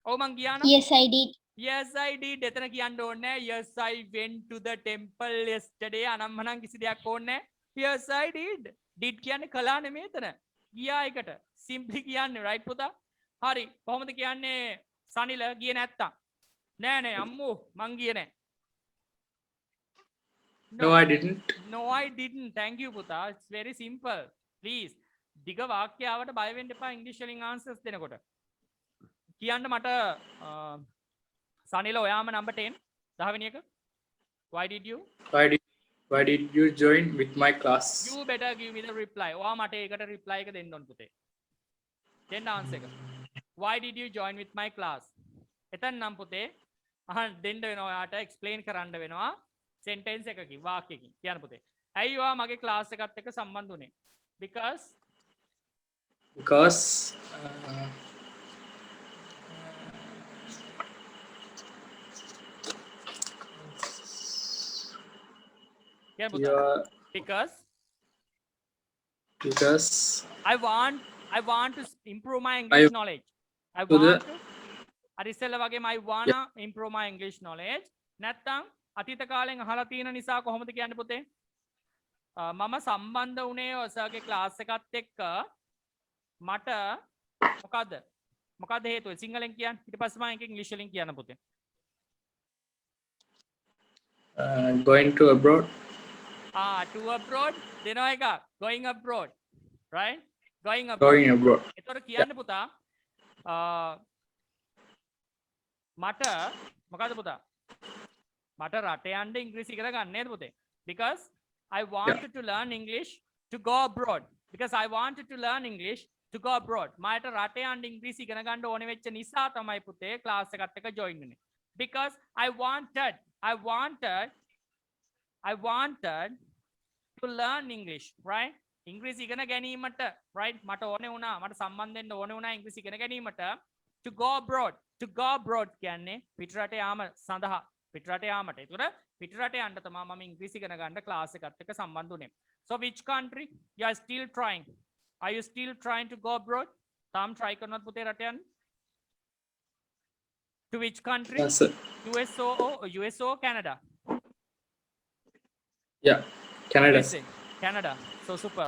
ඔව් මං ගියා නම් yes I did yes I did එතන කියන්න ඕනේ yes I went to the temple yesterday අනම්මනම් කිසි දෙයක් ඕනේ yes I did කියන්නේ කළා නෙමෙයි එතන ගියා එකට simply කියන්නේ right පුතා හරි කොහොමද කියන්නේ සනිල ගියේ නැත්තම් නෑ අම්මෝ මං ගියේ නෑ No, I didn't. no I didn't thank you පුතා it's very simple please දිග වාක්‍යාවට බය වෙන්න එපා ඉංග්‍රීසි වලින් answers දෙනකොට කියන්න මට සනිල ඔයාම number 10 10 වෙනි එක Why did you? Why did you join with my class? You better give me the reply. ඔයා මට ඒකට reply එක දෙන්න ඕන පුතේ. දෙන්න answer එක. Why did you join with my class? එතන නම් පුතේ අහන්න දෙන්න වෙනවා ඔයාට explain කරන්න වෙනවා sentence එකකින් වාක්‍යකින්. කියන්න පුතේ. ඇයි ඔයා මගේ class එකත් එක්ක සම්බන්ධ වුනේ? Because කියන්න පුතා. you're Because because I want to improve my English knowledge. I to the- want to අර ඉස්සෙල්ලා වගේම I wanna improve my English knowledge. නැත්තම් අතීත කාලෙන් අහලා තියෙන නිසා කොහොමද කියන්නේ පුතේ? මම සම්බන්ධ වුණේ ඔසගේ ක්ලාස් එකත් එක්ක මට මොකද්ද හේතුව? සිංහලෙන් කියන්න. ඊට පස්සේ මම ඒක ඉංග්‍රීසි වලින් කියන්න පුතේ. going to abroad. To abroad දෙනවා එක. Going abroad. Right? Going abroad. Going abroad. එතකොට කියන්න පුතා මට මොකද පුතා මට රට යන්න ඉංග්‍රීසි ඉගෙන ගන්න නේද පුතේ because I wanted to learn English to go abroad because I wanted to learn English to go abroad මට රට යන්න ඉංග්‍රීසි ඉගෙන ගන්න ඕනේ වෙච්ච නිසා තමයි පුතේ ක්ලාස් එකත් එක්ක join වෙන්නේ because I wanted to learn English right ඉංග්‍රීසි ඉගෙන ගැනීමට right මට ඕනේ වුණා මට සම්බන්ධ වෙන්න ඕනේ වුණා ඉංග්‍රීසි ඉගෙන ගැනීමට to go abroad කියන්නේ පිටරට යාම සඳහා පිටරට යාමට ඒතර පිටරට යන්න තමයි මම ඉංග්‍රීසි ඉගෙන ගන්න ක්ලාස් එකත් එක්ක සම්බන්ධ වුනේ so which country you are still trying are you still trying to go abroad තාම try කරනවද පුතේ රට යන්න to which country Yes, sir. US or Canada Yeah, Canada. Canada so super